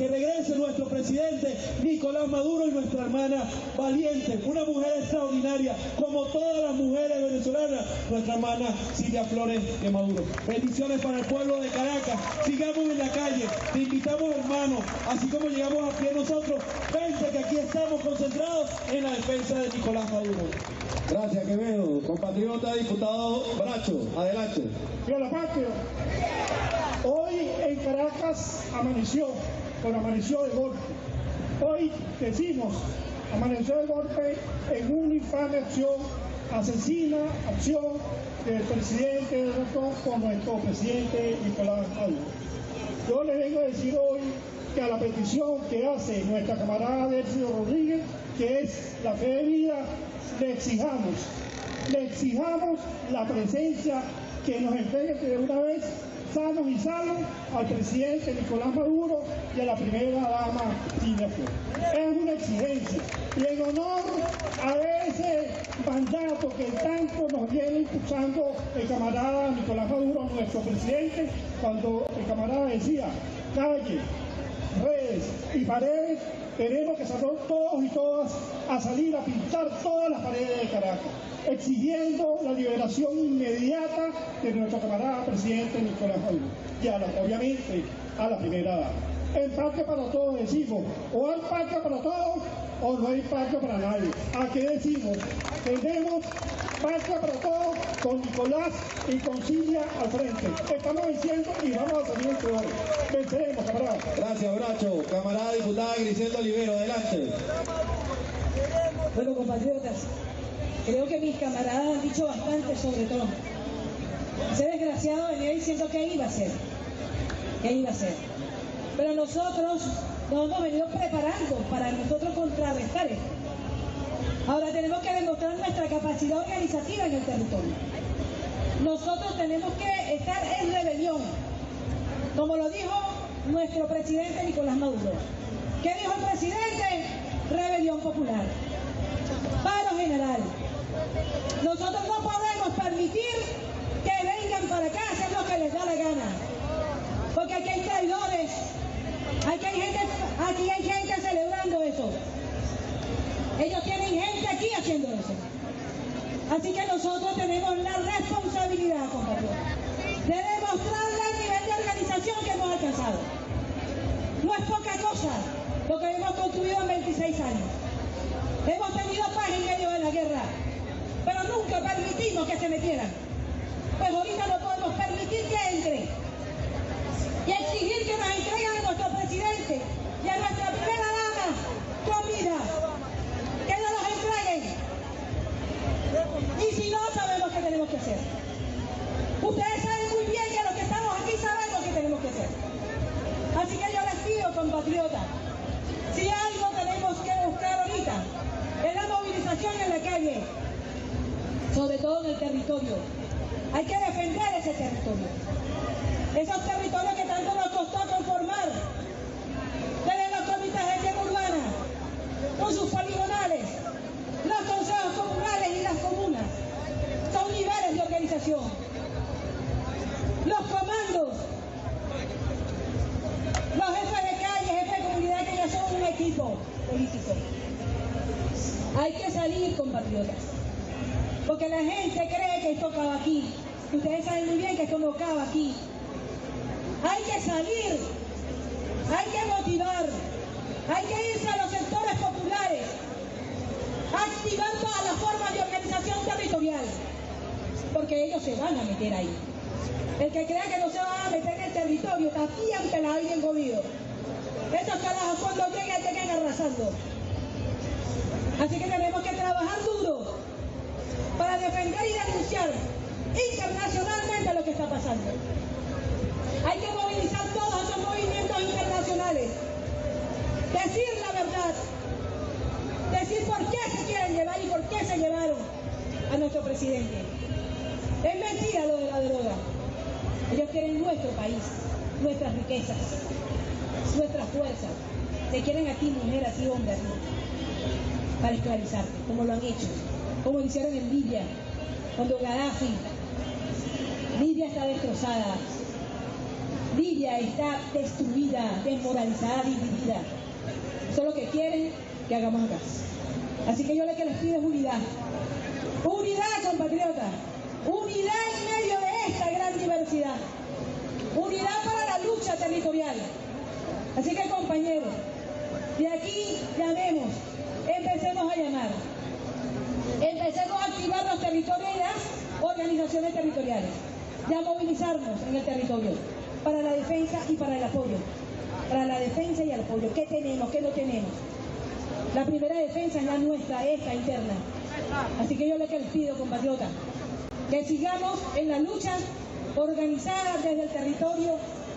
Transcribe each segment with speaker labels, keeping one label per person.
Speaker 1: que regrese nuestro presidente Nicolás Maduro y nuestra hermana valiente, una mujer extraordinaria, como todas las mujeres venezolanas, nuestra hermana Silvia Flores de Maduro. Bendiciones para el pueblo de Caracas. Sigamos en la calle, te invitamos, hermanos, así como llegamos a pie nosotros, vente que aquí estamos concentrados en la defensa de Nicolás Maduro.
Speaker 2: Gracias, Quevedo. Compatriota diputado Bracho, adelante.
Speaker 3: ¡Viva la patria! Hoy en Caracas amaneció de golpe. Hoy decimos, amaneció de golpe en una infame acción asesina, acción del presidente con nuestro presidente Nicolás Maduro. Yo le vengo a decir hoy que a la petición que hace nuestra camarada Hegseth Rodríguez, que es la fe de vida, le exijamos la presencia, que nos entregue de una vez sanos y salvos al presidente Nicolás Maduro y a la primera dama Silvia Flores. Es una exigencia y en honor a ese mandato que tanto nos viene impulsando el camarada Nicolás Maduro, nuestro presidente, cuando el camarada decía calle, redes y paredes, tenemos que salir todos y todas a salir a pintar todas las paredes de Caracas, exigiendo la liberación inmediata de nuestro camarada presidente Nicolás Maduro y obviamente a la primera dama. En patria para todos decimos, o hay patria para todos o no hay patria para nadie. Aquí decimos, tenemos patria para todos con Nicolás y con Silvia al frente. Estamos diciendo y vamos a salir entre hoy. Venceremos, camarada.
Speaker 2: Gracias, Bracho. Camarada diputada Griselda Olivero, adelante.
Speaker 4: Bueno, compatriotas, creo que mis camaradas han dicho bastante sobre Trump. Ese desgraciado venía diciendo que iba a ser. Pero nosotros nos hemos venido preparando para nosotros contrarrestar esto. Ahora tenemos que demostrar nuestra capacidad organizativa en el territorio. Nosotros tenemos que estar en rebelión, como lo dijo nuestro presidente Nicolás Maduro. ¿Qué dijo el presidente? Rebelión popular, paro general. Nosotros no podemos permitir que vengan para acá a hacer lo que les da la gana, porque aquí hay traidores, aquí hay gente celebrando eso. Ellos tienen gente aquí haciendo eso. Así que nosotros tenemos la responsabilidad, compañeros, de demostrarle el nivel de organización que hemos alcanzado. No es poca cosa lo que hemos construido en 26 años. Hemos tenido paz en medio de la guerra, pero nunca permitimos que se metieran. Pues ahorita no podemos permitir que entre y exigir que nos entreguen a nuestro presidente y a nuestra primera dama comida, que no nos entreguen. Y si no, sabemos qué tenemos que hacer. Ustedes saben muy bien que los que estamos aquí sabemos qué tenemos que hacer. Así que yo les pido, compatriotas, si algo tenemos que buscar ahorita es la movilización en la calle, sobre todo en el territorio. Hay que defender ese territorio. Esos territorios que tanto nos costó conformar, desde los comités de tierra urbana, con sus poligonales, los consejos comunales y las comunas, son niveles de organización. Los comandos, los jefes de calle, jefes de comunidad, que ya son un equipo político. Hay que salir, compatriotas, porque la gente cree que esto acaba aquí. Ustedes saben muy bien que esto no acaba aquí. Hay que salir, hay que motivar, hay que irse a los sectores populares, activar todas las formas de organización territorial, porque ellos se van a meter ahí. El que crea que no se van a meter en el territorio está bien pelado y bien jodido. Esos carajos cuando lleguen arrasando. Así que tenemos que trabajar duro para defender y denunciar internacionalmente lo que está pasando. Hay que movilizar todos esos movimientos internacionales, decir la verdad, decir por qué se quieren llevar y por qué se llevaron a nuestro presidente. Es mentira lo de la droga. Ellos quieren nuestro país, nuestras riquezas, nuestras fuerzas. Te quieren a ti, mujer, a ti, hombre, a ti, para esclavizarte, como lo han hecho, como lo hicieron en Libia, cuando Gaddafi, Libia está destrozada. Libia está destruida, desmoralizada, dividida. Eso es lo que quieren que hagamos acá. Así que yo lo que les pido es unidad. Unidad, compatriotas. Unidad en medio de esta gran diversidad. Unidad para la lucha territorial. Así que, compañeros, de aquí llamemos, empecemos a llamar. Empecemos a activar los territorios y las organizaciones territoriales. Ya movilizarnos en el territorio para la defensa y para el apoyo. Para la defensa y el apoyo. ¿Qué tenemos? ¿Qué no tenemos? La primera defensa es la nuestra, esta interna. Así que yo lo que les pido, compatriotas, que sigamos en la lucha organizada desde el territorio,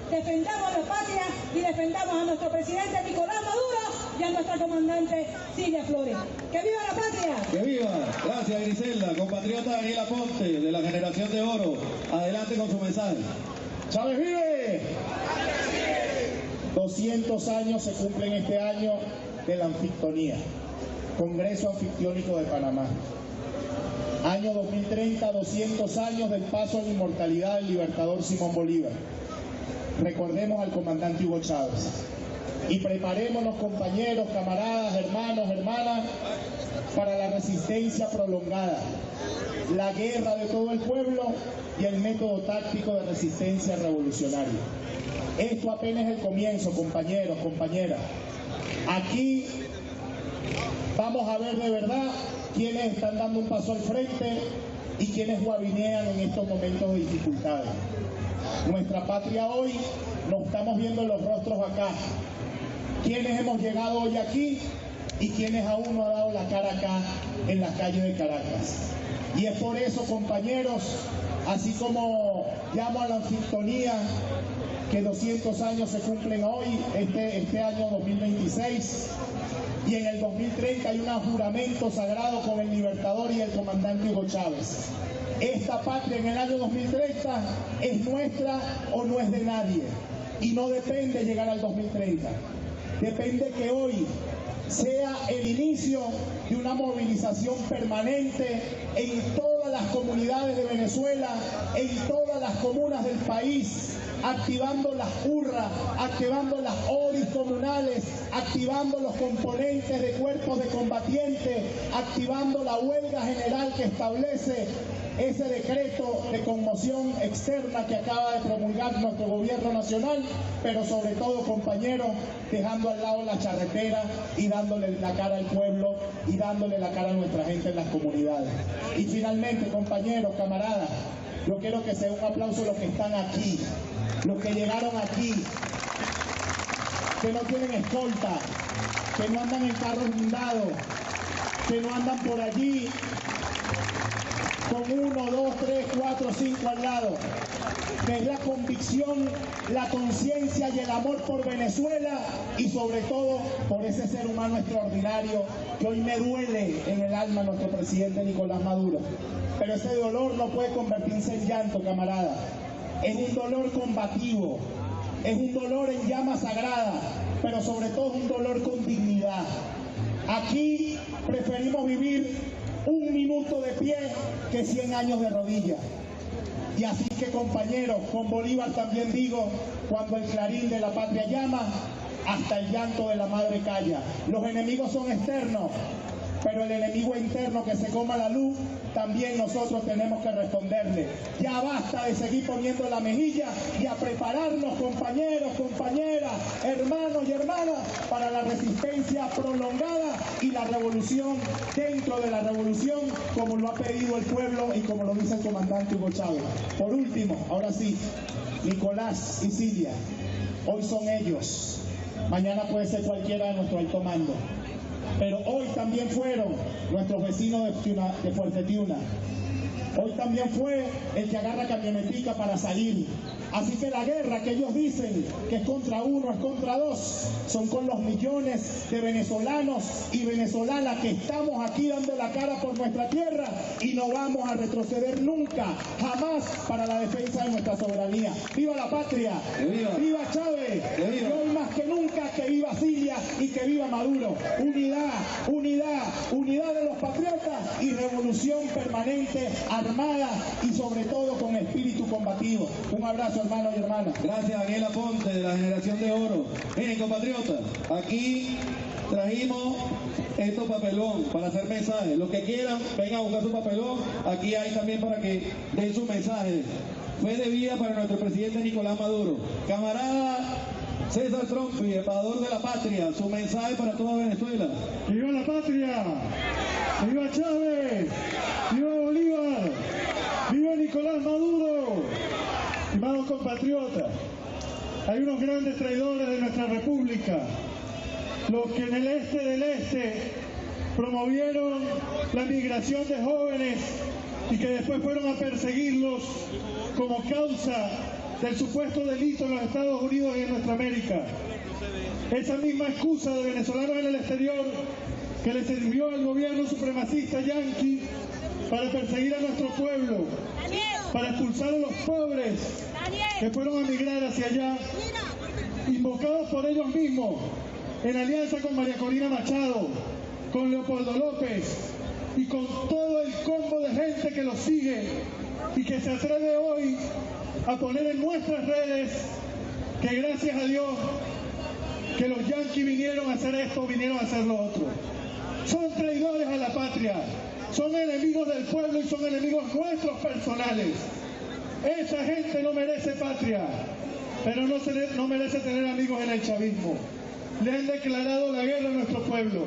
Speaker 4: defendamos a la patria y defendamos a nuestro presidente Nicolás Maduro y a nuestra comandante Silvia Flores. ¡Que viva la patria!
Speaker 2: ¡Que viva! Gracias, Griselda. Compatriota Daniela Ponte, de la Generación de Oro. Adelante con su mensaje.
Speaker 3: ¡Chávez vive! 200 años se cumplen este año de la anfictonía, Congreso Anfictiónico de Panamá. Año 2030, 200 años del paso a la inmortalidad del libertador Simón Bolívar. Recordemos al comandante Hugo Chávez y preparémonos, compañeros, camaradas, hermanos, hermanas, para la resistencia prolongada, la guerra de todo el pueblo y el método táctico de resistencia revolucionaria. Esto apenas es el comienzo, compañeros, compañeras. Aquí vamos a ver de verdad quiénes están dando un paso al frente y quiénes guabinean en estos momentos de dificultades. Nuestra patria hoy, nos estamos viendo los rostros acá. Quienes hemos llegado hoy aquí y quienes aún no han dado la cara acá en las calles de Caracas. Y es por eso, compañeros, así como llamo a la anfictonía, que 200 años se cumplen hoy, este año 2026, y en el 2030 hay un juramento sagrado con el libertador y el comandante Hugo Chávez. Esta patria en el año 2030 es nuestra o no es de nadie, y no depende llegar al 2030, depende que hoy sea el inicio de una movilización permanente en todas las comunidades de Venezuela, en todas las comunas del país, activando las urras, activando las ORIs comunales, activando los componentes de cuerpos de combatientes, activando la huelga general que establece ese decreto de conmoción externa que acaba de promulgar nuestro gobierno nacional, pero sobre todo, compañeros, dejando al lado la charretera y dándole la cara al pueblo y dándole la cara a nuestra gente en las comunidades. Y finalmente, compañeros, camaradas, yo quiero que sea un aplauso a los que están aquí, los que llegaron aquí, que no tienen escolta, que no andan en carros blindados, que no andan por allí con 1, 2, 3, 4, 5 al lado, que es la convicción, la conciencia y el amor por Venezuela y sobre todo por ese ser humano extraordinario que hoy me duele en el alma nuestro presidente Nicolás Maduro. Pero ese dolor no puede convertirse en llanto, camarada. Es un dolor combativo, es un dolor en llama sagrada, pero sobre todo es un dolor con dignidad. Aquí preferimos vivir 1 minuto de pie que 100 años de rodillas. Y así que, compañeros, con Bolívar también digo, cuando el clarín de la patria llama, hasta el llanto de la madre calla. Los enemigos son externos, pero el enemigo interno que se coma la luz, también nosotros tenemos que responderle. Ya basta de seguir poniendo la mejilla y a prepararnos, compañeros, compañeras, hermanos y hermanas, para la resistencia prolongada y la revolución dentro de la revolución, como lo ha pedido el pueblo y como lo dice el comandante Hugo Chávez. Por último, ahora sí, Nicolás y Silvia, hoy son ellos, mañana puede ser cualquiera de nuestro alto mando. Pero hoy también fueron nuestros vecinos de Fuerte Tiuna. Hoy también fue el que agarra camionetica para salir. Así que la guerra que ellos dicen que es contra uno, es contra dos, son con los millones de venezolanos y venezolanas que estamos aquí dando la cara por nuestra tierra y no vamos a retroceder nunca, jamás, para la defensa de nuestra soberanía. ¡Viva la patria! ¡Viva Chávez! ¡Y hoy más que nunca que viva! viva Silvia y que viva Maduro. Unidad, unidad, unidad de los patriotas y revolución permanente, armada y sobre todo con espíritu combativo. Un abrazo, hermanos y hermanas.
Speaker 2: Gracias, Daniela Ponte, de la Generación de Oro. Miren, compatriotas, aquí trajimos estos papelón para hacer mensajes. Los que quieran, vengan a buscar su papelón. Aquí hay también para que den su mensaje. Fue de vida para nuestro presidente Nicolás Maduro. Camarada César Trompi, embajador de la patria, su mensaje para toda Venezuela.
Speaker 3: ¡Viva la patria! ¡Viva Chávez! ¡Viva Bolívar! ¡Viva Nicolás Maduro! Estimados compatriotas, hay unos grandes traidores de nuestra república, los que en el este del este promovieron la migración de jóvenes y que después fueron a perseguirlos como causa del supuesto delito en los Estados Unidos y en nuestra América. Esa misma excusa de venezolanos en el exterior que le sirvió al gobierno supremacista yanqui para perseguir a nuestro pueblo, para expulsar a los pobres que fueron a migrar hacia allá, invocados por ellos mismos, en alianza con María Corina Machado, con Leopoldo López y con todo el combo de gente que los sigue y que se atreve hoy a poner en nuestras redes que gracias a Dios que los yanquis vinieron a hacer esto, vinieron a hacer lo otro. Son traidores a la patria, son enemigos del pueblo y son enemigos nuestros personales. Esa gente no merece patria, pero no merece tener amigos en el chavismo. Le han declarado la guerra a nuestro pueblo.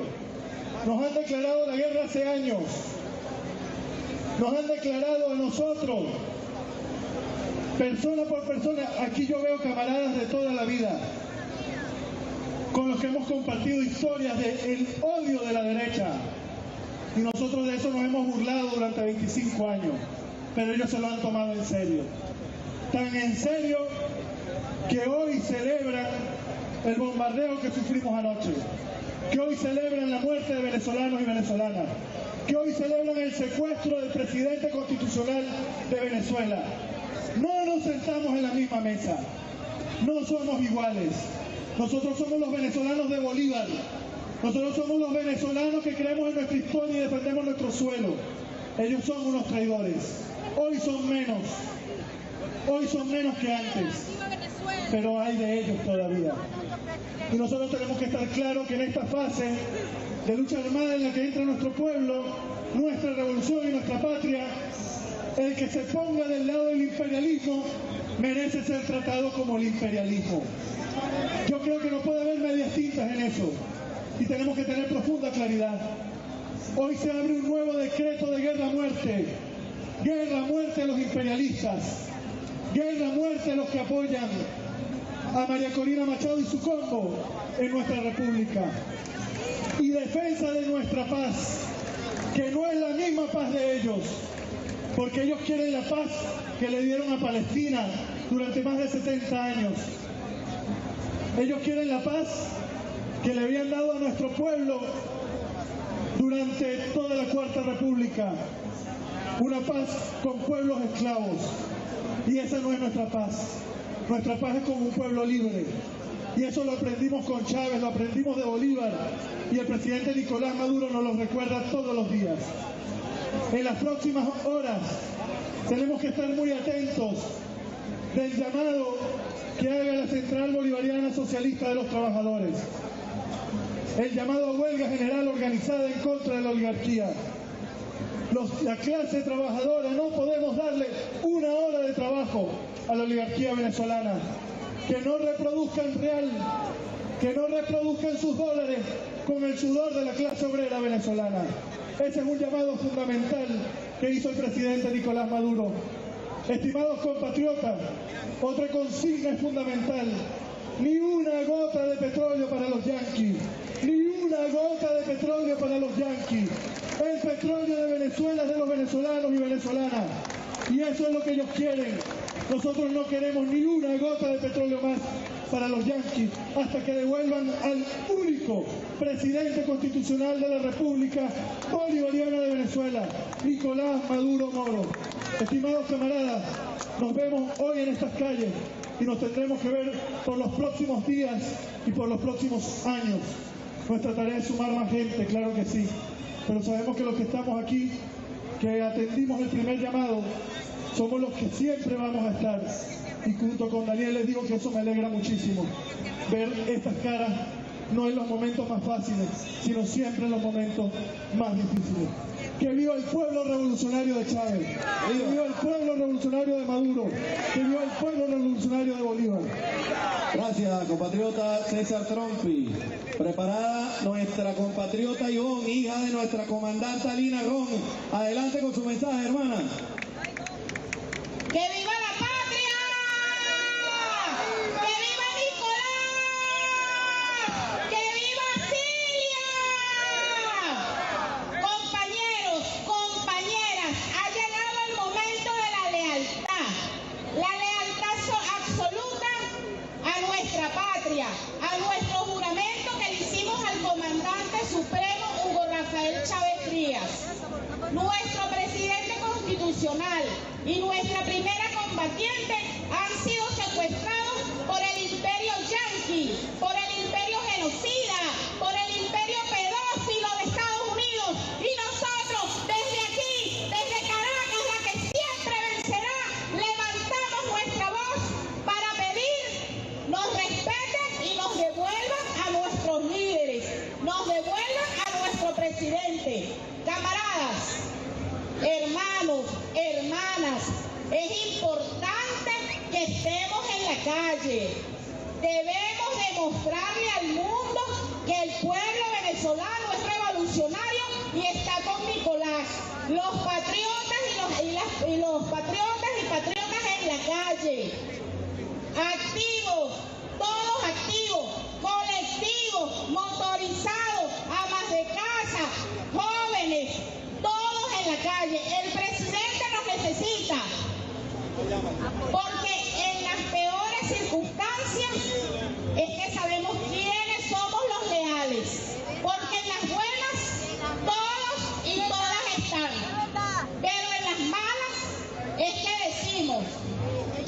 Speaker 3: Nos han declarado la guerra hace años. Nos han declarado a nosotros, persona por persona. Aquí yo veo camaradas de toda la vida, con los que hemos compartido historias del odio de la derecha. Y nosotros de eso nos hemos burlado durante 25 años. Pero ellos se lo han tomado en serio. Tan en serio que hoy celebran el bombardeo que sufrimos anoche. Que hoy celebran la muerte de venezolanos y venezolanas. Que hoy celebran el secuestro del presidente constitucional de Venezuela. No nos sentamos en la misma mesa. No somos iguales. Nosotros somos los venezolanos de Bolívar. Nosotros somos los venezolanos que creemos en nuestra historia y defendemos nuestro suelo. Ellos son unos traidores. Hoy son menos que antes, pero hay de ellos todavía. Y nosotros tenemos que estar claros que en esta fase de lucha armada en la que entra nuestro pueblo, nuestra revolución y nuestra patria, el que se ponga del lado del imperialismo merece ser tratado como el imperialismo. Yo creo que no puede haber medias tintas en eso y tenemos que tener profunda claridad. Hoy se abre un nuevo decreto de guerra-muerte. Guerra-muerte a los imperialistas. Guerra-muerte a los que apoyan a María Corina Machado y su combo en nuestra república. Y defensa de nuestra paz, que no es la misma paz de ellos, porque ellos quieren la paz que le dieron a Palestina durante más de 70 años. Ellos quieren la paz que le habían dado a nuestro pueblo durante toda la Cuarta República. Una paz con pueblos esclavos. Y esa no es nuestra paz. Nuestra paz es con un pueblo libre. Y eso lo aprendimos con Chávez, lo aprendimos de Bolívar. Y el presidente Nicolás Maduro nos lo recuerda todos los días. En las próximas horas tenemos que estar muy atentos del llamado que haga la Central Bolivariana Socialista de los Trabajadores. El llamado a huelga general organizada en contra de la oligarquía. La clase trabajadora no podemos darle una hora de trabajo a la oligarquía venezolana. Que no reproduzcan real, que no reproduzcan sus dólares con el sudor de la clase obrera venezolana. Ese es un llamado fundamental que hizo el presidente Nicolás Maduro. Estimados compatriotas, otra consigna es fundamental. Ni una gota de petróleo para los yanquis. Ni una gota de petróleo para los yanquis. El petróleo de Venezuela es de los venezolanos y venezolanas. Y eso es lo que ellos quieren. Nosotros no queremos ni una gota de petróleo más para los yanquis hasta que devuelvan al único presidente constitucional de la República Bolivariana de Venezuela, Nicolás Maduro Moro. Estimados camaradas, nos vemos hoy en estas calles y nos tendremos que ver por los próximos días y por los próximos años. Nuestra tarea es sumar más gente, claro que sí, pero sabemos que los que estamos aquí, que atendimos el primer llamado, somos los que siempre vamos a estar. Y junto con Daniel les digo que eso me alegra muchísimo, ver estas caras no en los momentos más fáciles, sino siempre en los momentos más difíciles. Que viva el pueblo revolucionario de Chávez, que viva el pueblo revolucionario de Maduro, que viva el pueblo revolucionario de Bolívar.
Speaker 2: Gracias, compatriota César Trompi. Preparada nuestra compatriota Ivonne, hija de nuestra comandante Lina Ron. Adelante con su mensaje, hermana.
Speaker 5: ¡Que viva la patria! ¡Que viva Nicolás! ¡Que viva Cilia! Compañeros, compañeras, ha llegado el momento de la lealtad. La lealtad absoluta a nuestra patria, a nuestro juramento que le hicimos al comandante supremo Hugo Rafael Chávez Frías, nuestro presidente constitucional y nuestra primera combatiente han sido secuestrados por el imperio yanqui, por el imperio genocida, por el imperio pedófilo de Estados Unidos, y nosotros desde aquí, desde Caracas, la que siempre vencerá, levantamos nuestra voz para pedir nos respeten y nos devuelvan a nuestros líderes, nos devuelvan a nuestro presidente. Camaradas, hermanos, hermanas, es importante que estemos en la calle. Debemos demostrarle al mundo que el pueblo venezolano es revolucionario y está con Nicolás. Los patriotas los patriotas y patriotas en la calle. Activos, todos activos, colectivos, motorizados, amas de casa, jóvenes, todos en la calle. El presidente nos necesita, porque en las peores circunstancias es que sabemos quiénes somos los leales, porque en las buenas todos y todas están, pero en las malas es que decimos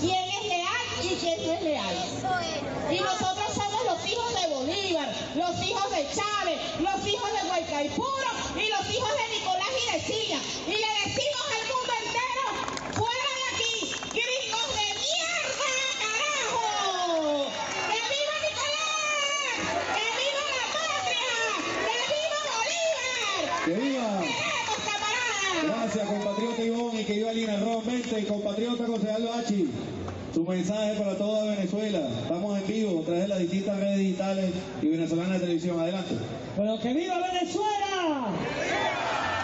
Speaker 5: quién es leal y quién no es leal. Y nosotros somos los hijos de Bolívar, los hijos de Chávez, los hijos de Guaycaipuro y los hijos de Nicolás y de Cilia. Y le decimos al mundo entero: ¡fuera de aquí, gringos de mierda, carajo! ¡Que viva Nicolás! ¡Que viva la patria! ¡Que viva Bolívar!
Speaker 2: ¡Que viva!
Speaker 5: ¡Queremos, camaradas!
Speaker 2: Gracias, compatriota Ivonne, y que viva Lina Ron. Vente, compatriota concejal Bachi. Su mensaje para toda Venezuela. Estamos en vivo a través de las distintas redes digitales y venezolanas de televisión. Adelante.
Speaker 1: Bueno, que viva Venezuela,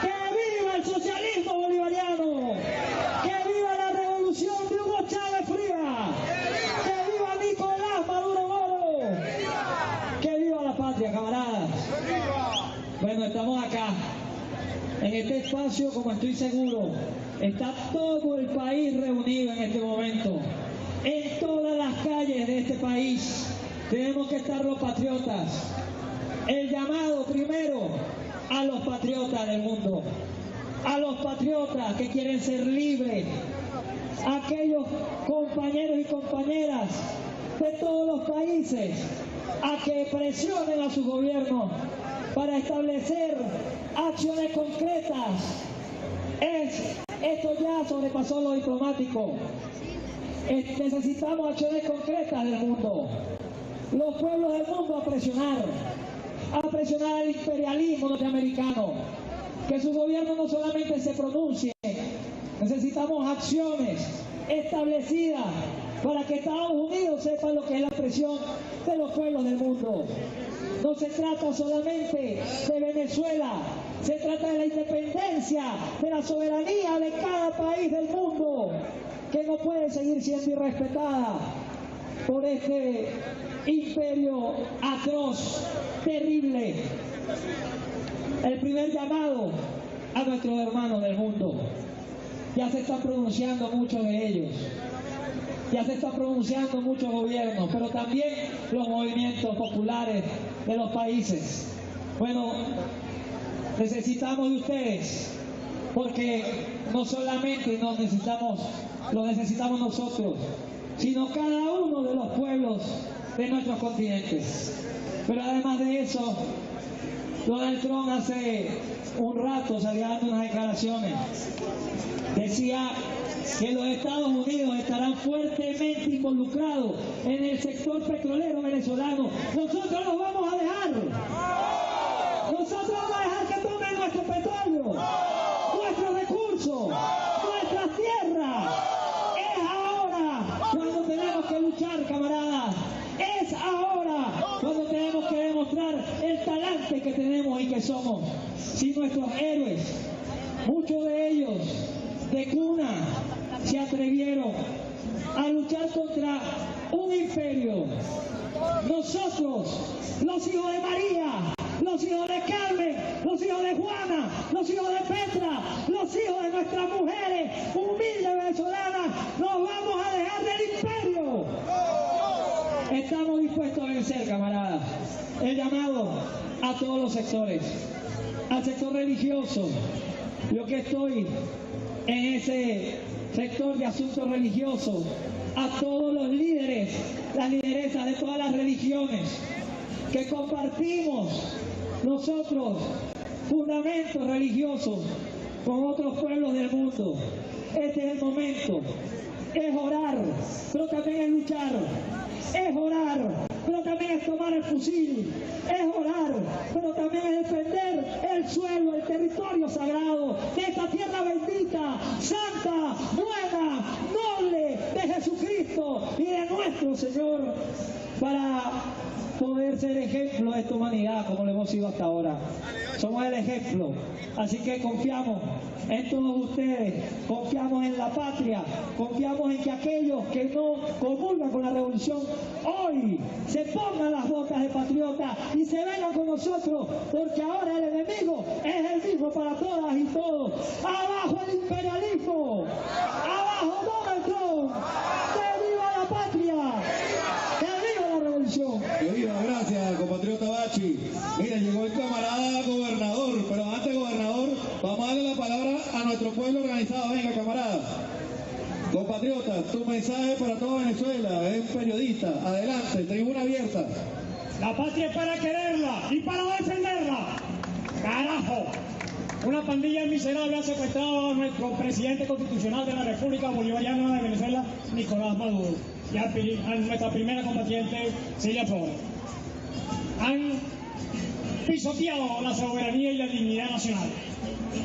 Speaker 1: que viva el socialismo bolivariano, que viva la revolución de Hugo Chávez Frías, que viva Nicolás Maduro Moro, que viva la patria, camaradas. Bueno, estamos acá, en este espacio, como estoy seguro, está todo el país reunido en este momento. En todas las calles de este país tenemos que estar los patriotas. El llamado primero a los patriotas del mundo, a los patriotas que quieren ser libres, a aquellos compañeros y compañeras de todos los países, a que presionen a su gobierno para establecer acciones concretas. Esto ya sobrepasó lo diplomático. Necesitamos acciones concretas del mundo. Los pueblos del mundo a presionar al imperialismo norteamericano, que su gobierno no solamente se pronuncie. Necesitamos acciones establecidas para que Estados Unidos sepa lo que es la presión de los pueblos del mundo. No se trata solamente de Venezuela, se trata de la independencia, de la soberanía de cada país del mundo, que no puede seguir siendo irrespetada por este imperio atroz, terrible. El primer llamado a nuestros hermanos del mundo. Ya se están pronunciando muchos de ellos, ya se están pronunciando muchos gobiernos, pero también los movimientos populares de los países. Bueno, necesitamos de ustedes, porque no solamente lo necesitamos nosotros,
Speaker 6: sino cada uno de los pueblos de nuestros continentes. Pero además de eso, Donald Trump hace un rato salía dando unas declaraciones. Decía que los Estados Unidos estarán fuertemente involucrados en el sector petrolero venezolano. Nosotros los vamos a dejar. Nosotros vamos a dejar que tomen nuestro petróleo, nuestros recursos, nuestras tierras. Es ahora cuando tenemos que luchar, camaradas. Es ahora cuando tenemos que demostrar el talante que tenemos y que somos. Si nuestros héroes, muchos de ellos de cuna, se atrevieron a luchar contra un imperio, nosotros, los hijos de María, los hijos de Carmen, los hijos de Juana, los hijos de Petra, los hijos de nuestras mujeres humildes venezolanas, nos vamos a dejar del imperio. Estamos dispuestos a vencer, camaradas. El llamado a todos los sectores, al sector religioso. Yo que estoy en ese sector de asuntos religiosos, a todos los líderes, las lideresas de todas las religiones, que compartimos nosotros fundamentos religiosos con otros pueblos del mundo. Este es el momento, es orar, pero también es luchar, es orar, pero también es tomar el fusil, es orar, pero también es defender el suelo, el territorio sagrado de esta tierra bendita, santa, buena, noble de Jesucristo y de nuestro Señor, para poder ser ejemplo de esta humanidad como lo hemos sido hasta ahora. Somos el ejemplo, así que confiamos en todos ustedes, confiamos en la patria, confiamos en que aquellos que no comulgan con la revolución hoy se pongan las botas de patriota y se vengan con nosotros, porque ahora el enemigo es el mismo para todas y todos. ¡Abajo el imperialismo! ¡Abajo Donald Trump! ¡Que viva la patria! ¡Que viva la revolución!
Speaker 2: ¡Que viva! Gracias, compatriota Bachi. Mira, llegó el camarada gobernador, pero antes gobernador, vamos a darle la palabra a nuestro pueblo organizado. Venga, camarada. Compatriota, tu mensaje para toda Venezuela, es un periodista. Adelante, tribuna abierta.
Speaker 3: La patria es para quererla y para defenderla. ¡Carajo! Una pandilla miserable ha secuestrado a nuestro presidente constitucional de la República Bolivariana de Venezuela, Nicolás Maduro, y a nuestra primera combatiente, Flores. Han pisoteado la soberanía y la dignidad nacional.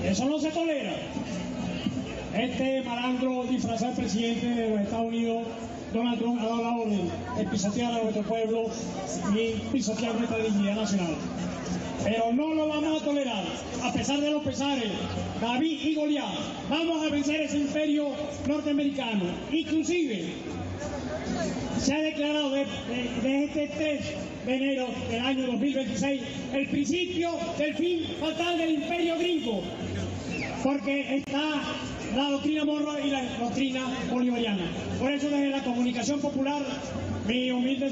Speaker 3: Eso no se tolera. Este malandro disfrazado presidente de los Estados Unidos, Donald Trump, ha dado la orden de pisotear a nuestro pueblo y pisotear nuestra dignidad nacional. Pero no lo vamos a tolerar, a pesar de los pesares, David y Goliat. Vamos a vencer ese imperio norteamericano. Inclusive, se ha declarado desde este 3 de enero del año 2026 el principio del fin fatal del imperio gringo, porque está la doctrina Monroe y la doctrina bolivariana. Por eso desde la comunicación popular, este humilde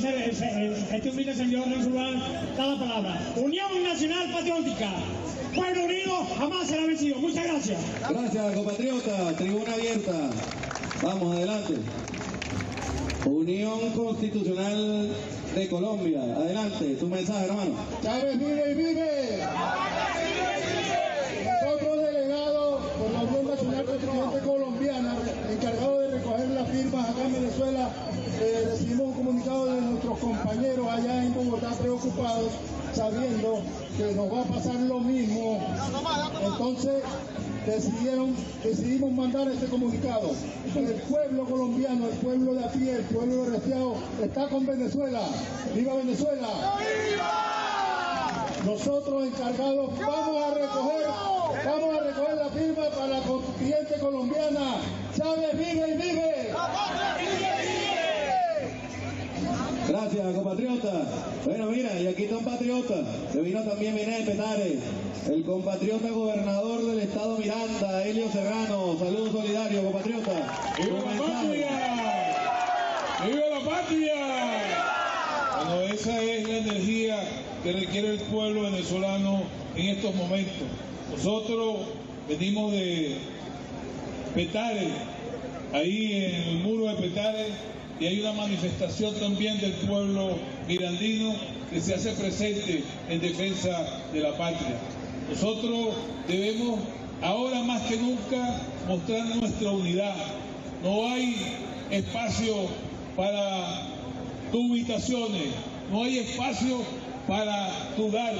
Speaker 3: servidor venezolano da la palabra: Unión Nacional Patriótica, pueblo unido jamás será vencido. Muchas gracias.
Speaker 2: Gracias, compatriota. Tribuna abierta. Vamos, adelante. Unión Constitucional de Colombia. Adelante, tu mensaje, hermano.
Speaker 7: Chávez vive y vive. Nosotros, delegados por la Unión Nacional Constituyente Colombiana, encargados de recoger las firmas acá en Venezuela, recibimos un comunicado de nuestros compañeros allá en Bogotá preocupados, sabiendo que nos va a pasar lo mismo. Entonces decidimos mandar este comunicado. El pueblo colombiano, el pueblo de aquí, el pueblo de Restiao, está con Venezuela. ¡Viva Venezuela! Nosotros encargados vamos a recoger la firma para la constituyente colombiana. Chávez vive y vive.
Speaker 2: Gracias, compatriota. Bueno, mira, y aquí está un patriota, que viene de Petare, el compatriota gobernador del estado Miranda, Helio Serrano. Saludos solidarios, compatriota.
Speaker 8: ¡Viva la patria! ¡Viva la patria! Bueno, esa es la energía que requiere el pueblo venezolano en estos momentos. Nosotros venimos de Petare, ahí en el muro de Petare, y hay una manifestación también del pueblo mirandino que se hace presente en defensa de la patria. Nosotros debemos ahora más que nunca mostrar nuestra unidad. No hay espacio para dubitaciones, no hay espacio para dudar.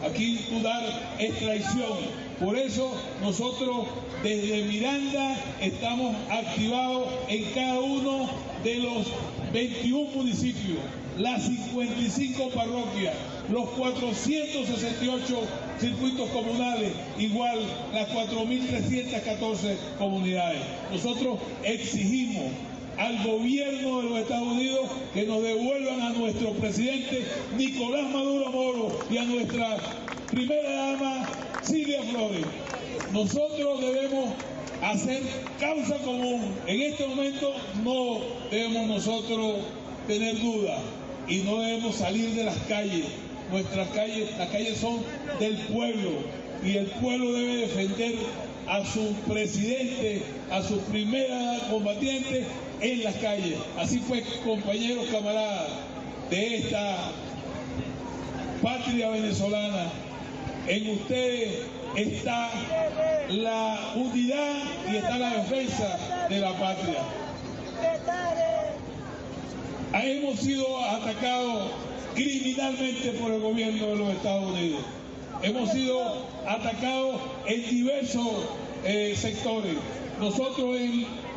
Speaker 8: Aquí dudar es traición. Por eso nosotros desde Miranda estamos activados en cada uno de los 21 municipios, las 55 parroquias, los 468 circuitos comunales, igual las 4.314 comunidades. Nosotros exigimos al gobierno de los Estados Unidos que nos devuelvan a nuestro presidente Nicolás Maduro Moro y a nuestra primera dama Silvia Flores. Nosotros debemos hacer causa común. En este momento no debemos nosotros tener duda y no debemos salir de las calles. Nuestras calles, las calles son del pueblo y el pueblo debe defender a su presidente, a su primera combatiente en las calles. Así pues, compañeros, camaradas de esta patria venezolana, en ustedes está la unidad y está la defensa de la patria. Hemos sido atacados criminalmente por el gobierno de los Estados Unidos. Hemos sido atacados en diversos sectores. Nosotros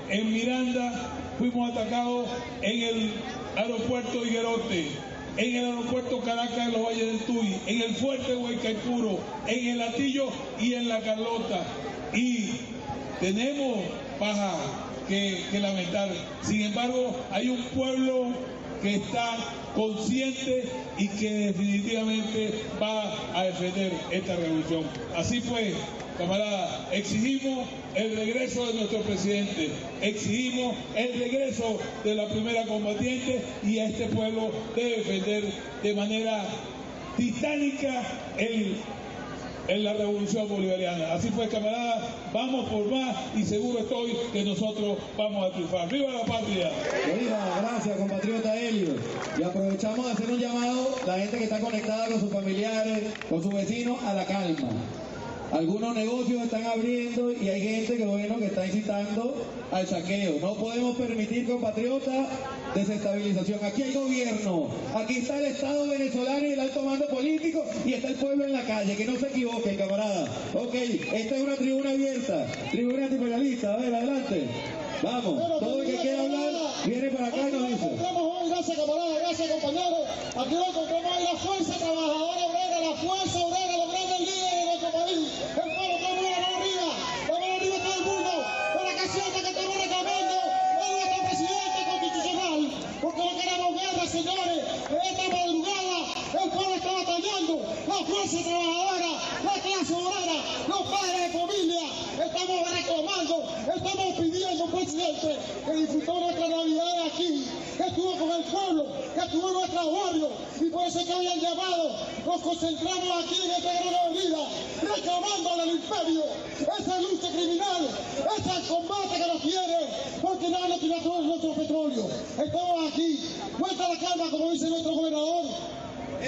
Speaker 8: en Miranda fuimos atacados en el aeropuerto Higuerote, en el aeropuerto Caracas de los Valles del Tuy, en el fuerte Huaycaipuro, en el Latillo y en la Carlota. Y tenemos baja que lamentar. Sin embargo, hay un pueblo que está consciente y que definitivamente va a defender esta revolución. Así pues, camaradas, exigimos el regreso de nuestro presidente, exigimos el regreso de la primera combatiente y a este pueblo debe defender de manera titánica en la revolución bolivariana. Así pues, camaradas, vamos por más y seguro estoy que nosotros vamos a triunfar. ¡Viva la patria!
Speaker 2: Viva, gracias, compatriota Helio. Y aprovechamos de hacer un llamado a la gente que está conectada con sus familiares, con sus vecinos, a la calma. Algunos negocios están abriendo y hay gente que está incitando al saqueo. No podemos permitir, compatriotas, desestabilización. Aquí hay gobierno, aquí está el Estado venezolano y el alto mando político y está el pueblo en la calle. Que no se equivoquen, camarada. Ok, esta es una tribuna abierta, tribuna antiimperialista. A ver, adelante. Vamos, todo el que quiera hablar viene para acá y nos dice.
Speaker 7: Gracias, camarada, gracias, compañeros. Aquí lo encontramos hoy la fuerza trabajadora obrera, la fuerza obrera, los grandes líderes de nuestro país. El pueblo, todo el mundo, la mano arriba todo el mundo. Con la caseta que estamos reclamando es nuestro presidente constitucional. Porque no queremos guerra, señores. En esta madrugada el pueblo está batallando. La fuerza trabajadora, la clase obrera, los padres de familia. Estamos reclamando, estamos pidiendo un presidente que disfrutó nuestra Navidad aquí, que estuvo con el pueblo, que estuvo en nuestro barrio, y por eso que habían llamado, nos concentramos aquí en esta gran avenida, reclamando al imperio, esa lucha criminal, ese combate que nos tiene, porque nada nos tira todo nuestro petróleo. Estamos aquí, vuelta la calma, como dice nuestro gobernador,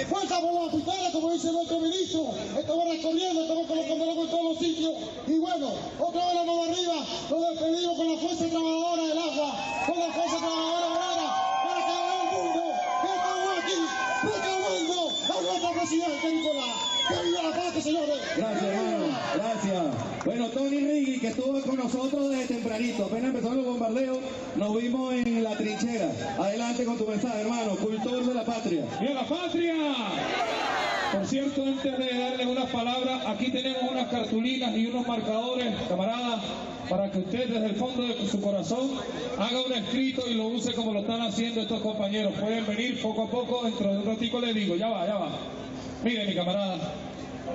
Speaker 7: fuerza por los hospitales, como dice nuestro ministro. Estamos recorriendo, estamos colocándolo en todos los sitios. Y bueno, otra vez la mano arriba, nos despedimos con la fuerza trabajadora del agua, con la fuerza trabajadora obrera, para que vea el mundo que estamos aquí reclamando a nuestro presidente Nicolás. ¡Que viva la patria, señores!
Speaker 2: Gracias, hermano. Gracias. Bueno, Tony Riggi, que estuvo con nosotros desde tempranito. Apenas empezaron los bombardeos, nos vimos en la trinchera. Adelante con tu mensaje, hermano. Cultor de la patria.
Speaker 6: ¡Viva la patria! Por cierto, antes de darles unas palabras, aquí tenemos unas cartulinas y unos marcadores, camaradas, para que usted desde el fondo de su corazón haga un escrito y lo use como lo están haciendo estos compañeros. Pueden venir poco a poco, dentro de un ratico les digo, ya va. Mire, mi camarada,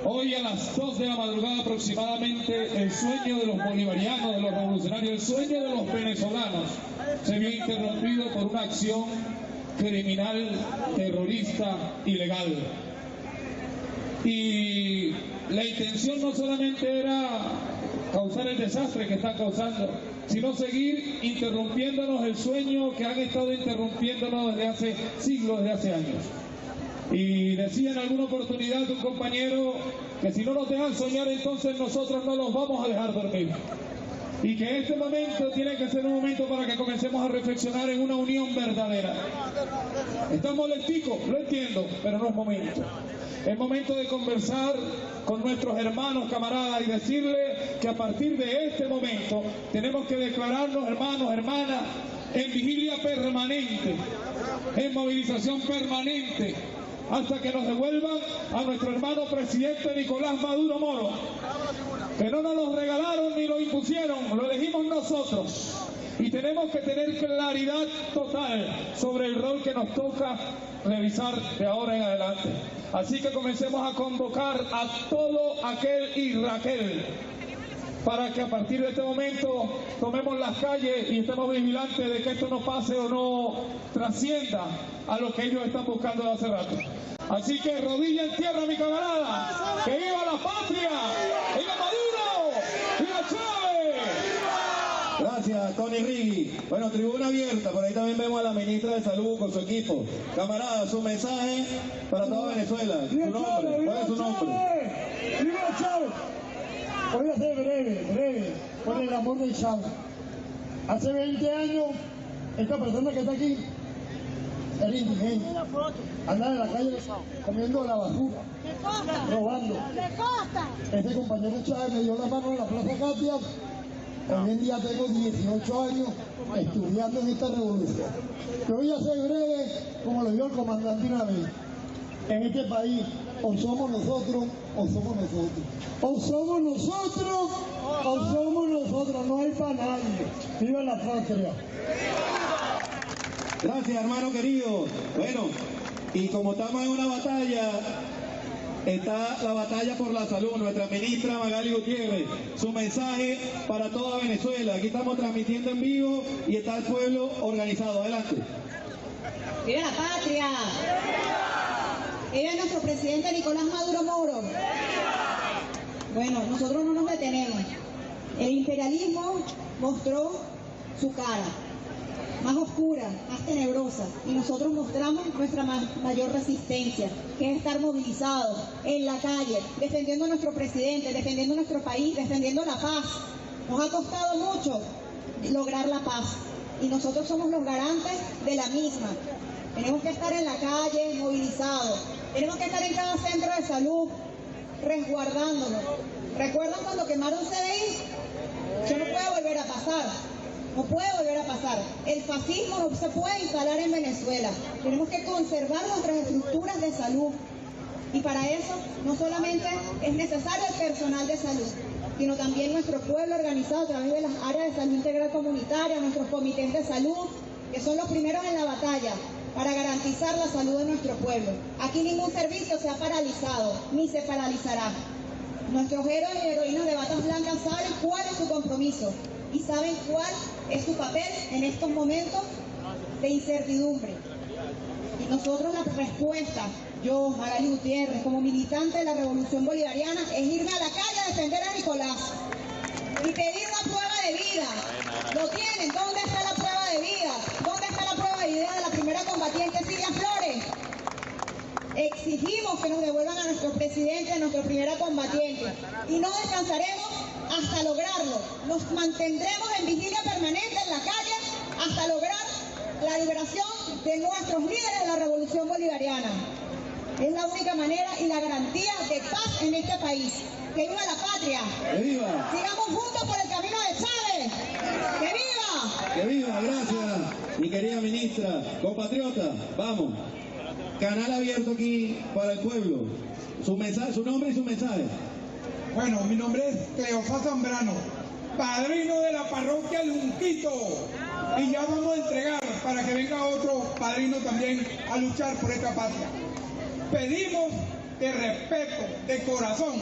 Speaker 6: hoy a las 2 de la madrugada aproximadamente, el sueño de los bolivarianos, de los revolucionarios, el sueño de los venezolanos se vio interrumpido por una acción criminal, terrorista, ilegal. Y la intención no solamente era causar el desastre que está causando,
Speaker 8: sino seguir interrumpiéndonos el sueño que han estado interrumpiéndonos desde hace siglos, desde hace años. Y decía en alguna oportunidad un compañero que si no nos dejan soñar, entonces nosotros no los vamos a dejar dormir. Y que este momento tiene que ser un momento para que comencemos a reflexionar en una unión verdadera. Están molesticos, lo entiendo, pero no es momento. Es momento de conversar con nuestros hermanos, camaradas, y decirles que a partir de este momento tenemos que declararnos hermanos, hermanas, en vigilia permanente, en movilización permanente, hasta que nos devuelvan a nuestro hermano presidente Nicolás Maduro Moro, que no nos lo regalaron ni lo impusieron, lo elegimos nosotros. Y tenemos que tener claridad total sobre el rol que nos toca revisar de ahora en adelante. Así que comencemos a convocar a todo aquel y Raquel para que a partir de este momento tomemos las calles y estemos vigilantes de que esto no pase o no trascienda a lo que ellos están buscando de hace rato. Así que rodilla en tierra, mi camarada, que viva la patria, viva Maduro, viva Chávez.
Speaker 2: Gracias, Tony Riggi. Bueno, tribuna abierta, por ahí también vemos a la ministra de Salud con su equipo. Camarada, su mensaje para toda Venezuela. Su nombre, ¿cuál es su nombre?
Speaker 3: ¡Viva Chávez! Voy a ser breve, por el amor de Chávez. Hace 20 años, esta persona que está aquí era indigente. Andaba en la calle comiendo la basura, robando. Este compañero Chávez me dio la mano en la Plaza Katia. Hoy en día tengo 18 años estudiando en esta revolución. Yo voy a ser breve, como lo dijo el comandante una vez. En este país, o somos nosotros, o somos nosotros. O somos nosotros, o somos nosotros. No hay para nadie. ¡Viva la patria!
Speaker 2: Gracias, hermano querido. Bueno, y como estamos en una batalla, está la batalla por la salud. Nuestra ministra Magali Gutiérrez, su mensaje para toda Venezuela. Aquí estamos transmitiendo en vivo y está el pueblo organizado. Adelante.
Speaker 5: ¡Viva la patria! ¡Viva nuestro presidente Nicolás Maduro Moro! Bueno, nosotros no nos detenemos. El imperialismo mostró su cara más oscura, más tenebrosa, y nosotros mostramos nuestra mayor resistencia, que es estar movilizados en la calle, defendiendo a nuestro presidente, defendiendo a nuestro país, defendiendo la paz. Nos ha costado mucho lograr la paz, y nosotros somos los garantes de la misma. Tenemos que estar en la calle, movilizados, tenemos que estar en cada centro de salud, resguardándonos. ¿Recuerdan cuando quemaron CDI? Eso no puede volver a pasar. No puede volver a pasar. El fascismo no se puede instalar en Venezuela. Tenemos que conservar nuestras estructuras de salud. Y para eso no solamente es necesario el personal de salud, sino también nuestro pueblo organizado a través de las áreas de salud integral comunitaria, nuestros comités de salud, que son los primeros en la batalla para garantizar la salud de nuestro pueblo. Aquí ningún servicio se ha paralizado, ni se paralizará. Nuestros héroes y heroínas de batas blancas saben cuál es su compromiso y saben cuál es su papel en estos momentos de incertidumbre. Y nosotros la respuesta, yo, Magali Gutiérrez, como militante de la Revolución Bolivariana, es irme a la calle a defender a Nicolás y pedir una prueba de vida. ¿Lo tienen? ¿Dónde está la prueba de vida? ¿Dónde está la prueba de vida de la primera combatiente Flores? Exigimos que nos devuelvan a nuestro presidente, a nuestra primera combatiente, y no descansaremos hasta lograrlo. Nos mantendremos en vigilia permanente en la calle hasta lograr la liberación de nuestros líderes de la Revolución Bolivariana. Es la única manera y la garantía de paz en este país. ¡Que viva la patria!
Speaker 2: ¡Que viva!
Speaker 5: ¡Sigamos juntos por el camino de Chávez! ¡Que viva!
Speaker 2: ¡Que viva! Gracias, mi querida ministra. Compatriota, vamos. Canal abierto aquí para el pueblo. Su mensaje, su nombre y su mensaje.
Speaker 9: Bueno, mi nombre es Cleofás Zambrano, padrino de la parroquia El Junquito. Y ya vamos a entregar para que venga otro padrino también a luchar por esta patria. Pedimos de respeto, de corazón,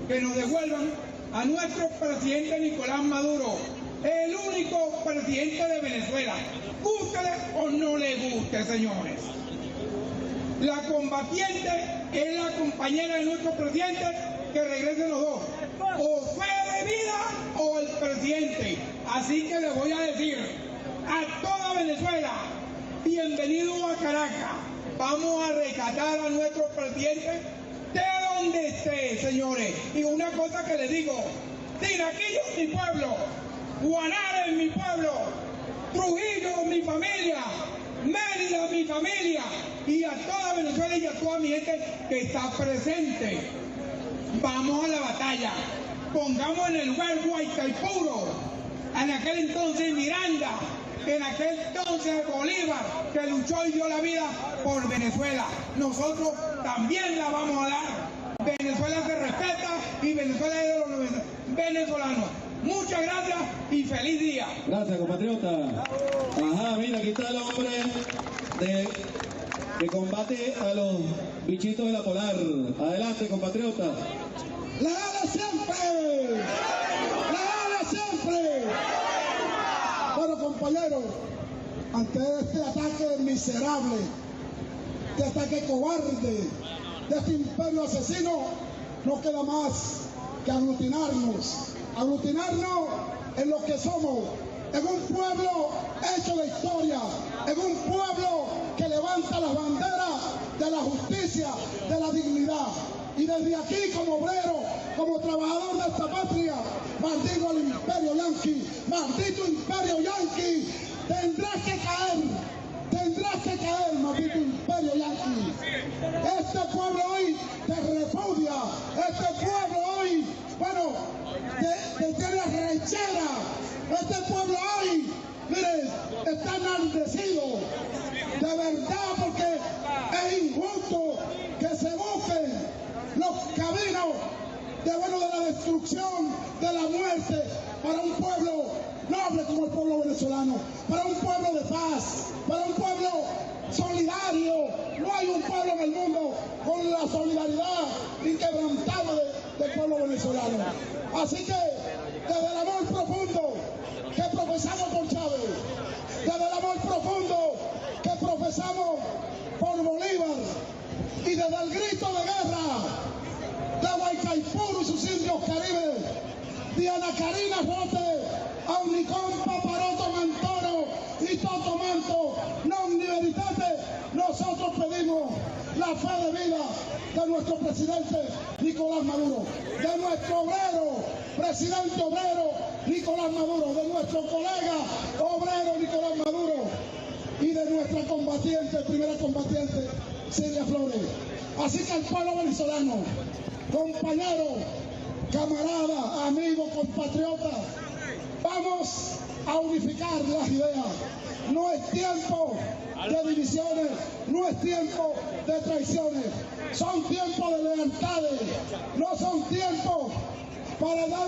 Speaker 9: que nos devuelvan a nuestro presidente Nicolás Maduro, el único presidente de Venezuela, gústele o no le guste, señores. La combatiente es la compañera de nuestro presidente, que regresen los dos, o fe de vida o el presidente. Así que les voy a decir a toda Venezuela, bienvenido a Caracas. Vamos a rescatar a nuestro presidente de donde esté, señores. Y una cosa que les digo, Tinaquillo es mi pueblo, Guanare es mi pueblo, Trujillo mi familia, Mérida mi familia, y a toda Venezuela y a toda mi gente que está presente. Vamos a la batalla, pongamos en el lugar Guaycaipuro, en aquel entonces Miranda, en aquel entonces Bolívar, que luchó y dio la vida por Venezuela. Nosotros también la vamos a dar. Venezuela se respeta y Venezuela es de los venezolanos. Muchas gracias y feliz día.
Speaker 2: Gracias, compatriota. Ajá, mira, aquí está el hombre que combate a los bichitos de la polar. Adelante, compatriota.
Speaker 7: ¡Leales siempre! ¡Leales siempre! Bueno, compañeros, ante este ataque miserable, este ataque cobarde, de este imperio asesino, no queda más que aglutinarnos en lo que somos, en un pueblo hecho de historia, en un pueblo que levanta las banderas de la justicia, de la dignidad. Y desde aquí, como obrero, como trabajador de esta patria, maldigo al imperio yanqui, maldito imperio yanqui, tendrás que caer, maldito imperio yanqui. Este pueblo hoy te repudia, este pueblo hoy, bueno, te tiene rechera, este pueblo hoy, miren, está enardecido, de verdad, porque es injusto que se busquen los caminos de la destrucción, de la muerte, para un pueblo noble como el pueblo venezolano, para un pueblo de paz, para un pueblo solidario. No hay un pueblo en el mundo con la solidaridad inquebrantable del pueblo venezolano. Así que, desde el amor profundo que profesamos por Chávez, desde el amor profundo que profesamos por Bolívar, y desde el grito de guerra de Guaycaipuro y sus indios caribes, de Ana Karina Rote, Aunicón Paparoto Mantoro y Toto Manto, non veritate, nosotros pedimos la fe de vida de nuestro presidente Nicolás Maduro, de nuestro obrero, presidente obrero Nicolás Maduro, de nuestro colega obrero Nicolás Maduro y de nuestra combatiente, primera combatiente, Silvia Flores. Así que el pueblo venezolano, compañeros, camaradas, amigos, compatriotas, vamos a unificar las ideas. No es tiempo de divisiones, no es tiempo de traiciones, son tiempos de lealtades, no son tiempos para andar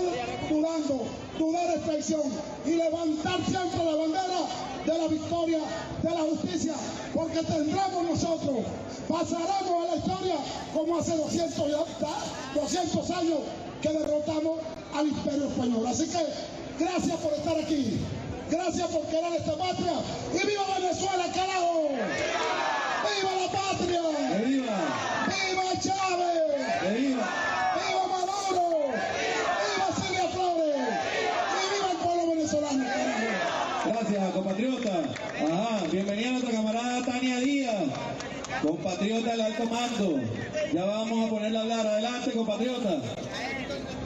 Speaker 7: dudando. Dudar es traición, y levantar siempre la bandera de la victoria, de la justicia, porque tendremos nosotros, pasaremos a la historia como hace 200 años que derrotamos al imperio español. Así que gracias por estar aquí, gracias por querer esta patria, y ¡viva Venezuela, carajo! ¡Viva la patria!
Speaker 2: ¡Viva!
Speaker 7: ¡Viva Chávez!
Speaker 2: ¡Viva!
Speaker 7: ¡Viva Maduro! ¡Viva Silvia Flores! ¡Y viva el pueblo venezolano, carajo!
Speaker 2: Gracias, compatriota. Ajá, bienvenida a nuestra camarada Tania Díaz, compatriota del alto mando. Ya vamos a ponerla a hablar. Adelante, compatriota.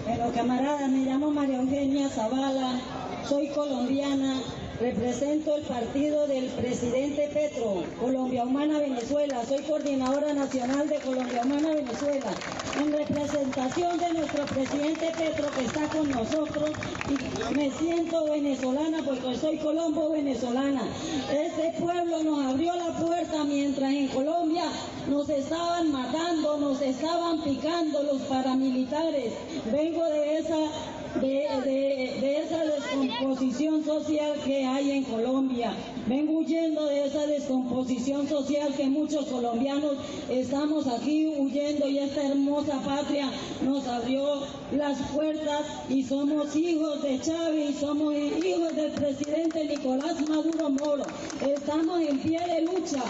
Speaker 4: Pero camaradas, me llamo María Eugenia Zavala, soy colombiana, represento el partido del presidente Petro, Colombia Humana Venezuela, soy coordinadora nacional de Colombia Humana Venezuela, en representación de nuestro presidente Petro que está con nosotros, y me siento venezolana porque soy colombo venezolana. Este pueblo nos abrió la puerta mientras en Colombia nos estaban matando, nos estaban picando los paramilitares. Vengo de esa descomposición social que hay en Colombia. Vengo huyendo de esa descomposición social que muchos colombianos estamos aquí huyendo, y esta hermosa patria nos abrió las puertas, y somos hijos de Chávez y somos hijos del presidente Nicolás Maduro Moro. Estamos en pie de lucha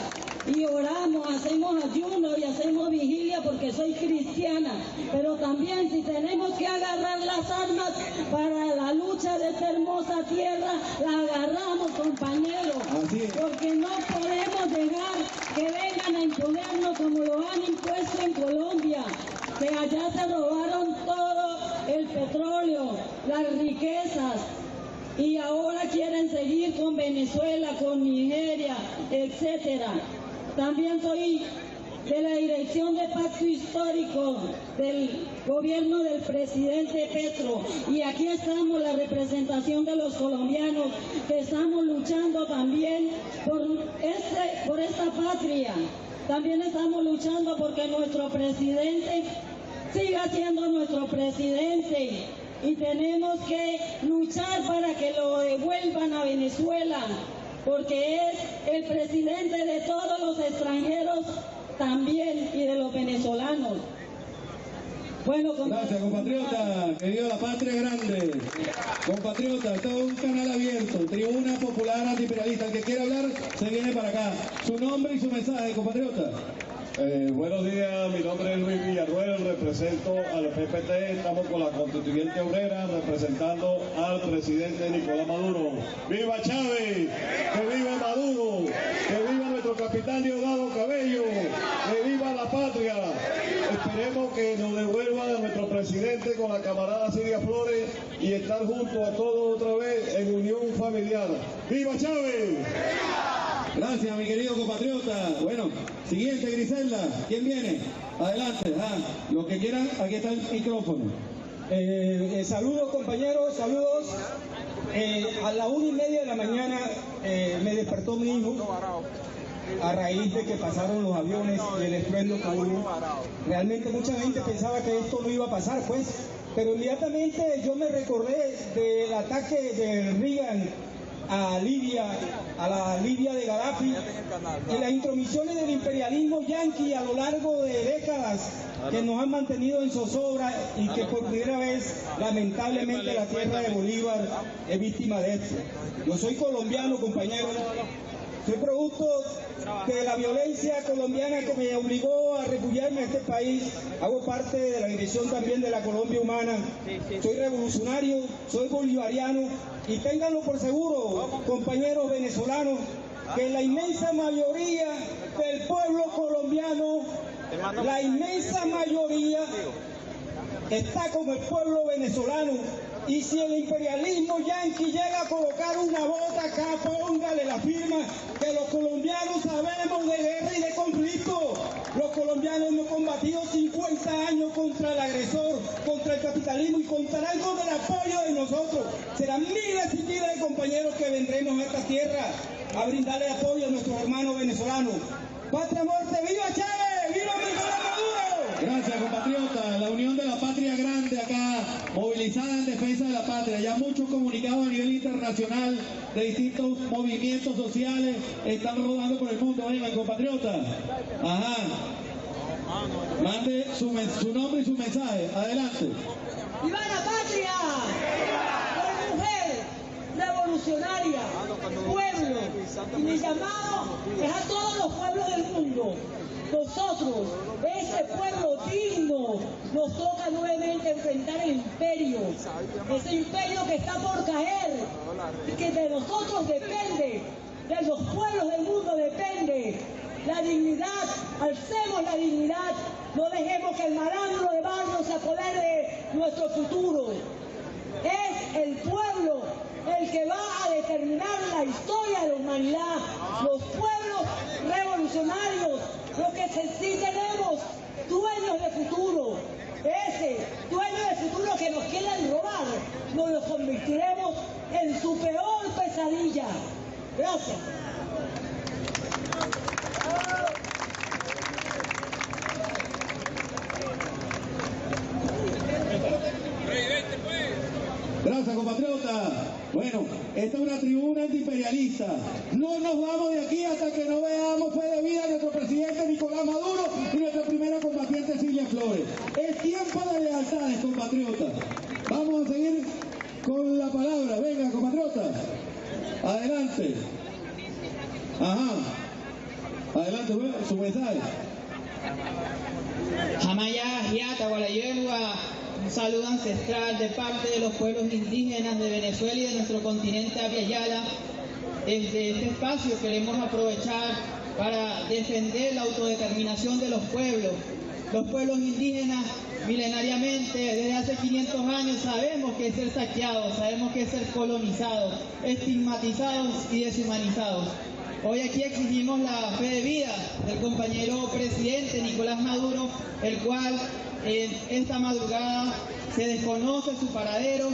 Speaker 4: y oramos, hacemos ayuno y hacemos vigilia porque soy cristiana, pero también si tenemos que agarrar las armas para la lucha de esta hermosa tierra, la agarramos, compañeros, porque no podemos dejar que vengan a imponernos como lo han impuesto en Colombia, que allá se robaron todo el petróleo, las riquezas, y ahora quieren seguir con Venezuela, con Nigeria, etcétera. También soy de la dirección de pacto histórico del gobierno del presidente Petro, y aquí estamos la representación de los colombianos que estamos luchando también por esta patria. También estamos luchando porque nuestro presidente siga siendo nuestro presidente, y tenemos que luchar para que lo devuelvan a Venezuela, porque es el presidente de todos los extranjeros también y de los venezolanos. Bueno,
Speaker 2: gracias, compatriota, que viva la patria grande. Compatriota, esto es un canal abierto, Tribuna Popular Antiimperialista. El que quiera hablar se viene para acá. Su nombre y su mensaje, compatriota.
Speaker 10: Buenos días, mi nombre es Luis Villarruel, represento al PPT, estamos con la Constituyente Obrera representando al presidente Nicolás Maduro. ¡Viva Chávez! ¡Que viva Maduro! ¡Que viva nuestro capitán Diosdado Cabello! ¡Que viva la patria! Esperemos que nos devuelvan a nuestro presidente con la camarada Silvia Flores y estar juntos a todos otra vez en unión familiar. ¡Viva Chávez!
Speaker 2: Gracias, mi querido compatriota. Bueno, siguiente, Griselda. ¿Quién viene? Adelante. Los que quieran, aquí está el micrófono.
Speaker 11: Saludos, compañeros, saludos. A la 1:30 de la mañana me despertó mi hijo a raíz de que pasaron los aviones y el estruendo que hubo. Realmente mucha gente pensaba que esto no iba a pasar, pues, pero inmediatamente yo me recordé del ataque de Reagan a Libia, a la Libia de Gaddafi, y las intromisiones del imperialismo yanqui a lo largo de décadas que nos han mantenido en zozobra y que por primera vez, lamentablemente, la tierra de Bolívar es víctima de esto. Yo soy colombiano, compañero. Soy producto de la violencia colombiana que me obligó a refugiarme a este país. Hago parte de la dirección también de la Colombia Humana. Soy revolucionario, soy bolivariano, y ténganlo por seguro, compañeros venezolanos, que la inmensa mayoría del pueblo colombiano, la inmensa mayoría está con el pueblo venezolano. Y si el imperialismo yanqui llega a colocar una bota acá, póngale la firma, que los colombianos sabemos de guerra y de conflicto. Los colombianos hemos combatido 50 años contra el agresor, contra el capitalismo, y contarán con el apoyo de nosotros. Serán miles y miles de compañeros que vendremos a esta tierra a brindarle apoyo a nuestros hermanos venezolanos. ¡Patria muerte! ¡Viva Chávez! ¡Viva Nicolás Maduro!
Speaker 2: Gracias, compatriota. La unión de la patria grande acá, movilizada en defensa de la patria. Ya muchos comunicados a nivel internacional de distintos movimientos sociales están rodando por el mundo. Vengan, compatriota. Ajá. Mande su nombre y su mensaje. Adelante.
Speaker 4: ¡Viva la patria! Soy mujer revolucionaria, pueblo, y mi llamado es a todos los pueblos del mundo. Nosotros, ese pueblo digno, nos toca nuevamente enfrentar el imperio, ese imperio que está por caer y que de nosotros depende, de los pueblos del mundo depende la dignidad. Alcemos la dignidad, no dejemos que el malandro de barrio se apodere de nuestro futuro. Es el pueblo el que va a determinar la historia de la humanidad. Los pueblos revolucionarios, los que sí tenemos dueños de futuro. Ese dueño de futuro que nos quieren robar, nos lo convertiremos en su peor pesadilla. Gracias.
Speaker 2: Gracias, compatriota. Bueno, esta es una tribuna antiimperialista. No nos vamos de aquí hasta que no veamos fe de vida a nuestro presidente Nicolás Maduro y nuestra primera combatiente Silvia Flores. Es tiempo de lealtades, compatriotas. Vamos a seguir con la palabra. Venga, compatriotas. Adelante. Ajá. Adelante, su mensaje.
Speaker 12: Jamaya, Hiata, Gualayelua, un saludo ancestral de parte de los pueblos indígenas de Venezuela y de nuestro continente Aviala. Desde este espacio queremos aprovechar para defender la autodeterminación de los pueblos. Los pueblos indígenas milenariamente, desde hace 500 años, sabemos que es ser saqueados, sabemos que es ser colonizados, estigmatizados y deshumanizados. Hoy aquí exigimos la fe de vida del compañero presidente Nicolás Maduro, el cual esta madrugada se desconoce su paradero,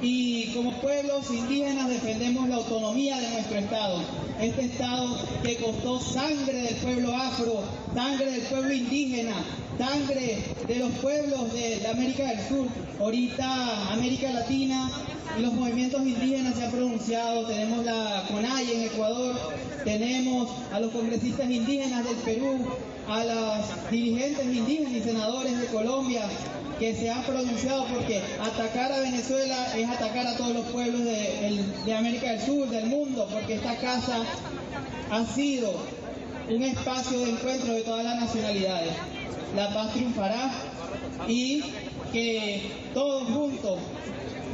Speaker 12: y como pueblos indígenas defendemos la autonomía de nuestro Estado. Este Estado que costó sangre del pueblo afro, sangre del pueblo indígena, sangre de los pueblos de América del Sur. Ahorita América Latina y los movimientos indígenas se han pronunciado. Tenemos la CONAI en Ecuador, tenemos a los congresistas indígenas del Perú, a los dirigentes indígenas y senadores de Colombia, que se han pronunciado, porque atacar a Venezuela es atacar a todos los pueblos de América del Sur, del mundo, porque esta casa ha sido un espacio de encuentro de todas las nacionalidades. La paz triunfará y que todos juntos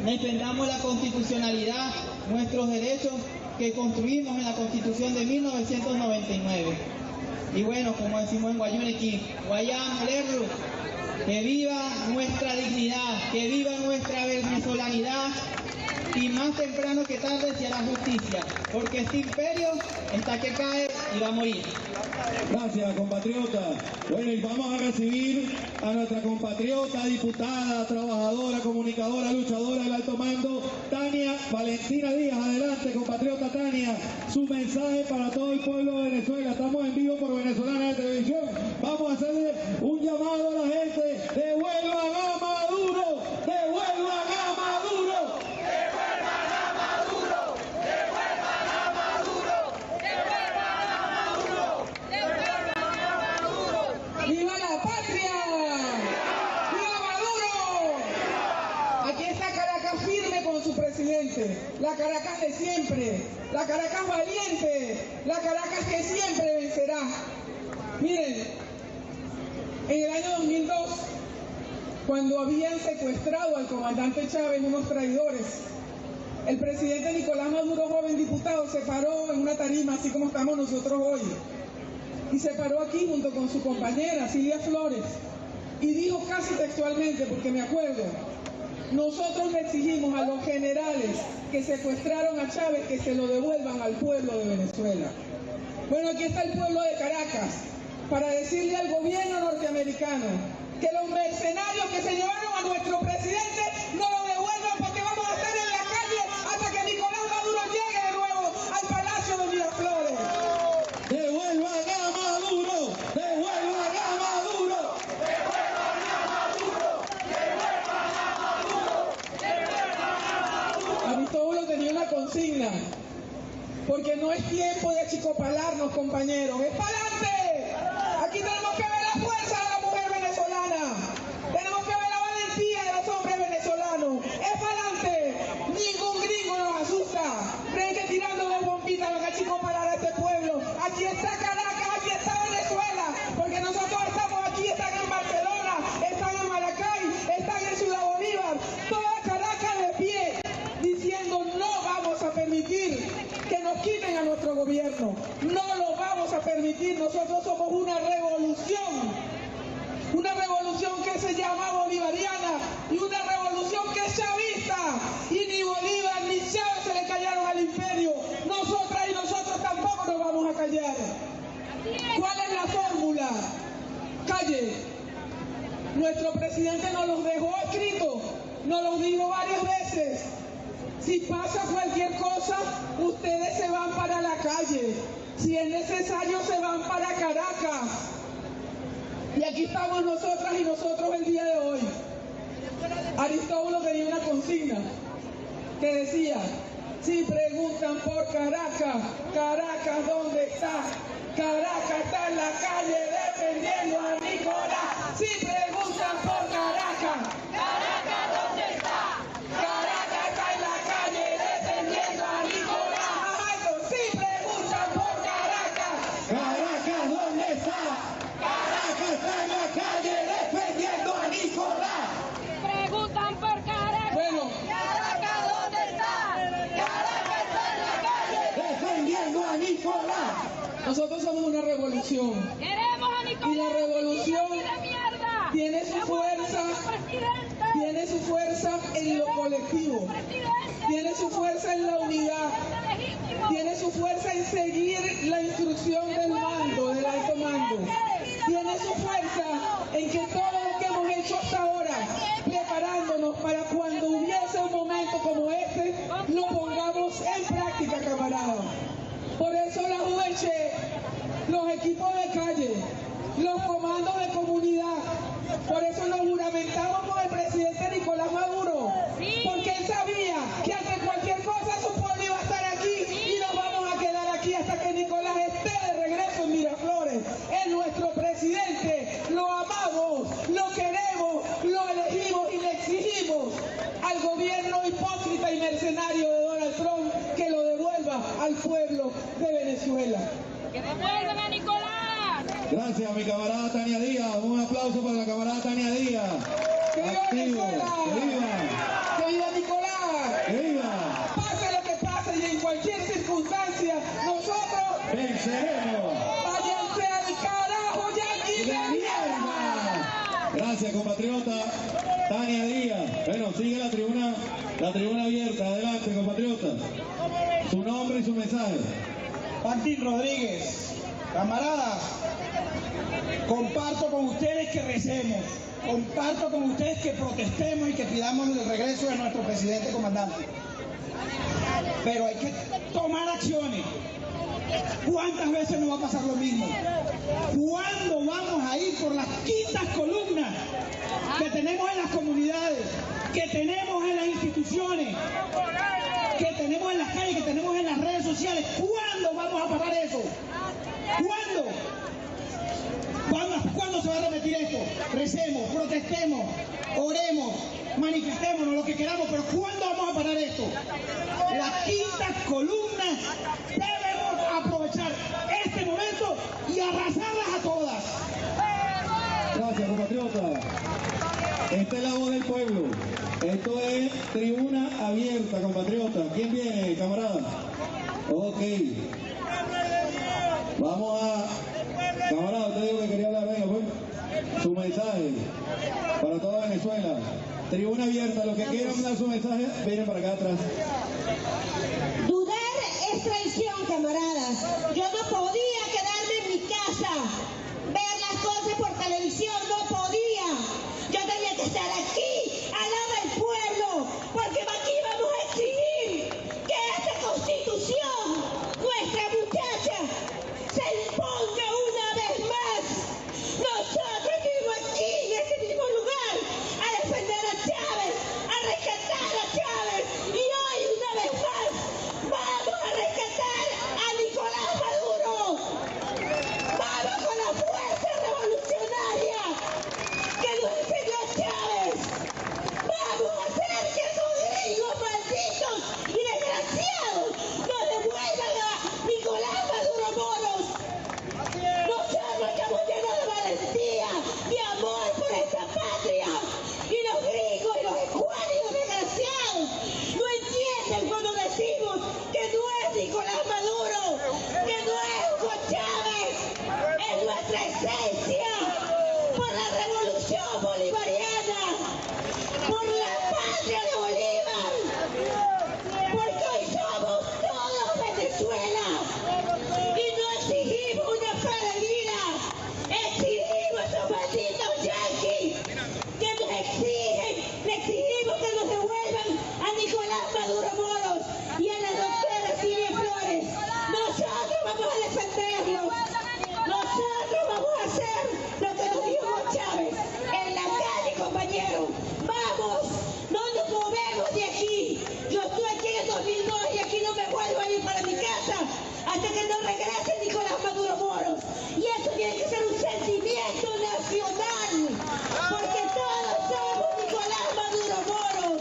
Speaker 12: defendamos la constitucionalidad, nuestros derechos que construimos en la Constitución de 1999. Y bueno, como decimos en Guayunequi, Guayam, Lerru, que viva nuestra dignidad, que viva nuestra venezolanidad, y más temprano que tarde se hará justicia, porque este imperio está que cae y va a morir.
Speaker 2: Gracias, compatriota. Bueno, y vamos a recibir a nuestra compatriota, diputada, trabajadora, comunicadora, luchadora del alto mando, Tania Valentina Díaz. Adelante, compatriota Tania, su mensaje para todo el pueblo de Venezuela. Estamos en vivo por Venezolana de Televisión. Vamos a hacerle un llamado a la gente: ¡devuelvan a Maduro! ¡Devuelvan a Maduro!
Speaker 13: ¡Viva la patria! ¡Viva Maduro! Aquí está Caracas firme con su presidente, la Caracas de siempre, la Caracas valiente, la Caracas que siempre vencerá. Miren, en el año 2002, cuando habían secuestrado al comandante Chávez, unos traidores, el presidente Nicolás Maduro, joven diputado, se paró en una tarima, así como estamos nosotros hoy, y se paró aquí junto con su compañera Flores, y dijo casi textualmente, porque me acuerdo: nosotros le exigimos a los generales que secuestraron a Chávez que se lo devuelvan al pueblo de Venezuela. Bueno, aquí está el pueblo de Caracas para decirle al gobierno norteamericano que los mercenarios que se llevaron a nuestro presidente no lo devuelvan, porque vamos a estar en la calle hasta que Nicolás Maduro llegue de nuevo al Palacio de Miraflores.
Speaker 2: ¡Devuelvan a Maduro! ¡Devuelvan a Maduro! ¡Devuelvan a Maduro! ¡Devuelvan a Maduro! ¡Devuelvan a Maduro!
Speaker 13: Aristóbulo tenía una consigna, porque no es tiempo de achicopalarnos, compañeros, ¡es para adelante! Aquí tenemos que ver la fuerza de la mujer venezolana, tenemos que ver la valentía de los hombres venezolanos, ¡es para adelante! Ningún gringo nos asusta. Creen que tirándole bombitas van a achicopalar a este pueblo. Aquí está Caracas, aquí está Venezuela, porque nosotros estamos aquí, están en Barcelona, están en Maracay, están en Ciudad Bolívar, toda Caracas de pie, diciendo: no vamos a permitir que nos quiten a nuestro gobierno, no lo vamos a permitir. Nosotros somos una revolución que se llama bolivariana, y una revolución que es chavista, y ni Bolívar ni Chávez se le callaron al imperio. Nosotras y nosotros tampoco nos vamos a callar. ¿Cuál es la fórmula? Calle. Nuestro presidente nos los dejó escrito, nos los dijo varias veces: si pasa cualquier cosa, ustedes se van para la calle, si es necesario se van para Caracas. Y aquí estamos nosotras y nosotros el día de hoy. Aristóbulo tenía una consigna que decía: si preguntan por Caracas, Caracas ¿dónde está? Caracas está en la calle defendiendo a Nicolás. Si preguntan por Caracas, Caracas ¿dónde está? Caracas está en la calle defendiendo a Nicolás. Si preguntan por Caracas,
Speaker 2: Caracas
Speaker 13: revolución. Y la revolución tiene su fuerza en lo colectivo, tiene su fuerza en la unidad, tiene su fuerza en seguir la instrucción del mando, del alto mando, tiene su fuerza en que todo lo que hemos hecho hasta ahora, preparándonos para cuando hubiese un momento como este, lo pongamos en práctica, camaradas. Por eso la UH, los equipos de calle, los comandos de comunidad, por eso nos juramentamos con el presidente Nicolás Maduro, porque él sabía que ante cualquier cosa su pueblo iba a estar aquí y nos vamos a quedar aquí hasta que Nicolás esté de regreso en Miraflores. Es nuestro presidente, lo amamos, lo queremos, lo elegimos y le exigimos al gobierno hipócrita y mercenario de Donald Trump que lo devuelva al pueblo de Venezuela.
Speaker 14: ¡Que devuelvan a Nicolás!
Speaker 2: Gracias, mi camarada Tania Díaz. Un aplauso para la camarada Tania Díaz.
Speaker 13: ¡Que viva Venezuela!
Speaker 2: ¡Que viva!
Speaker 13: ¡Que viva Nicolás!
Speaker 2: ¡Que viva!
Speaker 13: Pase lo que pase y en cualquier circunstancia, nosotros
Speaker 2: venceremos.
Speaker 13: ¡Váyanse al carajo, yanquis de mierda!
Speaker 2: Gracias, compatriota Tania Díaz. Bueno, sigue la tribuna abierta. Adelante, compatriota. Su nombre y su mensaje.
Speaker 11: Martín Rodríguez, camaradas, comparto con ustedes que recemos, comparto con ustedes que protestemos y que pidamos el regreso de nuestro presidente comandante. Pero hay que tomar acciones. ¿Cuántas veces nos va a pasar lo mismo? ¿Cuándo vamos a ir por las quintas columnas que tenemos en las comunidades, que tenemos en las instituciones, que tenemos en las calles, que tenemos en las redes sociales? ¿Cuándo vamos a parar eso? ¿Cuándo? ¿Cuándo se va a repetir esto? Recemos, protestemos, oremos, manifestémonos, lo que queramos, pero ¿cuándo vamos a parar esto? Las quintas columnas debemos aprovechar este momento y arrasarlas a todas.
Speaker 2: Gracias, compatriota. Esta es la voz del pueblo. Esto es tribuna abierta, compatriota. ¿Quién viene, camarada? Ok. Vamos a... Camarada, usted dijo que quería hablar, venga, pues. Su mensaje para toda Venezuela. Tribuna abierta, los que quieran dar su mensaje, vienen para acá atrás.
Speaker 15: Dudar es traición, camaradas. Yo no podía quedarme en mi casa, ver las cosas por televisión, no podía. Yo tenía que estar aquí, al lado del pueblo, porque aquí vamos a exigir que esta constitución, nuestra muchacha, se imponga una vez más. Nosotros vivimos aquí, en este mismo lugar, a defender a Chávez, a rescatar a Chávez, y hoy, una vez más, vamos a rescatar a Nicolás Maduro. Vamos con la fuerza revolucionaria que nos enseñó Chávez. Vamos a hacer que esos gringos malditos y desgraciados nos devuelvan a Nicolás Maduro Moros. Nosotros estamos llenos de valentía, de amor por esta patria. Y los gringos y los escuálidos desgraciados no entienden cuando decimos que no es Nicolás Maduro, que no es Hugo Chávez, es nuestra esencia por la revolución bolivariana, por la patria de Bolívar, porque hoy somos todos Venezuela y no exigimos una peregrina, exigimos a esos malditos yanquis que nos exigen, le exigimos que nos devuelvan a Nicolás Maduro Moros y a la doctora Silvia Flores. Nosotros vamos a defenderlos, nosotros vamos a hacer lo que nos dijo Chávez en la calle, compañeros. Vamos, no nos movemos de aquí. Yo estoy aquí en el 2002 y aquí no me vuelvo a ir para mi casa hasta que no regrese Nicolás Maduro Moros. Y eso tiene que ser un sentimiento nacional, porque todos somos Nicolás Maduro Moros.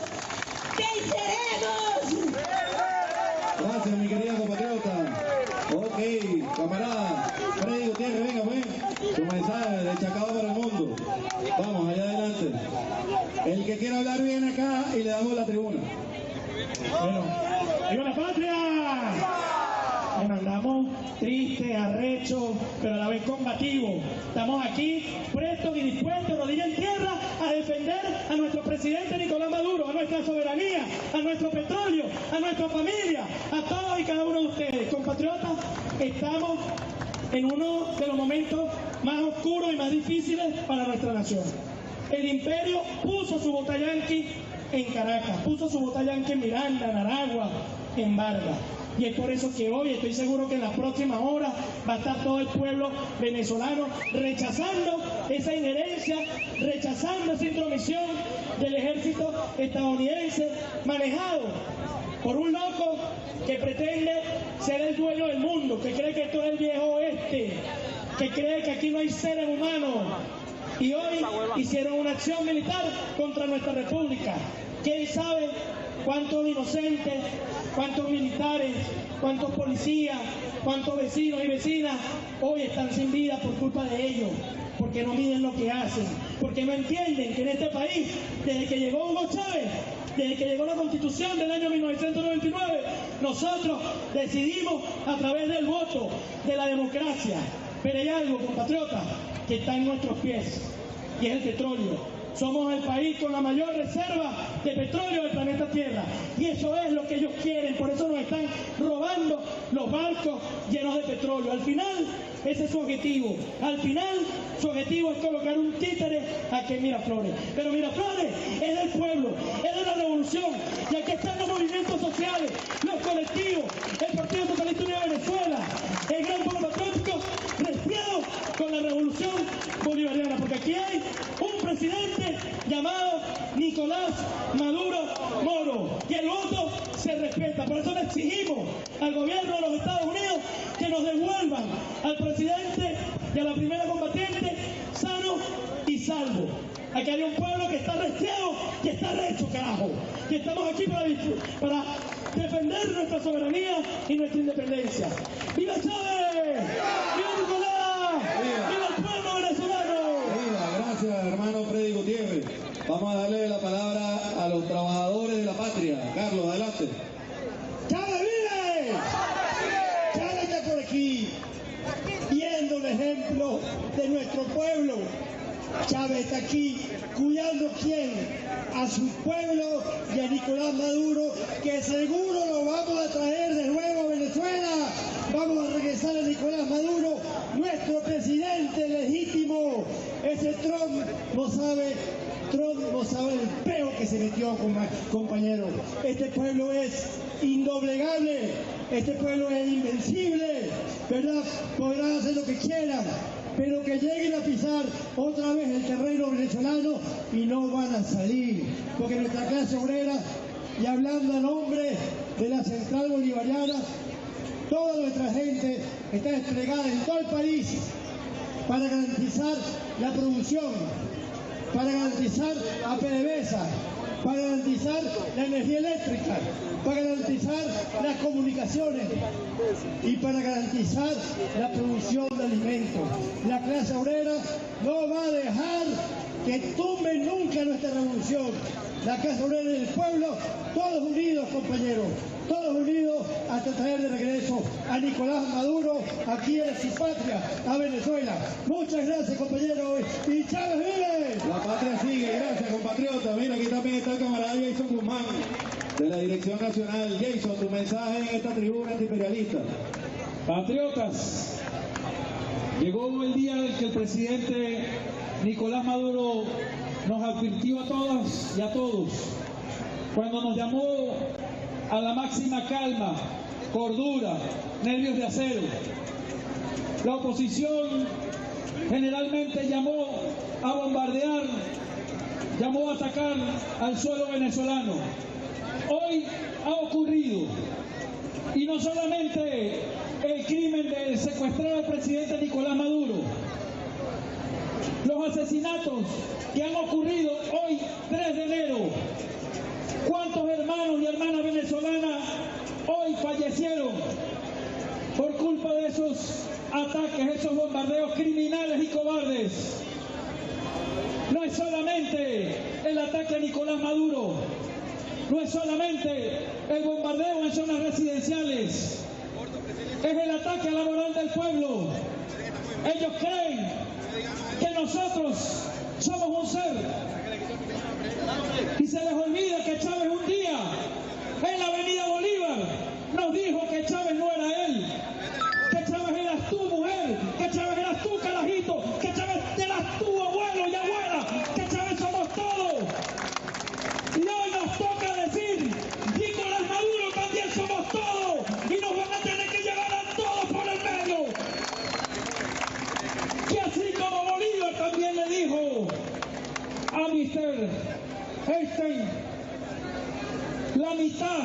Speaker 15: ¡Venceremos!
Speaker 2: Gracias, mi querida compatriota. Ok, camarada. Freddy Gutiérrez, venga, pues. Su mensaje de Chacao para el mundo. Vamos, allá adelante. El que quiera hablar viene acá y le damos la tribuna.
Speaker 3: Bueno, ¡viva la patria! Nos andamos tristes, arrechos, pero a la vez combativos. Estamos aquí prestos y dispuestos, rodilla en tierra, a defender a nuestro presidente Nicolás Maduro, a nuestra soberanía, a nuestro petróleo, a nuestra familia, a todos y cada uno de ustedes. Compatriotas, estamos en uno de los momentos más oscuros y más difíciles para nuestra nación. El imperio puso su botayanqui en Caracas, puso su botayanqui en Miranda, en Aragua, en Vargas. Y es por eso que hoy estoy seguro que en las próximas horas va a estar todo el pueblo venezolano rechazando esa injerencia, rechazando esa intromisión del ejército estadounidense manejado por un loco que pretende ser el dueño del mundo, que cree que esto es el viejo oeste, que cree que aquí no hay seres humanos. Y hoy hicieron una acción militar contra nuestra república. ¿Quién sabe cuántos inocentes, cuántos militares, cuántos policías, cuántos vecinos y vecinas hoy están sin vida por culpa de ellos? Porque no miden lo que hacen, porque no entienden que en este país, desde que llegó Hugo Chávez, desde que llegó la Constitución del año 1999, nosotros decidimos a través del voto, de la democracia. Pero hay algo, compatriotas, que está en nuestros pies, y es el petróleo. Somos el país con la mayor reserva de petróleo del planeta Tierra. Y eso es lo que ellos quieren. Por eso nos están robando los barcos llenos de petróleo. Al final, ese es su objetivo. Al final, su objetivo es colocar un títere aquí en Miraflores. Pero Miraflores es del pueblo, es de la revolución. Y aquí están los movimientos sociales, los colectivos, el Partido Socialista Unido de Venezuela, el Gran Pueblo Patriótico, resfriado con la revolución bolivariana. Porque aquí hay un presidente llamado Nicolás Maduro Moro, y el voto se respeta. Por eso le exigimos al gobierno de los Estados Unidos que nos devuelvan al presidente y a la primera combatiente sano y salvo. Aquí hay un pueblo que está resteado, que está recho, carajo, que estamos aquí para defender nuestra soberanía y nuestra independencia. ¡Viva Chávez! ¡Viva Nicolás! ¡Viva el pueblo venezolano!
Speaker 2: Gracias, hermano Freddy Gutiérrez. Vamos a darle la palabra a los trabajadores de la patria. Carlos, adelante.
Speaker 3: ¡Chávez vive! ¡Chávez está por aquí! Viendo el ejemplo de nuestro pueblo. Chávez está aquí cuidando quién, a su pueblo y a Nicolás Maduro, que seguro lo vamos a traer de nuevo a Venezuela. Vamos a regresar a Nicolás Maduro, nuestro presidente legítimo. Ese Trump no sabe el peo que se metió, compañero. Este pueblo es indoblegable, este pueblo es invencible, ¿verdad? Podrán hacer lo que quieran, pero que lleguen a pisar otra vez el terreno venezolano y no van a salir, porque nuestra clase obrera, y hablando a nombre de la Central Bolivariana, toda nuestra gente está desplegada en todo el país para garantizar la producción, para garantizar a PDVSA, para garantizar la energía eléctrica, para garantizar las comunicaciones y para garantizar la producción de alimentos. La clase obrera no va a dejar que tumben nunca nuestra revolución. La clase obrera del pueblo, todos unidos, compañeros, todos unidos hasta traer de regreso a Nicolás Maduro aquí en su patria, a Venezuela. Muchas gracias, compañeros, y Chávez vive.
Speaker 2: La patria sigue, gracias, compatriota. Mira, aquí también está el camarada Jason Guzmán, de la Dirección Nacional. Jason, tu mensaje en esta tribuna antiimperialista.
Speaker 6: Patriotas, llegó el día en que el presidente Nicolás Maduro nos advirtió a todas y a todos, cuando nos llamó a la máxima calma, cordura, nervios de acero. La oposición generalmente llamó a bombardear, llamó a atacar al suelo venezolano. Hoy ha ocurrido, y no solamente el crimen de secuestrar al presidente Nicolás Maduro, los asesinatos que han ocurrido hoy, 3 de enero. ¿Cuántos hermanos y hermanas venezolanas hoy fallecieron por culpa de esos ataques, esos bombardeos criminales y cobardes? No es solamente el ataque a Nicolás Maduro, no es solamente el bombardeo en zonas residenciales.
Speaker 1: es el ataque a la moral del pueblo. Ellos creen que nosotros somos un ser y se les olvida que Chávez un día en la avenida Bolívar nos dijo que Chávez no era él, que Chávez eras tú, mujer, que Chávez eras tú, carajito, que Chávez eras tú, abuelo y abuela, que Chávez somos todos. Y hoy nos toca decir, Nicolás Maduro también somos todos y nos van a tener que llevar a todos por el medio. Que así como Bolívar también le dijo a Mr. Hegseth, la mitad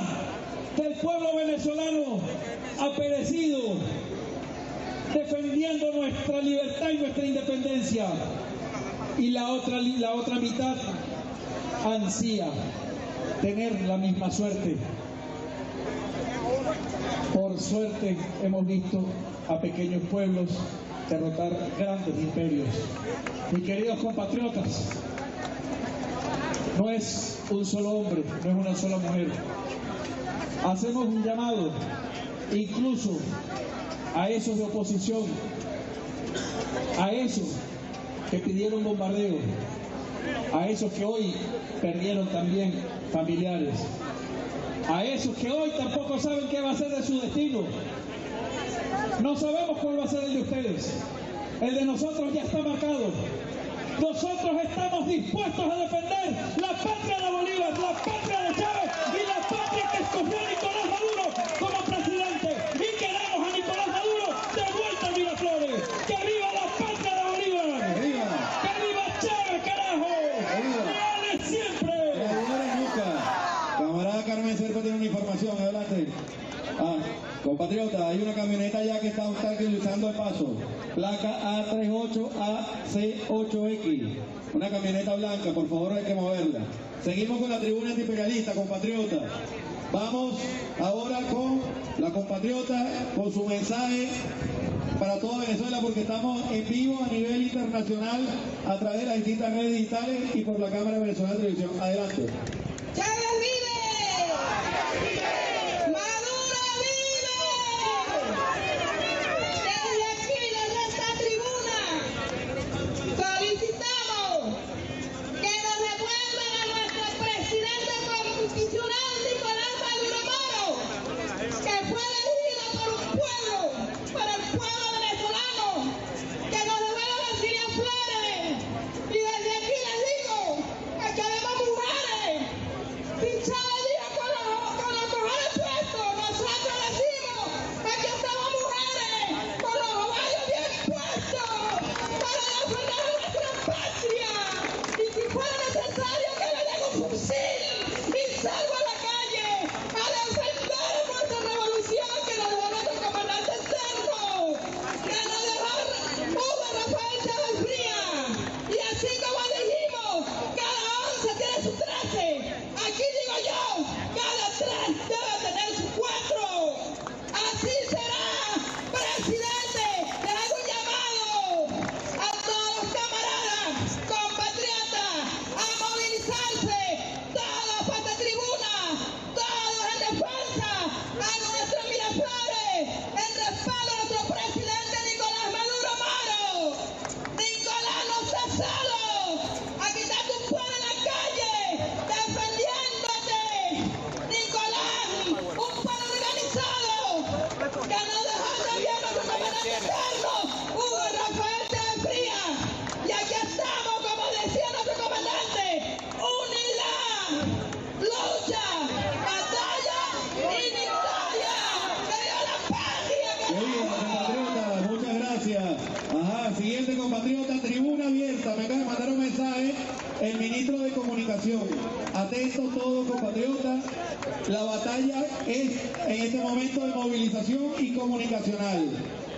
Speaker 1: del pueblo venezolano ha perecido defendiendo nuestra libertad y nuestra independencia, y la otra mitad ansía tener la misma suerte. Por suerte hemos visto a pequeños pueblos derrotar grandes imperios. Mis queridos compatriotas, no es un solo hombre, no es una sola mujer. Hacemos un llamado incluso a esos de oposición, a esos que pidieron bombardeo, a esos que hoy perdieron también familiares, a esos que hoy tampoco saben qué va a ser de su destino. No sabemos cuál va a ser el de ustedes. El de nosotros ya está marcado. Nosotros estamos dispuestos a defender la patria de Bolívar, la patria de Chávez y la patria que escogió Nicolás Maduro como presidente. Y queremos a Nicolás Maduro de vuelta a Miraflores. ¡Que viva la patria de Bolívar! ¡Viva! ¡Que viva Chávez, carajo! ¡Vale siempre!
Speaker 2: Camarada Carmen Serpa tiene una información, adelante. Compatriota, hay una camioneta ya que está utilizando el paso. Placa A38AC8X. Una camioneta blanca, por favor hay que moverla. Seguimos con la tribuna antiimperialista, compatriota. Vamos ahora con la compatriota, con su mensaje para toda Venezuela, porque estamos en vivo a nivel internacional a través de las distintas redes digitales y por la Cámara Venezolana de Televisión. Adelante.
Speaker 5: ¡Chávez vive! ¡Maduro vive! Desde aquí, desde esta tribuna, solicitamos que nos devuelvan a nuestro presidente constitucional, Nicolás Maduro Moro, que fue elegido por un pueblo, por el pueblo venezolano, que nos devuelvan a Flores. Y desde aquí les digo que queremos mujeres. Si Chávez dijo con los cojones puestos, nosotros decimos que aquí estamos mujeres, con los ovarios bien puestos, para defender nuestra patria. Y si fuera necesario que le den un fusil y salgo a la calle a defender nuestra revolución que nos dejó nuestro comandante Cerro, que nos dejó Hugo Rafael Chávez Frías. Y así como dijimos, cada 11 tiene su 13. Aquí digo yo, cada 3 debe tener su 4. Así será, presidente. Le hago un llamado a todos los camaradas, compatriotas, a movilizarse, todos para esta tribuna, todos en defensa a nuestros Miraflores, en respaldo a nuestro presidente Nicolás Maduro Moro. Nicolás no está solo, aquí está tu pueblo en la calle, defendiéndote. Nicolás, un pueblo organizado, que no dejó de bien nuestro comandante Cerro, Hugo Rafael Chávez Frías. Y aquí estamos, como decía nuestro comandante, unidad, lucha, batalla y victoria. ¡Que viva la patria!
Speaker 2: Muy bien, compatriota, muchas gracias. Ajá, siguiente compatriota, tribuna abierta. Me acaba de mandar un mensaje el ministro de Comunicación. Atentos todos, compatriotas. La batalla es en este momento de movilización y comunicacional.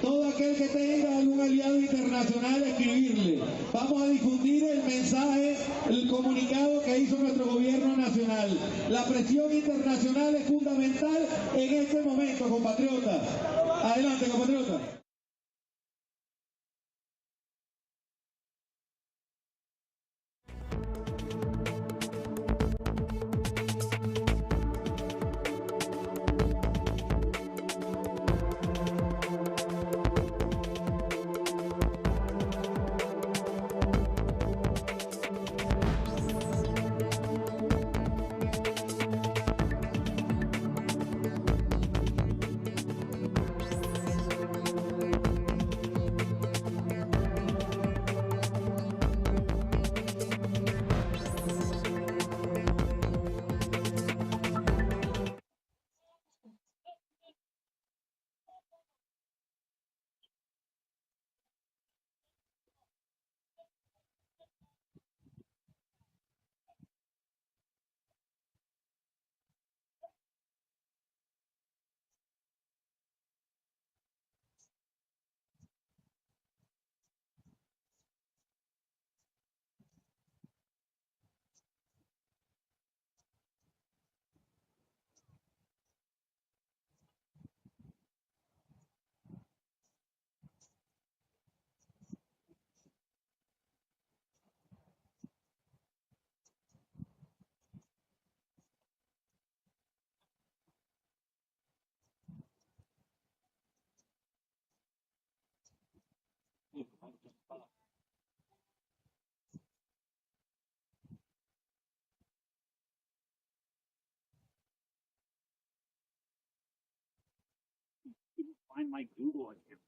Speaker 2: Todo aquel que tenga algún aliado internacional, escribirle. Vamos a difundir el mensaje, el comunicado que hizo nuestro gobierno nacional. La presión internacional es fundamental en este momento, compatriotas. Adelante, compatriotas.
Speaker 16: Find my Google account.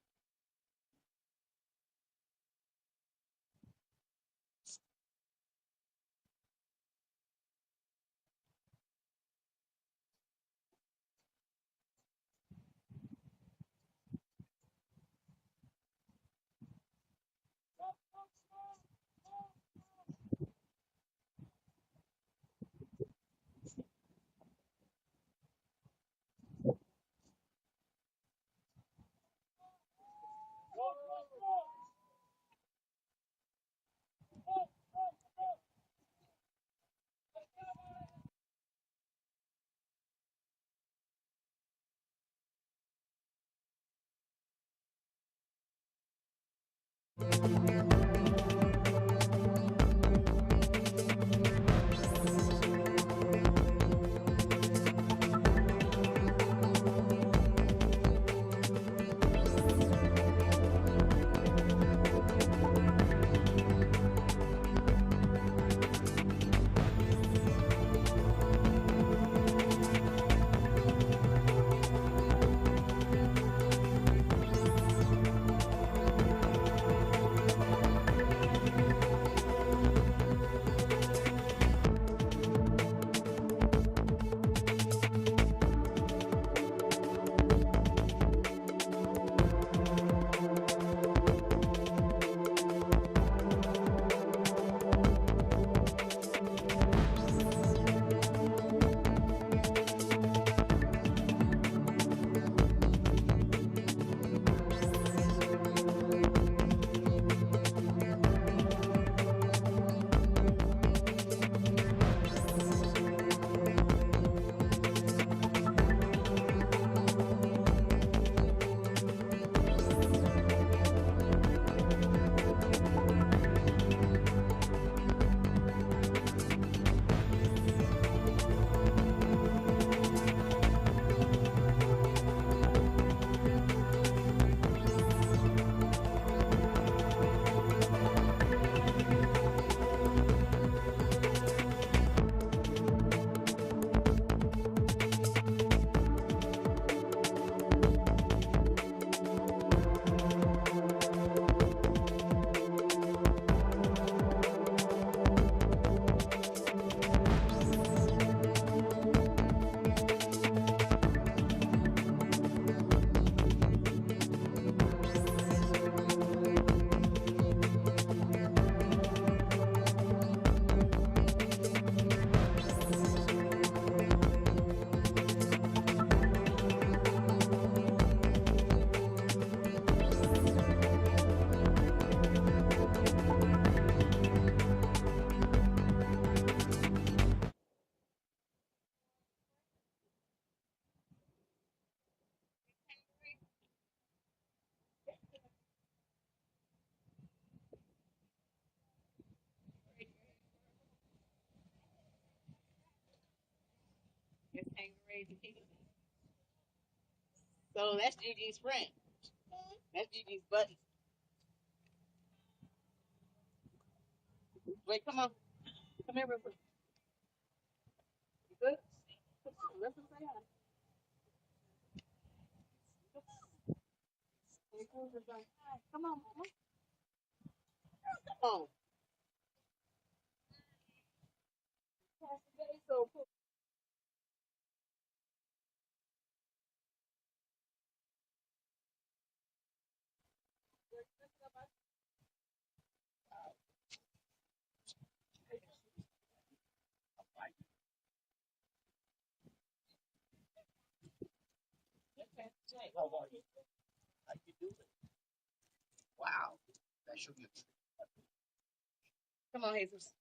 Speaker 17: So that's Gigi's friend. That's Gigi's buddy. Wait, come on. Come here real quick. You good? Listen, say hi. Come on, mama. Come on. Wow. That should be. Come on, Jesus.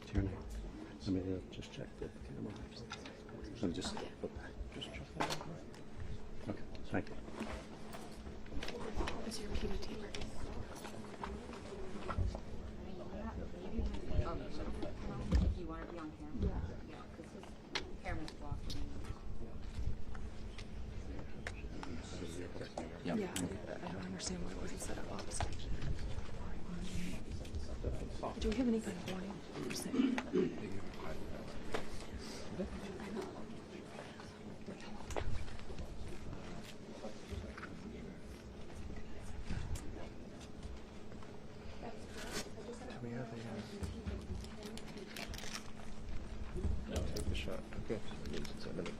Speaker 16: What's your name? Let me just check the camera. Let me just put that. Just check that. Okay, thank you.
Speaker 18: What's your PDT?
Speaker 19: You want to be on camera? Yeah, because his camera's blocking.
Speaker 18: Yeah, I don't understand why it wasn't set up opposite. Do we have any kind of warning?
Speaker 16: No, take the shot. Okay. It's a minute.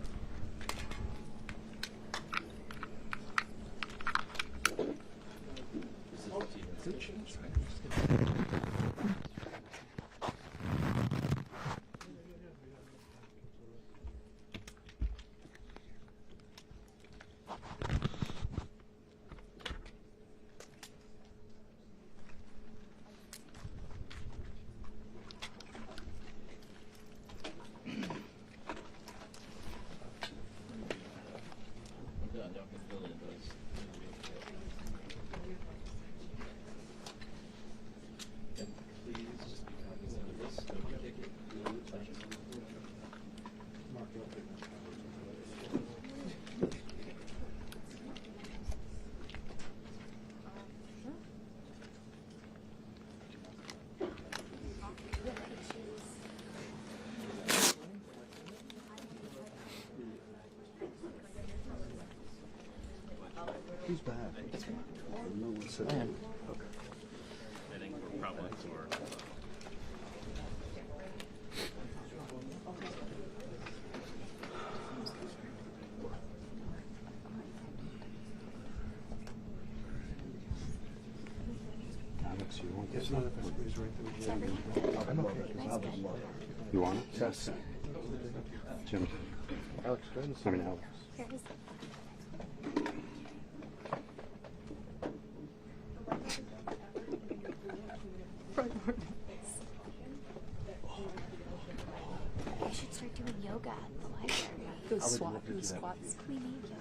Speaker 16: Who's back? No one said that. Okay.
Speaker 20: I think we're probably or
Speaker 16: Alex, you want this one? You want it? Yes. Jim. Alex, I mean, Alex.
Speaker 18: We should start doing yoga at the library. Those squats. We need yoga.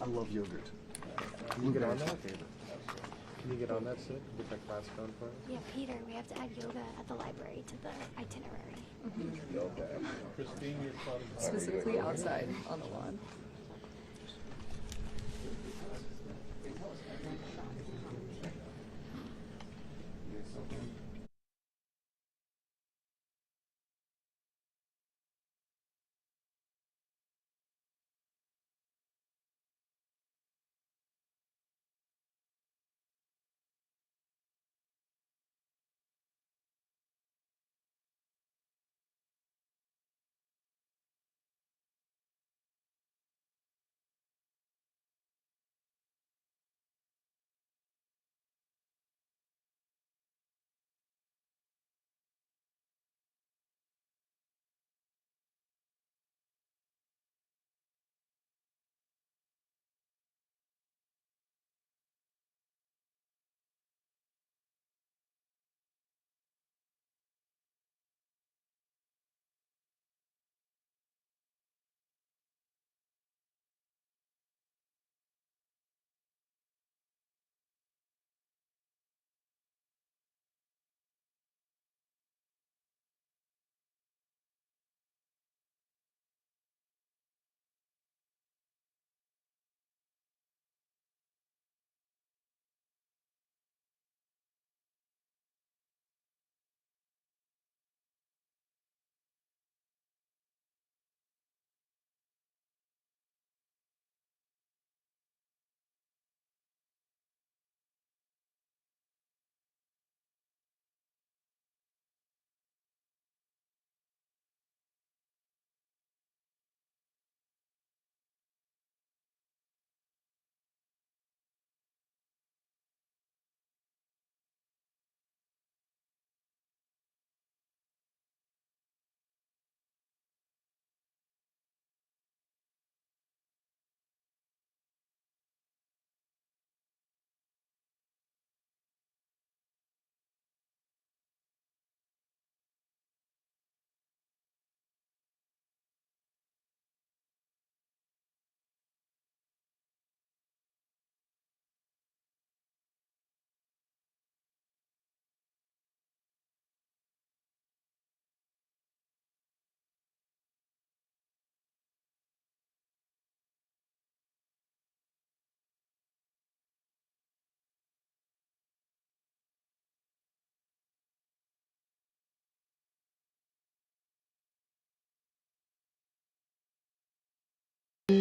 Speaker 16: I love yogurt.
Speaker 21: Can you get on that? Can you get on that, Sid? Get that class going for us?
Speaker 18: Yeah, Peter, we have to add yoga at the library to the itinerary.
Speaker 21: Okay. Christine, you're
Speaker 22: Specifically outside on the lawn.
Speaker 8: This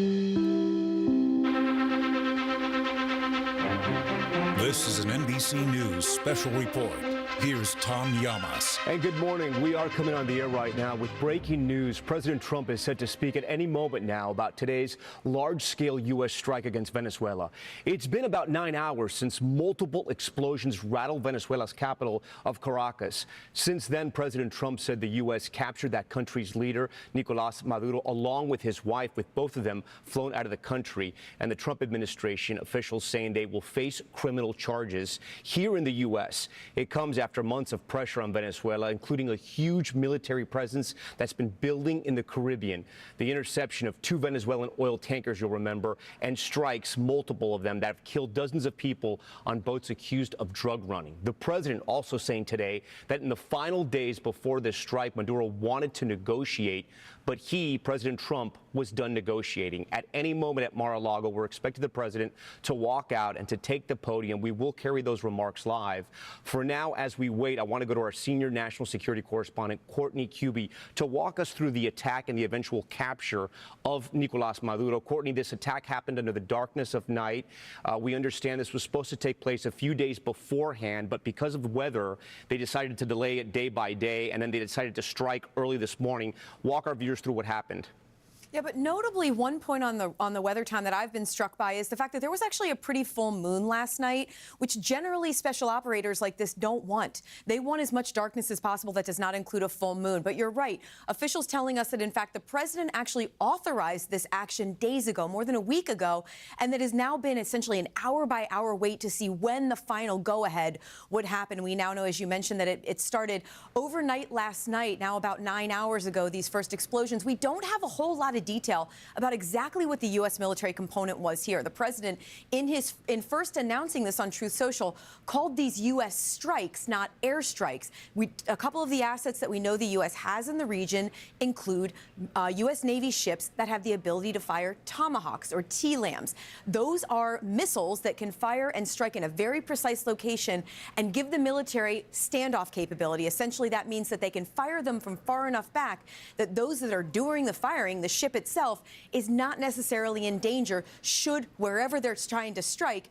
Speaker 8: is an NBC News special report. Here's Tom Llamas.
Speaker 9: And good morning. We are coming on the air right now with breaking news. President Trump is set to speak at any moment now about today's large-scale U.S. strike against Venezuela. It's been about 9 hours since multiple explosions rattled Venezuela's capital of Caracas. Since then, President Trump said the U.S. captured that country's leader, Nicolás Maduro, along with his wife, with both of them flown out of the country. And the Trump administration officials saying they will face criminal charges here in the U.S. It comes after months of pressure on Venezuela, including a huge military presence that's been building in the Caribbean. The interception of 2 Venezuelan oil tankers, you'll remember, and strikes, multiple of them, that have killed dozens of people on boats accused of drug running. The president also saying today that in the final days before this strike, Maduro wanted to negotiate, but he, President Trump, was done negotiating. At any moment at Mar-a-Lago, we're expecting the president to walk out and to take the podium. We will carry those remarks live. For now, as we wait, I want to go to our senior national security correspondent, Courtney Cuby, to walk us through the attack and the eventual capture of Nicolás Maduro. Courtney, this attack happened under the darkness of night. We understand this was supposed to take place a few days beforehand, but because of weather, they decided to delay it day by day, and then they decided to strike early this morning. Walk our viewers through what happened.
Speaker 23: Yeah, but notably, one point on the weather time that I've been struck by is the fact that there was actually a pretty full moon last night, which generally special operators like this don't want. They want as much darkness as possible. That does not include a full moon. But you're right. Officials telling us that, in fact, the president actually authorized this action days ago, more than a week ago, and that has now been essentially an hour-by-hour wait to see when the final go-ahead would happen. We now know, as you mentioned, that it started overnight last night, now about 9 hours ago, these first explosions. We don't have a whole lot of detail about exactly what the U.S. military component was here. The president, in first announcing this on Truth Social, called these U.S. strikes, not airstrikes. A couple of the assets that we know the U.S. has in the region include U.S. Navy ships that have the ability to fire Tomahawks or T-LAMs. Those are missiles that can fire and strike in a very precise location and give the military standoff capability. Essentially, that means that they can fire them from far enough back that those that are doing the firing, the ship itself, is not necessarily in danger should wherever they're trying to strike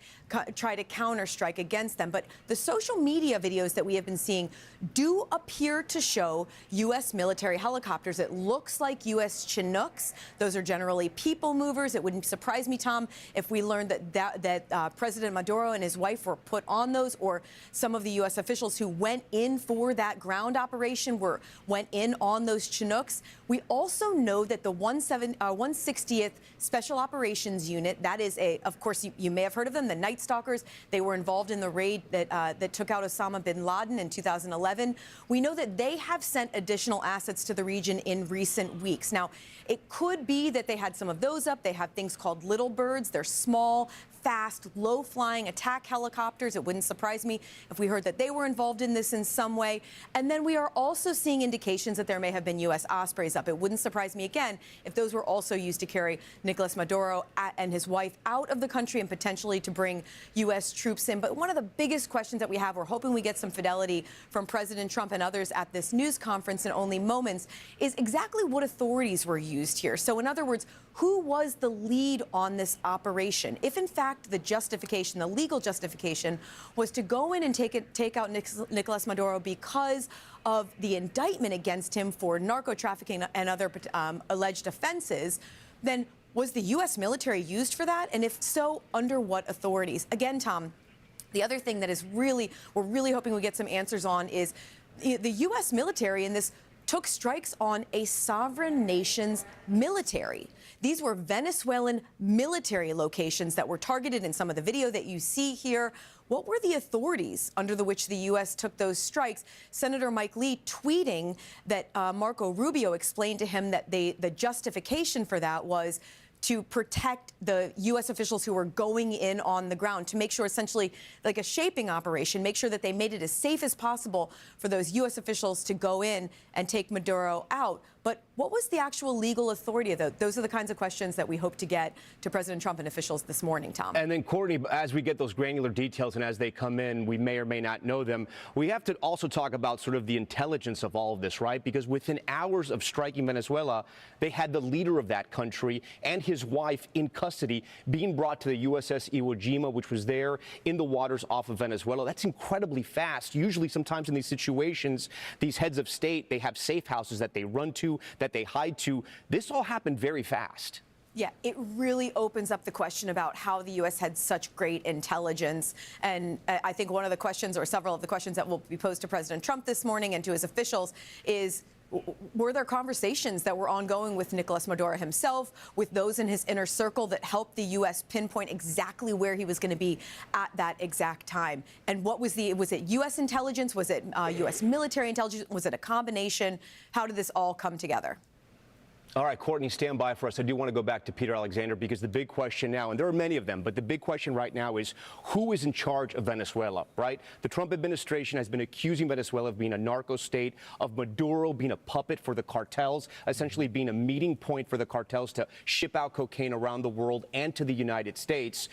Speaker 23: try to counter-strike against them. But the social media videos that we have been seeing do appear to show U.S. military helicopters. It looks like U.S. Chinooks. Those are generally people movers. It wouldn't surprise me, Tom, if we learned that President Maduro and his wife were put on those, or some of the U.S. officials who went in for that ground operation went in on those Chinooks. We also know that the 160th Special Operations Unit, that is of course, you may have heard of them, the Night Stalkers. They were involved in the raid that took out Osama bin Laden in 2011. We know that they have sent additional assets to the region in recent weeks. Now, it could be that they had some of those up. They have things called Little Birds. They're small, fast, low-flying attack helicopters. It wouldn't surprise me if we heard that they were involved in this in some way. And then we are also seeing indications that there may have been U.S. Ospreys up. It wouldn't surprise me, again, if those were also used to carry Nicolás Maduro and his wife out of the country and potentially to bring U.S. troops in. But one of the biggest questions that we have, we're hoping we get some fidelity from President Trump and others at this news conference in only moments, is exactly what authorities were used here. So in other words, who was the lead on this operation? If, in fact, the justification, the legal justification, was to go in and take out Nicolás Maduro because of the indictment against him for narco-trafficking and other alleged offenses, then was the U.S. military used for that? And if so, under what authorities? Again, Tom, the other thing that is we're really hoping we get some answers on is the U.S. military in this took strikes on a sovereign nation's military. These were Venezuelan military locations that were targeted in some of the video that you see here. What were the authorities under which the U.S. took those strikes? Senator Mike Lee tweeting that Marco Rubio explained to him that the justification for that was to protect the U.S. officials who were going in on the ground, to make sure, essentially like a shaping operation, make sure that they made it as safe as possible for those U.S. officials to go in and take Maduro out. But what was the actual legal authority of those? Those are the kinds of questions that we hope to get to President Trump and officials this morning, Tom.
Speaker 9: And then, Courtney, as we get those granular details and as they come in, we may or may not know them, we have to also talk about sort of the intelligence of all of this, right? Because within hours of striking Venezuela, they had the leader of that country and his his wife in custody, being brought to the USS Iwo Jima, which was there in the waters off of Venezuela. That's incredibly fast. Usually, sometimes in these situations, these heads of state, they have safe houses that they run to, that they hide to. This all happened very fast.
Speaker 23: Yeah, it really opens up the question about how the U.S. had such great intelligence. And I think one of the questions, or several of the questions that will be posed to President Trump this morning and to his officials is, were there conversations that were ongoing with Nicolas Maduro himself, with those in his inner circle that helped the U.S. pinpoint exactly where he was going to be at that exact time? And what was it U.S. intelligence? Was it U.S. military intelligence? Was it a combination? How did this all come together?
Speaker 9: All right, Courtney, stand by for us. I do want to go back to Peter Alexander, because the big question now, and there are many of them, but the big question right now is who is in charge of Venezuela, right? The Trump administration has been accusing Venezuela of being a narco state, of Maduro being a puppet for the cartels, essentially being a meeting point for the cartels to ship out cocaine around the world and to the United States.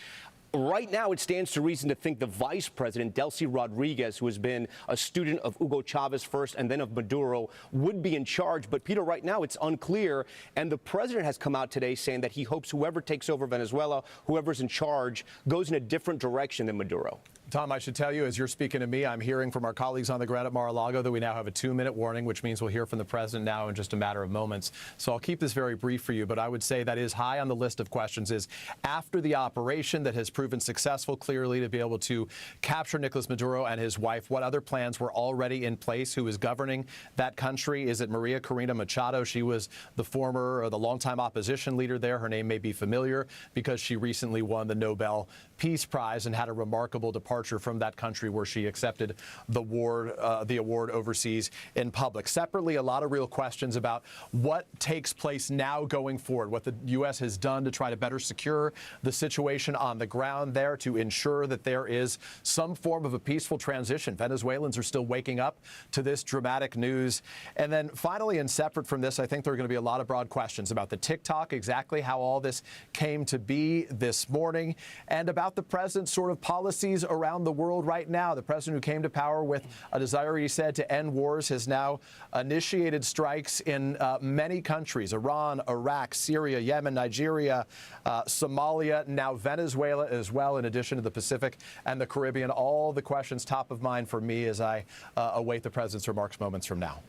Speaker 9: Right now, it stands to reason to think the vice president, Delcy Rodriguez, who has been a student of Hugo Chavez first and then of Maduro, would be in charge. But, Peter, right now it's unclear. And the president has come out today saying that he hopes whoever takes over Venezuela, whoever's in charge, goes in a different direction than Maduro.
Speaker 21: Tom, I should tell you, as you're speaking to me, I'm hearing from our colleagues on the ground at Mar-a-Lago that we now have a 2-minute warning, which means we'll hear from the president now in just a matter of moments. So I'll keep this very brief for you, but I would say that is high on the list of questions is, after the operation that has proven successful clearly to be able to capture Nicolas Maduro and his wife, what other plans were already in place? Who is governing that country? Is it Maria Corina Machado? She was the former or the longtime opposition leader there. Her name may be familiar because she recently won the Nobel Peace Prize and had a remarkable departure from that country where she accepted the award overseas in public. Separately, a lot of real questions about what takes place now going forward, what the U.S. has done to try to better secure the situation on the ground there to ensure that there is some form of a peaceful transition. Venezuelans are still waking up to this dramatic news. And then finally, and separate from this, I think there are going to be a lot of broad questions about the TikTok, exactly how all this came to be this morning, and about the president's sort of policies around the world right now. The president who came to power with a desire, he said, to end wars has now initiated strikes in many countries: Iran, Iraq, Syria, Yemen, Nigeria, Somalia, now Venezuela as well, in addition to the Pacific and the Caribbean. All the questions top of mind for me as I await the president's remarks moments from now.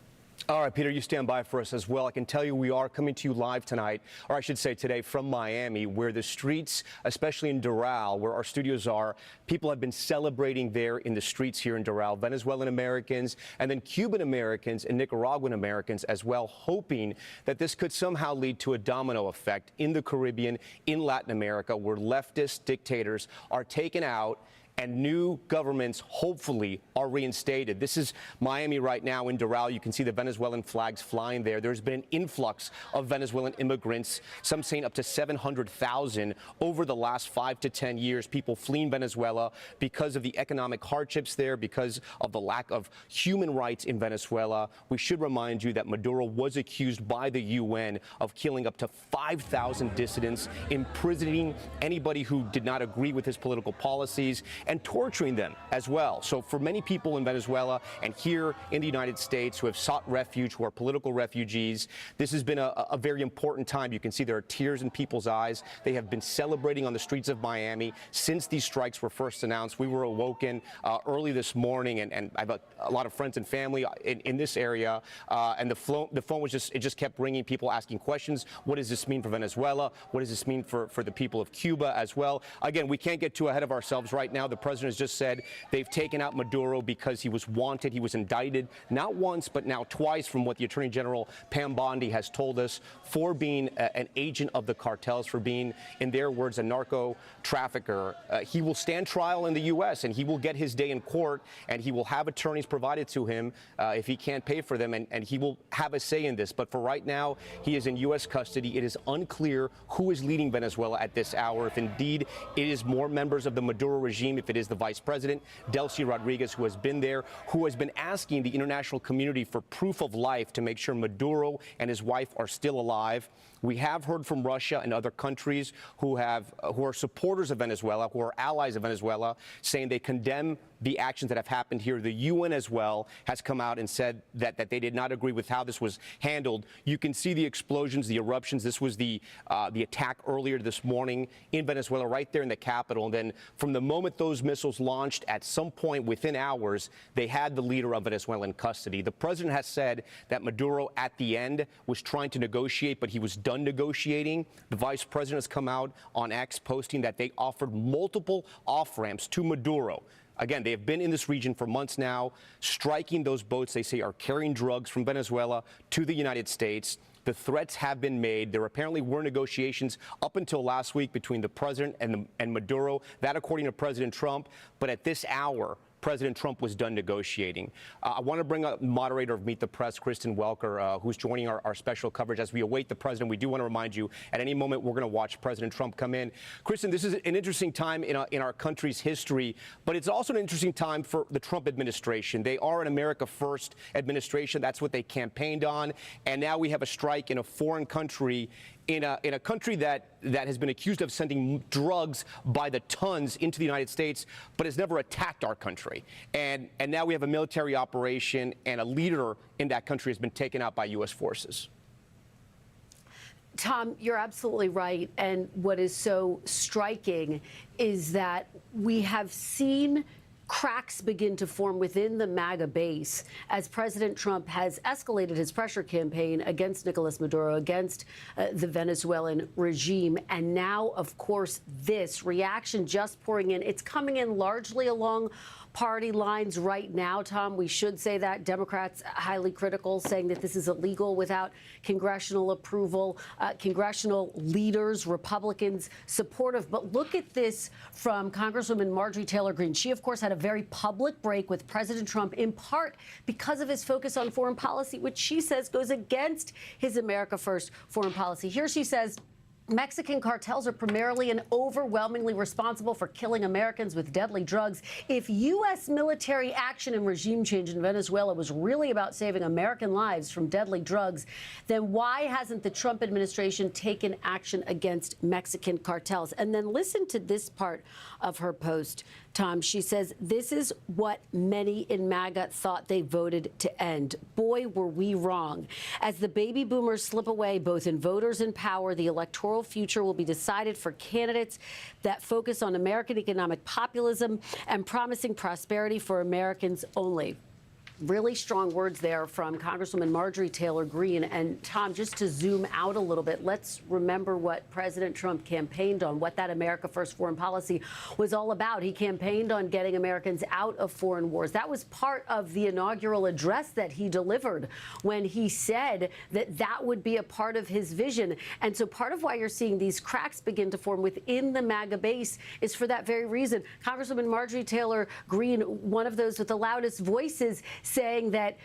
Speaker 9: All right, Peter, you stand by for us as well. I can tell you we are coming to you live tonight, or I should say today, from Miami, where the streets, especially in Doral, where our studios are, people have been celebrating there in the streets here in Doral, Venezuelan Americans and then Cuban Americans and Nicaraguan Americans as well, hoping that this could somehow lead to a domino effect in the Caribbean, in Latin America, where leftist dictators are taken out and new governments, hopefully, are reinstated. This is Miami right now in Doral. You can see the Venezuelan flags flying there. There's been an influx of Venezuelan immigrants, some saying up to 700,000 over the last 5 to 10 years, people fleeing Venezuela because of the economic hardships there, because of the lack of human rights in Venezuela. We should remind you that Maduro was accused by the UN of killing up to 5,000 dissidents, imprisoning anybody who did not agree with his political policies, and torturing them as well. So for many people in Venezuela and here in the United States who have sought refuge, who are political refugees, this has been a very important time. You can see there are tears in people's eyes. They have been celebrating on the streets of Miami since these strikes were first announced. We were awoken early this morning, and I have a lot of friends and family in this area, and the phone was just kept ringing, people asking questions. What does this mean for Venezuela? What does this mean for the people of Cuba as well? Again, we can't get too ahead of ourselves right now. The president has just said they've taken out Maduro because he was wanted. He was indicted not once, but now twice, from what the Attorney General Pam Bondi has told us, for being an agent of the cartels, for being, in their words, a narco trafficker. He will stand trial in the U.S. and he will get his day in court, and he will have attorneys provided to him if he can't pay for them, and he will have a say in this. But for right now, he is in U.S. custody. It is unclear who is leading Venezuela at this hour, if indeed it is more members of the Maduro regime, if it is the vice president, Delcy Rodriguez, who has been there, who has been asking the international community for proof of life to make sure Maduro and his wife are still alive. We have heard from Russia and other countries who are supporters of Venezuela, who are allies of Venezuela, saying they condemn the actions that have happened here. The UN as well has come out and said that they did not agree with how this was handled. You can see the explosions, the eruptions. This was the attack earlier this morning in Venezuela, right there in the capital. And then from the moment those missiles launched, at some point within hours, they had the leader of Venezuela in custody. The president has said that Maduro at the end was trying to negotiate, but he was done negotiating. The vice president has come out on X posting that they offered multiple off-ramps to Maduro. Again, they have been in this region for months now, striking those boats they say are carrying drugs from Venezuela to the United States. The threats have been made. There apparently were negotiations up until last week between the president and Maduro. That, according to President Trump. But at this hour, President Trump was done negotiating. I want to bring up moderator of Meet the Press, Kristen Welker, who's joining our special coverage as we await the president. We do want to remind you, at any moment, we're going to watch President Trump come in. Kristen, this is an interesting time in our country's history, but it's also an interesting time for the Trump administration. They are an America First administration. That's what they campaigned on. And now we have a strike in a foreign country, in a country that has been accused of sending drugs by the tons into the United States, but has never attacked our country. And now we have a military operation, and a leader in that country has been taken out by U.S. forces.
Speaker 4: Tom, you're absolutely right. And what is so striking is that we have seen cracks begin to form within the MAGA base as President Trump has escalated his pressure campaign against Nicolas Maduro, against the Venezuelan regime. And now, of course, this reaction just pouring in. It's coming in largely along party lines right now, Tom. We should say that. Democrats highly critical, saying that this is illegal without congressional approval. Congressional leaders, Republicans, supportive. But look at this from Congresswoman Marjorie Taylor Greene. She, of course, had a very public break with President Trump, in part because of his focus on foreign policy, which she says goes against his America First foreign policy. Here she says, Mexican cartels are primarily and overwhelmingly responsible for killing Americans with deadly drugs. If U.S. military action and regime change in Venezuela was really about saving American lives from deadly drugs, then why hasn't the Trump administration taken action against Mexican cartels? And then listen to this part of her post, Tom. She says, this is what many in MAGA thought they voted to end. Boy, were we wrong. As the baby boomers slip away, both in voters and power, the electoral future will be decided for candidates that focus on American economic populism and promising prosperity for Americans only. Really strong words there from Congresswoman Marjorie Taylor Greene. And Tom, just to zoom out a little bit, let's remember what President Trump campaigned on, what that America First foreign policy was all about. He campaigned on getting Americans out of foreign wars. That was part of the inaugural address that he delivered when he said that that would be a part of his vision. And so part of why you're seeing these cracks begin to form within the MAGA base is for that very reason. Congresswoman Marjorie Taylor Greene, one of those with the loudest voices, saying that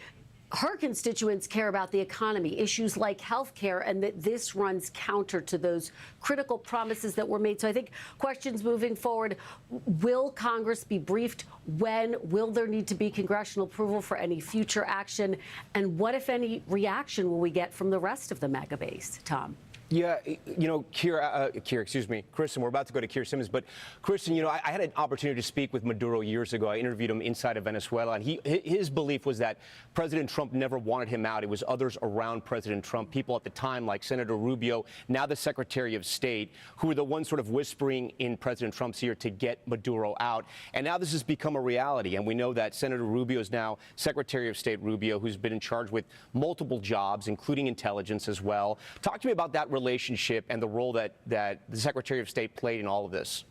Speaker 4: her constituents care about the economy, issues like health care, and that this runs counter to those critical promises that were made. So I think questions moving forward, will Congress be briefed? When? Will there need to be congressional approval for any future action? And what, if any, reaction will we get from the rest of the MAGA base, Tom?
Speaker 9: Yeah, you know, Kristen, we're about to go to Keir Simmons, but Kristen, you know, I had an opportunity to speak with Maduro years ago. I interviewed him inside of Venezuela, and his belief was that President Trump never wanted him out. It was others around President Trump, people at the time like Senator Rubio, now the Secretary of State, who were the ones sort of whispering in President Trump's ear to get Maduro out. And now this has become a reality, and we know that Senator Rubio is now Secretary of State Rubio, who's been in charge with multiple jobs, including intelligence as well. Talk to me about that relationship and the role that the Secretary of State played in all of this.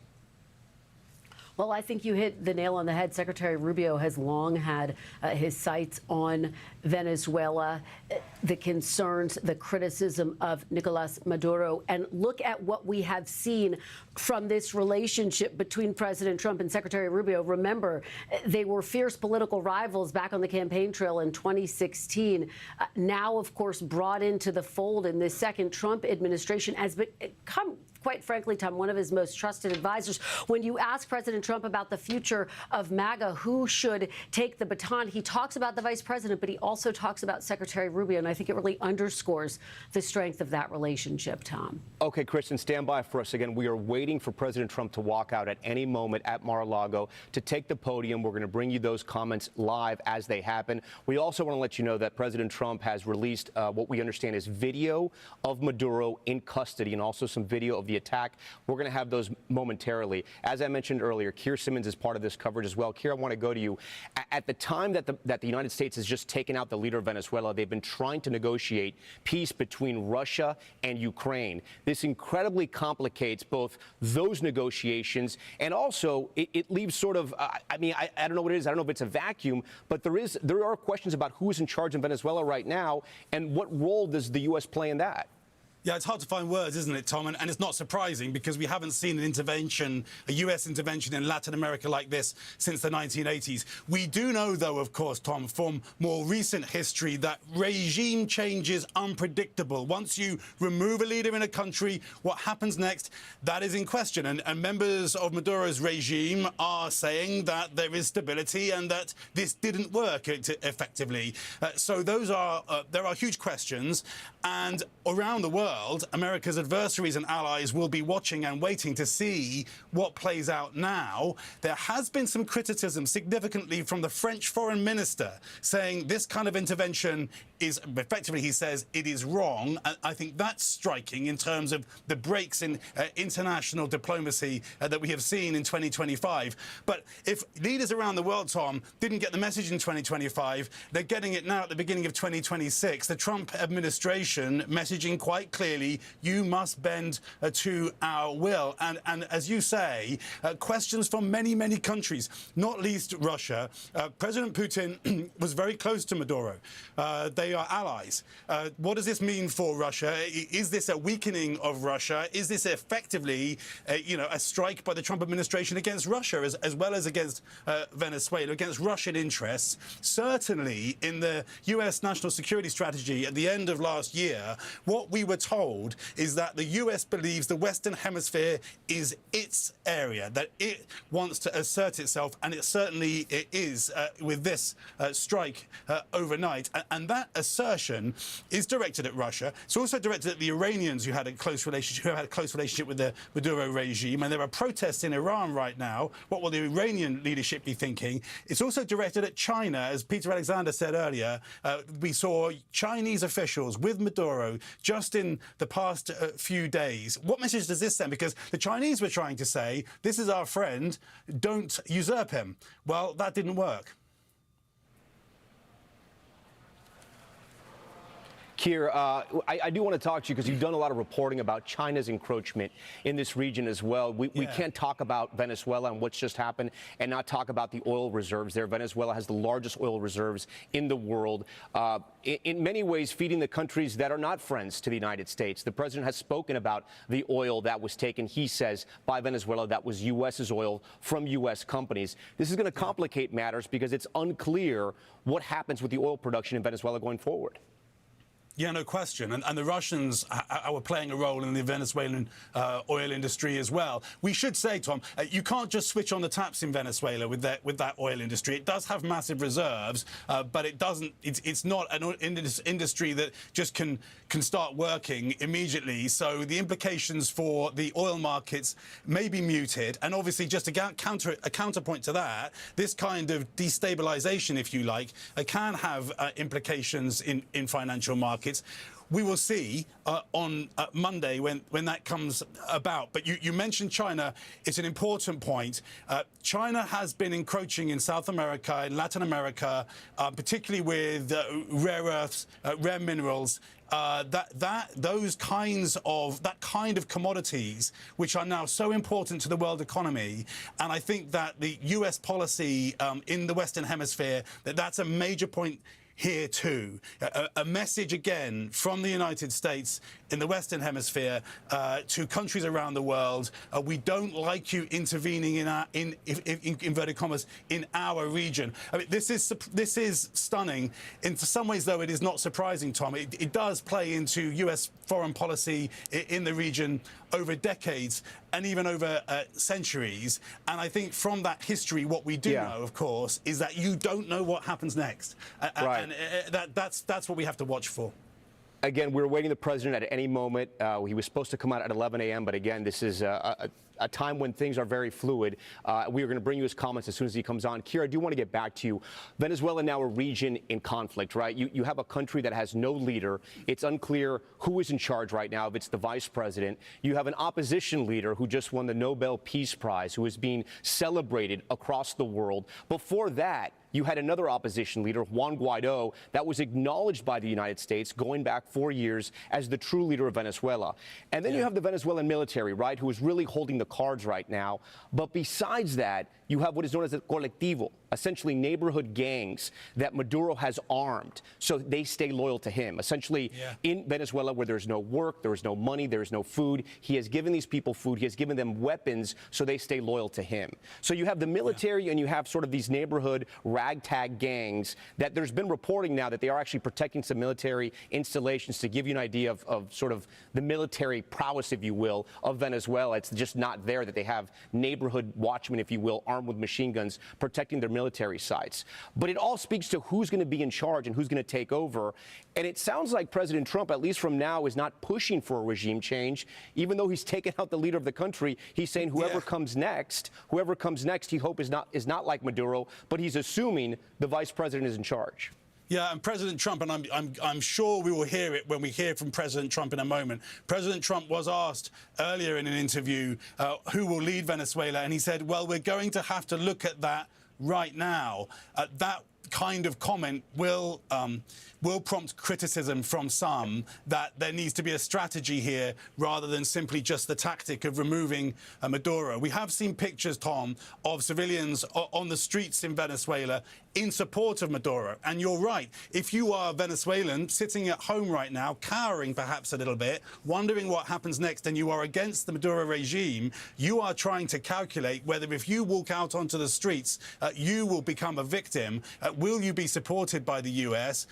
Speaker 4: Well, I think you hit the nail on the head. Secretary Rubio has long had his sights on Venezuela, the concerns, the criticism of Nicolas Maduro. And look at what we have seen from this relationship between President Trump and Secretary Rubio. Remember, they were fierce political rivals back on the campaign trail in 2016. Now, of course, brought into the fold in this second Trump administration, has become quite frankly, Tom, one of his most trusted advisors. When you ask President Trump about the future of MAGA, who should take the baton, he talks about the vice president, but he also talks about Secretary Rubio, and I think it really underscores the strength of that relationship, Tom.
Speaker 9: Okay, Kristen, stand by for us. Again, we are waiting for President Trump to walk out at any moment at Mar-a-Lago to take the podium. We're going to bring you those comments live as they happen. We also want to let you know that President Trump has released what we understand is video of Maduro in custody and also some video of the attack. We're going to have those momentarily. As I mentioned earlier, Keir Simmons is part of this coverage as well. Keir, I want to go to you. At the time that the United States has just taken out the leader of Venezuela, they've been trying to negotiate peace between Russia and Ukraine. This incredibly complicates both those negotiations and also it leaves sort of, I don't know what it is. I don't know if it's a vacuum, but there are questions about who is in charge in Venezuela right now and what role does the U.S. play in that?
Speaker 7: Yeah, it's hard to find words, isn't it, Tom? And it's not surprising because we haven't seen an intervention, a US intervention in Latin America like this since the 1980s. We do know, though, of course, Tom, from more recent history that regime change is unpredictable. Once you remove a leader in a country, what happens next, that is in question. And members of Maduro's regime are saying that there is stability and that this didn't work effectively. So those are, there are huge questions. And around the world, America's adversaries and allies will be watching and waiting to see what plays out now. There has been some criticism significantly from the French foreign minister saying this kind of intervention is effectively, he says, it is wrong. And I think that's striking in terms of the breaks in international diplomacy that we have seen in 2025. But if leaders around the world, Tom, didn't get the message in 2025, they're getting it now at the beginning of 2026. The Trump administration messaging quite clearly, you must bend to our will. And as you say, questions from many, many countries, not least Russia. President Putin was very close to Maduro. They are allies. What does this mean for Russia? Is this a weakening of Russia? Is this effectively, a strike by the Trump administration against Russia as well as against Venezuela, against Russian interests? Certainly, in the U.S. national security strategy at the end of last year, what we were told is that the U.S. believes the Western Hemisphere is its area, that it wants to assert itself, and it certainly is with this strike overnight. And that assertion is directed at Russia. It's also directed at the Iranians who had a close relationship with the Maduro regime. And there are protests in Iran right now. What will the Iranian leadership be thinking? It's also directed at China. As Peter Alexander said earlier, we saw Chinese officials with Maduro just in the past few days. What message does this send? Because the Chinese were trying to say, this is our friend, don't usurp him. Well, that didn't work.
Speaker 9: Keir, I do want to talk to you because you've done a lot of reporting about China's encroachment in this region as well. We can't talk about Venezuela and what's just happened and not talk about the oil reserves there. Venezuela has the largest oil reserves in the world, in many ways feeding the countries that are not friends to the United States. The president has spoken about the oil that was taken, he says, by Venezuela that was U.S.'s oil from U.S. companies. This is going to complicate matters because it's unclear what happens with the oil production in Venezuela going forward.
Speaker 7: Yeah, no question. And the Russians are playing a role in the Venezuelan oil industry as well. We should say, Tom, you can't just switch on the taps in Venezuela with that oil industry. It does have massive reserves, but it doesn't. It's not an industry that just can start working immediately. So the implications for the oil markets may be muted. And obviously, just a counterpoint to that, this kind of destabilization, if you like, can have implications in financial markets. We will see on Monday when that comes about. But you mentioned China. It's an important point. China has been encroaching in South America, in Latin America, particularly with rare earths, rare minerals. That kind of commodities, which are now so important to the world economy. And I think that the U.S. policy in the Western Hemisphere, that's a major point here too. A message again from the United States in the Western Hemisphere to countries around the world. We don't like you intervening in our, in inverted commas, in our region. I mean, this is stunning. In some ways, though, it is not surprising, Tom. It does play into U.S. foreign policy in the region over decades and even over centuries. And I think from that history, what we do know, of course, is that you don't know what happens next. And that's what we have to watch for.
Speaker 9: Again, we're waiting the president at any moment. He was supposed to come out at 11 a.m., but again, this is a time when things are very fluid. We are going to bring you his comments as soon as he comes on. Kira, I do want to get back to you. Venezuela now a region in conflict, right? You have a country that has no leader. It's unclear who is in charge right now, if it's the vice president. You have an opposition leader who just won the Nobel Peace Prize, who is being celebrated across the world. Before that, you had another opposition leader, Juan Guaido, that was acknowledged by the United States going back 4 years as the true leader of Venezuela. And then you have the Venezuelan military, right, who is really holding the cards right now. But besides that, you have what is known as a colectivo, essentially neighborhood gangs that Maduro has armed so they stay loyal to him. Essentially, in Venezuela, where there's no work, there's no money, there's no food, he has given these people food, he has given them weapons so they stay loyal to him. So you have the military and you have sort of these neighborhood ragtag gangs that there's been reporting now that they are actually protecting some military installations. To give you an idea of sort of the military prowess, if you will, of Venezuela. It's just not there that they have neighborhood watchmen, if you will, armed with machine guns protecting their military sites. But it all speaks to who's going to be in charge and who's going to take over. And it sounds like President Trump, at least from now, is not pushing for a regime change. Even though he's taken out the leader of the country, he's saying whoever comes next, he hopes is not like Maduro, but he's assuming the vice president is in charge.
Speaker 7: Yeah, and President Trump, and I'm sure we will hear it when we hear from President Trump in a moment. President Trump was asked earlier in an interview who will lead Venezuela, and he said, well, we're going to have to look at that right now. That kind of comment will prompt criticism from some that there needs to be a strategy here rather than simply just the tactic of removing Maduro. We have seen pictures, Tom, of civilians on the streets in Venezuela in support of Maduro. And you're right. If you are Venezuelan sitting at home right now, cowering perhaps a little bit, wondering what happens next, and you are against the Maduro regime, you are trying to calculate whether if you walk out onto the streets, you will become a victim. Will you be supported by the US?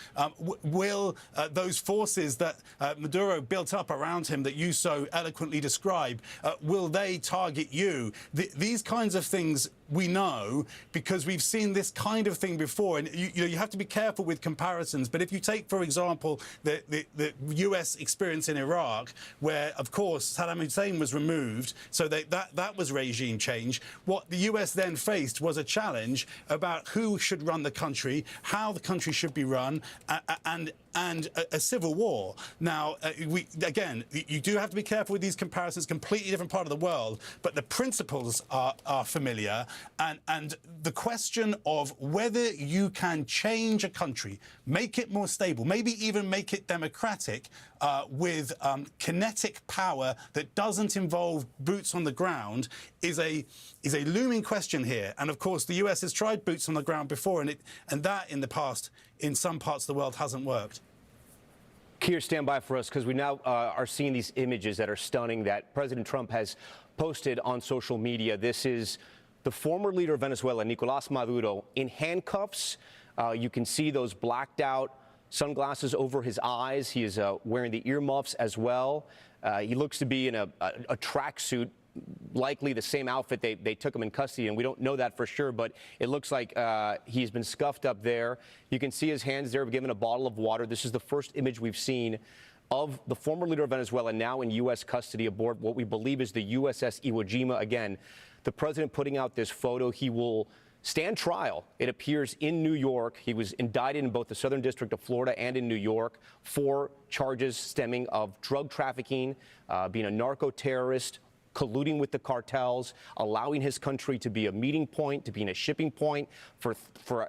Speaker 7: Will those forces that Maduro built up around him that you so eloquently describe, will they target you? These kinds of things we know because we've seen this kind of thing before. And you have to be careful with comparisons. But if you take, for example, the US experience in Iraq, where, of course, Saddam Hussein was removed, so that was regime change. What the US then faced was a challenge about who should run the country, how the country should be run, and a civil war. Now, again, you do have to be careful with these comparisons, completely different part of the world, but the principles are familiar. And the question of whether you can change a country, make it more stable, maybe even make it democratic with kinetic power that doesn't involve boots on the ground is a looming question here. And of course, the US has tried boots on the ground before, and that in the past, in some parts of the world, hasn't worked.
Speaker 9: Keir, stand by for us, because we now are seeing these images that are stunning that President Trump has posted on social media. This is the former leader of Venezuela, Nicolás Maduro, in handcuffs. You can see those blacked out sunglasses over his eyes. He is wearing the earmuffs as well. He looks to be in a tracksuit, likely the same outfit they took him in custody, and we don't know that for sure, but it looks like he's been scuffed up there. You can see his hands there, given a bottle of water. This is the first image we've seen of the former leader of Venezuela, now in U.S. custody aboard what we believe is the USS Iwo Jima. Again, the president putting out this photo. He will stand trial, it appears, in New York. He was indicted in both the Southern District of Florida and in New York for charges stemming of drug trafficking, being a narco-terrorist, colluding with the cartels, allowing his country to be a meeting point, to be in a shipping point for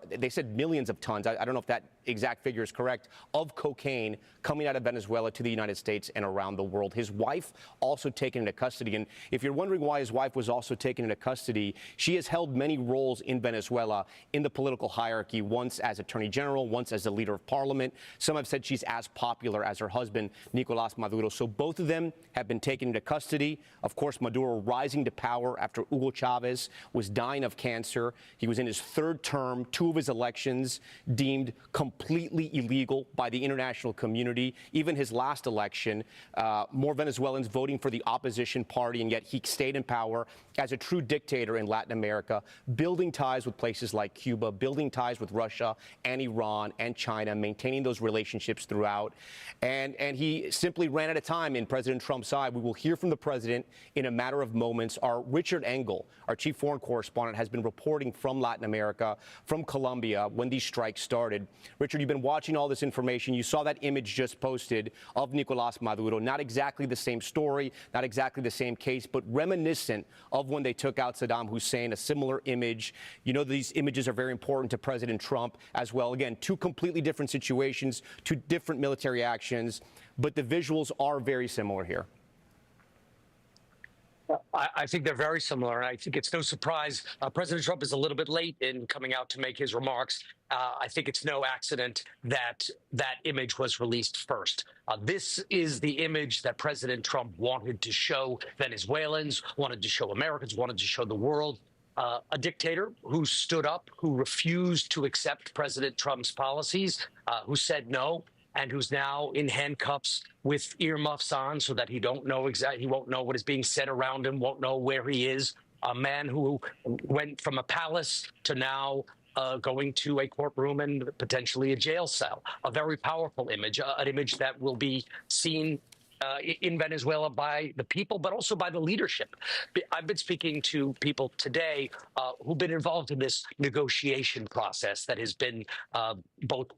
Speaker 9: they said millions of tons. I don't know if that exact figure is correct, of cocaine coming out of Venezuela to the United States and around the world. His wife also taken into custody. And if you're wondering why his wife was also taken into custody, she has held many roles in Venezuela in the political hierarchy, once as Attorney General, once as the leader of parliament. Some have said she's as popular as her husband, Nicolás Maduro. So both of them have been taken into custody. Of course, Maduro rising to power after Hugo Chavez was dying of cancer. He was in his third term, 2 of his elections deemed completely illegal by the international community. Even his last election, more Venezuelans voting for the opposition party, and yet he stayed in power as a true dictator in Latin America, building ties with places like Cuba, building ties with Russia and Iran and China, maintaining those relationships throughout. And he simply ran out of time in President Trump's side. We will hear from the president in a matter of moments. Our Richard Engel, our chief foreign correspondent, has been reporting from Latin America, from Colombia, when these strikes started. Richard, you've been watching all this information. You saw that image just posted of Nicolás Maduro. Not exactly the same story, not exactly the same case, but reminiscent of when they took out Saddam Hussein, a similar image. You know, these images are very important to President Trump as well. Again, 2 completely different situations, 2 different military actions, but the visuals are very similar here.
Speaker 10: I think they're very similar, and I think it's no surprise President Trump is a little bit late in coming out to make his remarks. I think it's no accident that that image was released first. This is the image that President Trump wanted to show Venezuelans, wanted to show Americans, wanted to show the world. A dictator who stood up, who refused to accept President Trump's policies, who said no, and who's now in handcuffs with earmuffs on so that he won't know what is being said around him, won't know where he is. A man who went from a palace to now going to a courtroom and potentially a jail cell. A very powerful image, an image that will be seen in Venezuela by the people, but also by the leadership. I've been speaking to people today who've been involved in this negotiation process that has been both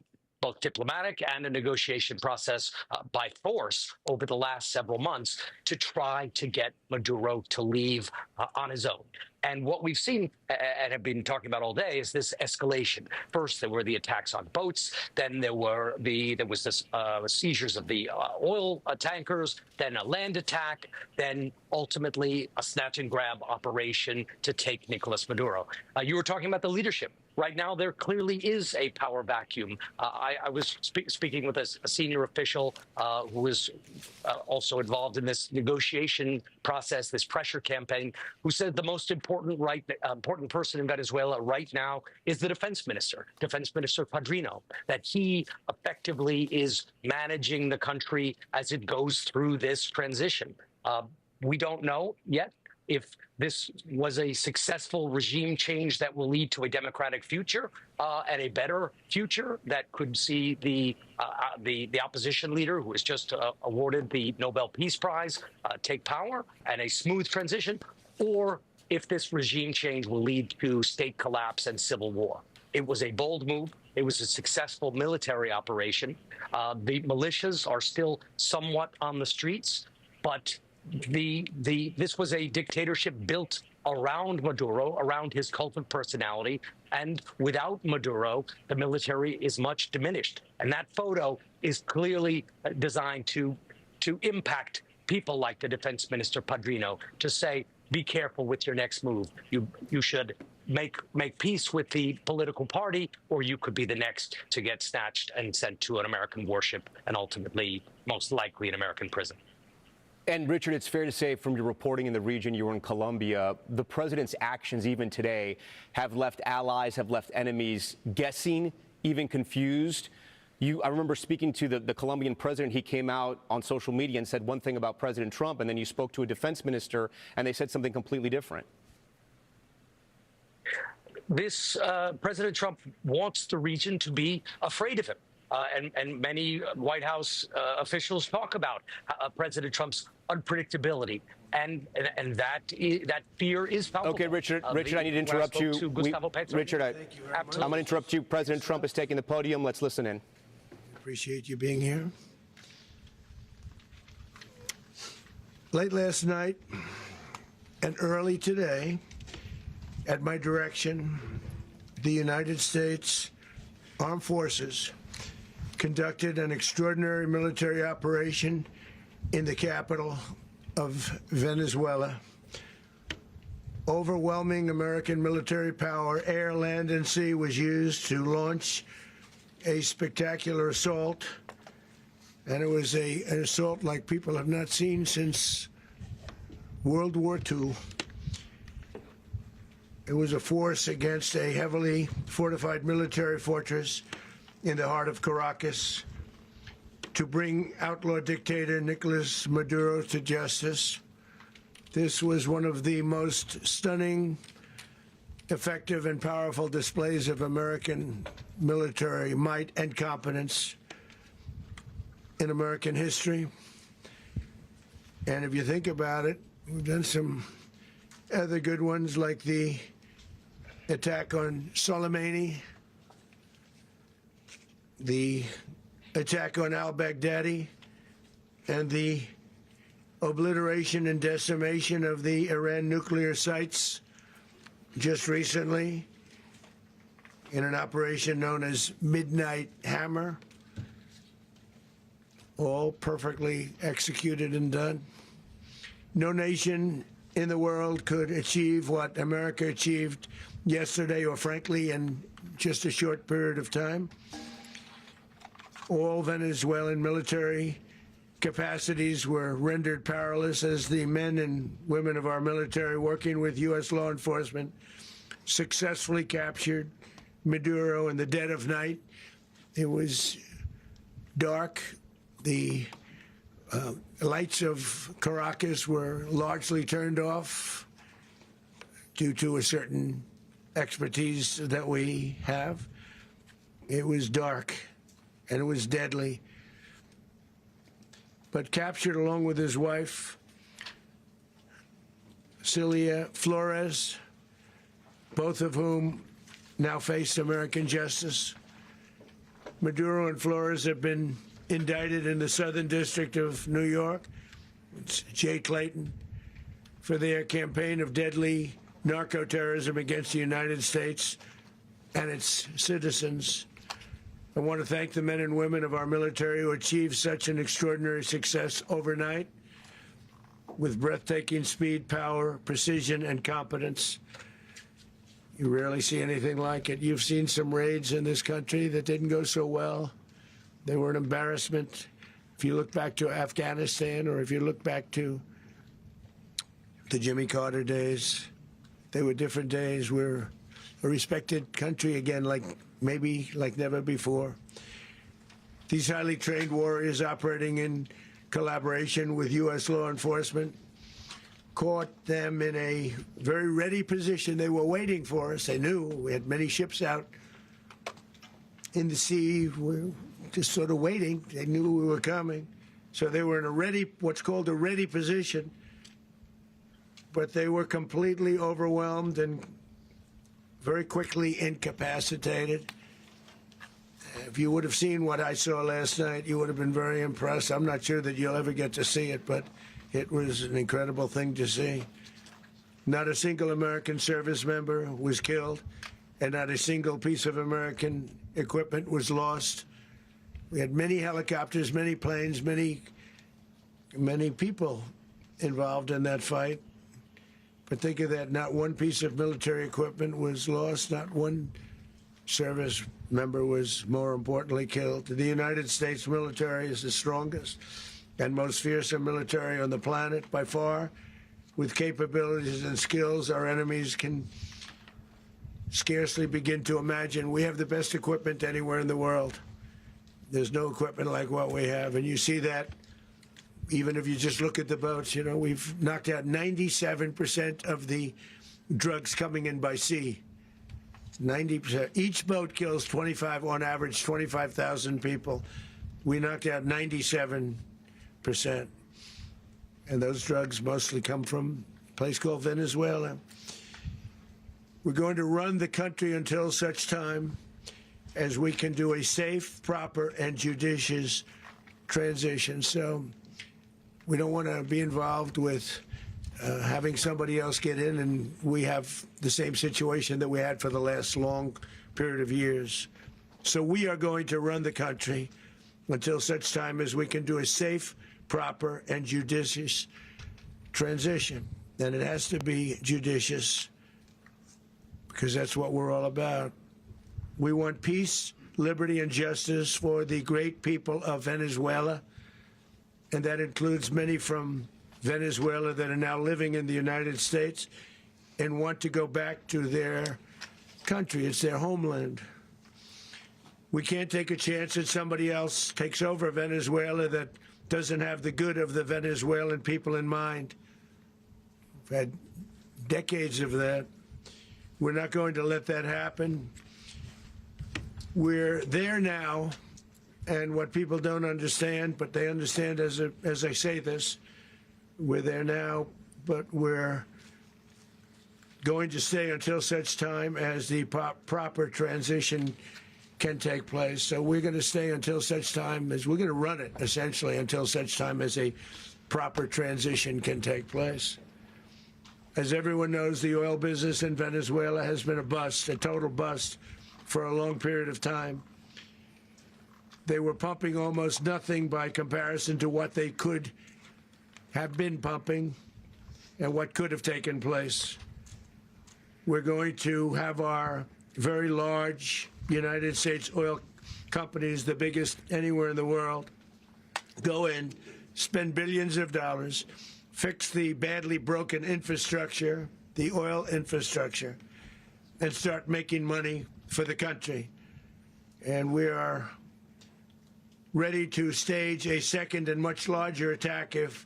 Speaker 10: diplomatic and a negotiation process by force over the last several months to try to get Maduro to leave on his own. And what we've seen and have been talking about all day is this escalation. First, there were the attacks on boats. Then there was this seizures of the oil tankers. Then a land attack. Then ultimately a snatch and grab operation to take Nicolás Maduro. You were talking about the leadership. Right now, there clearly is a power vacuum. I was speaking with a senior official who is also involved in this negotiation process, this pressure campaign, who said the most important person in Venezuela right now is the defense minister Padrino, that he effectively is managing the country as it goes through this transition. We don't know yet if this was a successful regime change that will lead to a democratic future and a better future that could see the opposition leader, who was just awarded the Nobel Peace Prize, take power and a smooth transition, or if this regime change will lead to state collapse and civil war. It was a bold move. It was a successful military operation. The militias are still somewhat on the streets, but this was a dictatorship built around Maduro, around his cult of personality, and without Maduro, the military is much diminished. And that photo is clearly designed to impact people like the defense minister Padrino, to say, be careful with your next move. You should make peace with the political party, or you could be the next to get snatched and sent to an American warship and ultimately, most likely, an American prison.
Speaker 9: And Richard, it's fair to say from your reporting in the region, you were in Colombia, the president's actions even today have left allies, have left enemies guessing, even confused. I remember speaking to the Colombian president. He came out on social media and said one thing about President Trump, and then you spoke to a defense minister and they said something completely different.
Speaker 10: This President Trump wants the region to be afraid of him. And many White House officials talk about President Trump's unpredictability, and that fear is palpable.
Speaker 9: Okay, Richard, I need to interrupt you. Richard, I'm going to interrupt you. President Trump is taking the podium. Let's listen in.
Speaker 12: Appreciate you being here. Late last night, And early today, at my direction, the United States Armed Forces conducted an extraordinary military operation in the capital of Venezuela. Overwhelming American military power, air, land, and sea, was used to launch a spectacular assault. And it was an assault like people have not seen since World War II. It was a force against a heavily fortified military fortress in the heart of Caracas to bring outlaw dictator Nicolas Maduro to justice. This was one of the most stunning, effective, and powerful displays of American military might and competence in American history. And if you think about it, we've done some other good ones, like the attack on Soleimani, the attack on al-Baghdadi, and the obliteration and decimation of the Iran nuclear sites just recently in an operation known as Midnight Hammer, all perfectly executed and done. No nation in the world could achieve what America achieved yesterday, or frankly in just a short period of time. All Venezuelan military capacities were rendered powerless as the men and women of our military, working with U.S. law enforcement, successfully captured Maduro in the dead of night. It was dark. The lights of Caracas were largely turned off due to a certain expertise that we have. It was dark, and it was deadly. But captured along with his wife, Celia Flores, both of whom now face American justice. Maduro and Flores have been indicted in the Southern District of New York, it's Jay Clayton, for their campaign of deadly narco-terrorism against the United States and its citizens. I want to thank the men and women of our military who achieved such an extraordinary success overnight with breathtaking speed, power, precision, and competence. You rarely see anything like it. You've seen some raids in this country that didn't go so well. They were an embarrassment. If you look back to Afghanistan, or if you look back to the Jimmy Carter days, they were different days. We're a respected country again, like never before. These highly trained warriors, operating in collaboration with U.S. law enforcement, caught them in a very ready position. They were waiting for us. They knew we had many ships out in the sea. We're just sort of waiting. They knew we were coming. So they were in a ready, what's called a ready position. But they were completely overwhelmed and very quickly incapacitated. If you would have seen what I saw last night, you would have been very impressed. I'm not sure that you'll ever get to see it, but it was an incredible thing to see. Not a single American service member was killed, and not a single piece of American equipment was lost. We had many helicopters, many planes, many people involved in that fight. But think of that, not one piece of military equipment was lost, not one service member was, more importantly, killed. The United States military is the strongest and most fearsome military on the planet by far, with capabilities and skills our enemies can scarcely begin to imagine. We have the best equipment anywhere in the world. There's no equipment like what we have, and you see that even if you just look at the boats. You know, we've knocked out 97% of the drugs coming in by sea. 90%. Each boat kills on average 25,000 people. We knocked out 97%. And those drugs mostly come from a place called Venezuela. We're going to run the country until such time as we can do a safe, proper, and judicious transition. So we don't want to be involved with having somebody else get in, and we have the same situation that we had for the last long period of years. So we are going to run the country until such time as we can do a safe, proper, and judicious transition. And it has to be judicious because that's what we're all about. We want peace, liberty, and justice for the great people of Venezuela, and that includes many from Venezuela that are now living in the United States and want to go back to their country. It's their homeland. We can't take a chance that somebody else takes over Venezuela that doesn't have the good of the Venezuelan people in mind. We've had decades of that. We're not going to let that happen. We're there now, and what people don't understand, but they understand as I say this, we're there now, but we're going to stay until such time as the proper transition can take place. So we're going to stay until such time as we're going to run it, essentially, until such time as a proper transition can take place. As everyone knows, the oil business in Venezuela has been a bust, a total bust, for a long period of time. They were pumping almost nothing by comparison to what they could have been pumping and what could have taken place. We're going to have our very large United States oil companies, the biggest anywhere in the world, go in, spend billions of dollars, fix the badly broken infrastructure, the oil infrastructure, and start making money for the country. And we are ready to stage a second and much larger attack if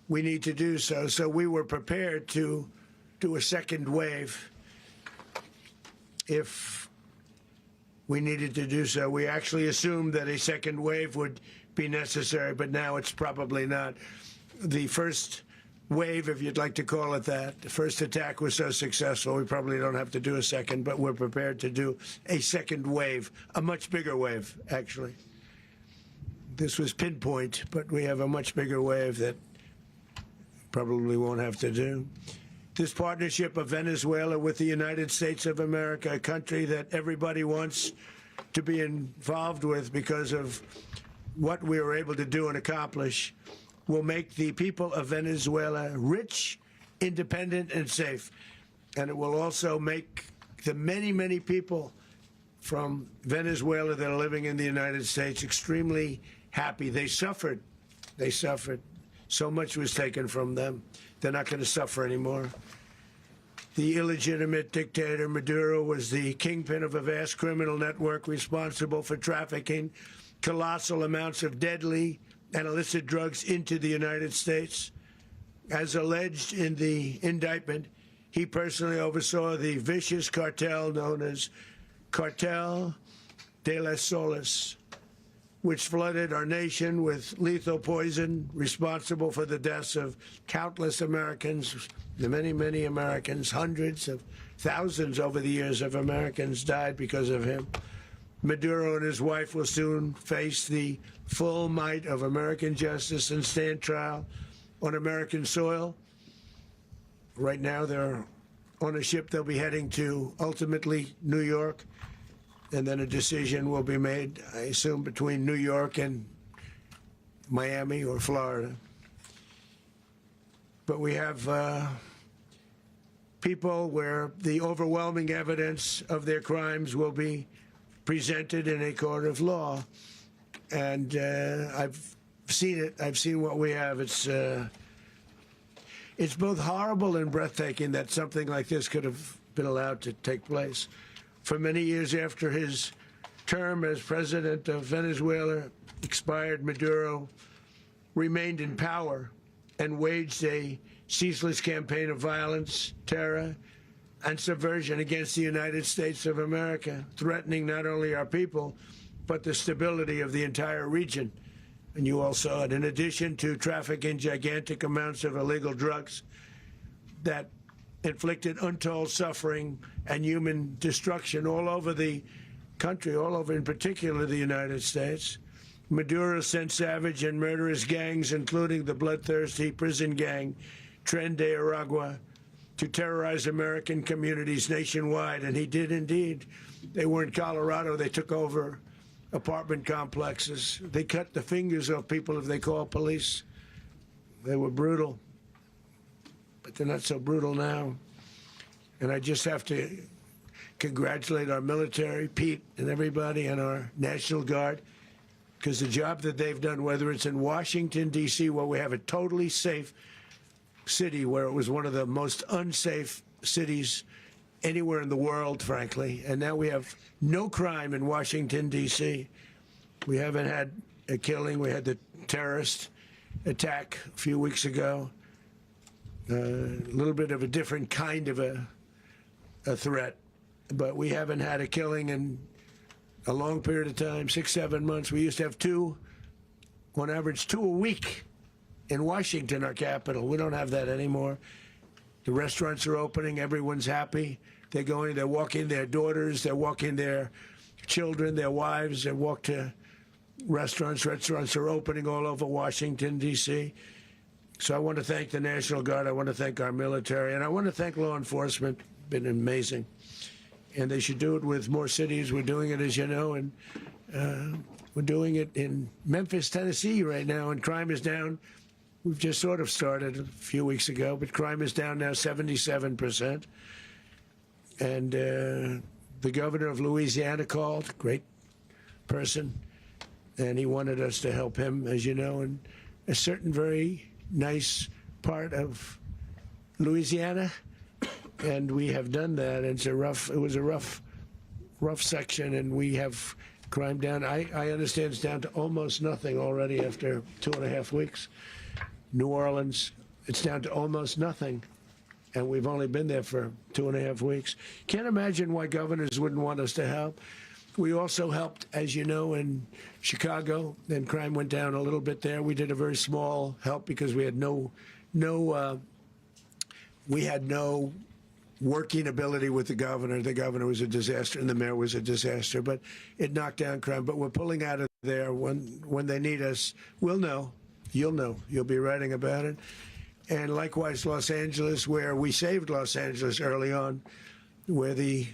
Speaker 12: we need to do so. So we were prepared to do a second wave if we needed to do so. We actually assumed that a second wave would be necessary, but now it's probably not. The first wave, if you'd like to call it that, the first attack was so successful, we probably don't have to do a second, but we're prepared to do a second wave, a much bigger wave, actually. This was pinpoint, but we have a much bigger wave that probably won't have to do. This partnership of Venezuela with the United States of America, a country that everybody wants to be involved with because of what we were able to do and accomplish, will make the people of Venezuela rich, independent, and safe. And it will also make the many, many people from Venezuela that are living in the United States extremely happy. They suffered. They suffered. So much was taken from them. They're not going to suffer anymore. The illegitimate dictator Maduro was the kingpin of a vast criminal network responsible for trafficking colossal amounts of deadly and illicit drugs into the United States. As alleged in the indictment, he personally oversaw the vicious cartel known as Cartel de las Solas, which flooded our nation with lethal poison, responsible for the deaths of countless Americans, the many, many Americans, hundreds of thousands over the years of Americans died because of him. Maduro and his wife will soon face the full might of American justice and stand trial on American soil. Right now, they're on a ship they'll be heading to, ultimately, New York. And then a decision will be made, I assume, between New York and Miami or Florida. But we have people where the overwhelming evidence of their crimes will be presented in a court of law. And I've seen it. I've seen what we have. It's both horrible and breathtaking that something like this could have been allowed to take place. For many years after his term as president of Venezuela expired, Maduro remained in power and waged a ceaseless campaign of violence, terror, and subversion against the United States of America, threatening not only our people, but the stability of the entire region. And you all saw it. In addition to trafficking gigantic amounts of illegal drugs that inflicted untold suffering and human destruction all over the country, all over, in particular, the United States. Maduro sent savage and murderous gangs, including the bloodthirsty prison gang Tren de Aragua, to terrorize American communities nationwide, and he did indeed. They were in Colorado. They took over apartment complexes. They cut the fingers off people if they called police. They were brutal, but they're not so brutal now. And I just have to congratulate our military, Pete and everybody, and our National Guard, because the job that they've done, whether it's in Washington, D.C., where we have a totally safe city, where it was one of the most unsafe cities anywhere in the world, frankly, and now we have no crime in Washington, D.C. We haven't had a killing. We had the terrorist attack a few weeks ago. A little bit of a different kind of a threat, but we haven't had a killing in a long period of time, 6-7 months. We used to have two, on average, 2 a week in Washington, our capital. We don't have that anymore. The restaurants are opening. Everyone's happy. They're going, they're walking their daughters, they're walking their children, their wives. They walk to restaurants. Restaurants are opening all over Washington, D.C. So I want to thank the National Guard. I want to thank our military. And I want to thank law enforcement. Been amazing. And they should do it with more cities. We're doing it, as you know, and we're doing it in Memphis, Tennessee right now, and crime is down. We've just sort of started a few weeks ago, but crime is down now 77%. And the governor of Louisiana called, great person, and he wanted us to help him, as you know, in a certain very nice part of Louisiana. And we have done that. It was a rough section, and we have crime down. I understand it's down to almost nothing already after 2.5 weeks. New Orleans, it's down to almost nothing, and we've only been there for 2.5 weeks. Can't imagine why governors wouldn't want us to help. We also helped, as you know, in Chicago, and crime went down a little bit there. We did a very small help because we had no working ability with the governor. The governor was a disaster, and the mayor was a disaster, but it knocked down crime. But we're pulling out of there when they need us. We'll know. You'll know. You'll be writing about it. And likewise, Los Angeles, where we saved Los Angeles early on, where the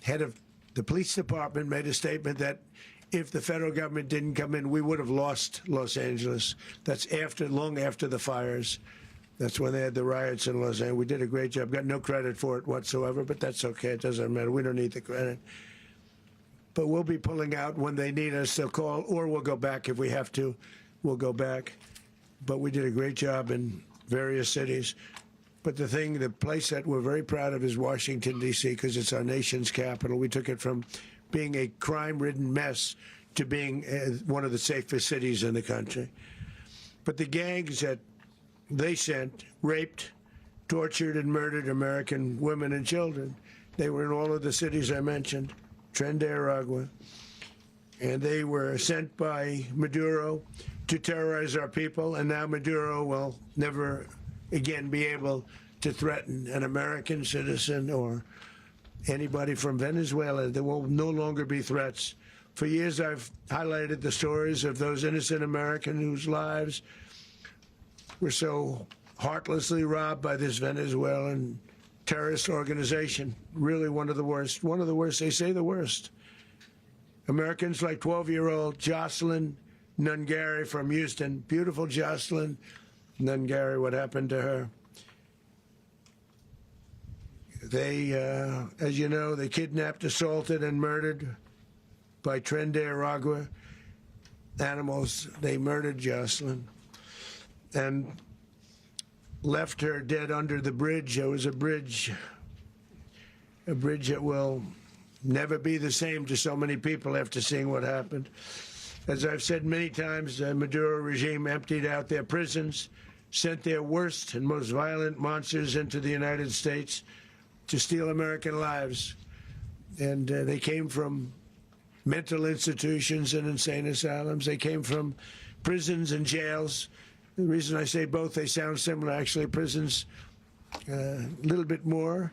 Speaker 12: head of the police department made a statement that if the federal government didn't come in, we would have lost Los Angeles. That's long after the fires. That's when they had the riots in Los Angeles. We did a great job. Got no credit for it whatsoever, but that's okay. It doesn't matter. We don't need the credit. But we'll be pulling out when they need us. They'll call, or we'll go back if we have to. We'll go back. But we did a great job in various cities. But the place that we're very proud of is Washington, D.C., because it's our nation's capital. We took it from being a crime-ridden mess to being one of the safest cities in the country. But the gangs that they sent raped, tortured, and murdered American women and children. They were in all of the cities I mentioned, Tren de Aragua, and they were sent by Maduro to terrorize our people, and now Maduro will never again be able to threaten an American citizen or anybody from Venezuela. There will no longer be threats. For years, I've highlighted the stories of those innocent Americans whose lives were so heartlessly robbed by this Venezuelan terrorist organization. Really one of the worst. One of the worst. They say the worst. Americans like 12-year-old Jocelyn Nungari from Houston. Beautiful Jocelyn Nungari, what happened to her? They, as you know, they kidnapped, assaulted, and murdered by Tren de Aragua animals. They murdered Jocelyn and left her dead under the bridge. There was a bridge that will never be the same to so many people after seeing what happened. As I've said many times, the Maduro regime emptied out their prisons, sent their worst and most violent monsters into the United States to steal American lives. And they came from mental institutions and insane asylums. They came from prisons and jails. The reason I say both, they sound similar. Actually, prisons a little bit more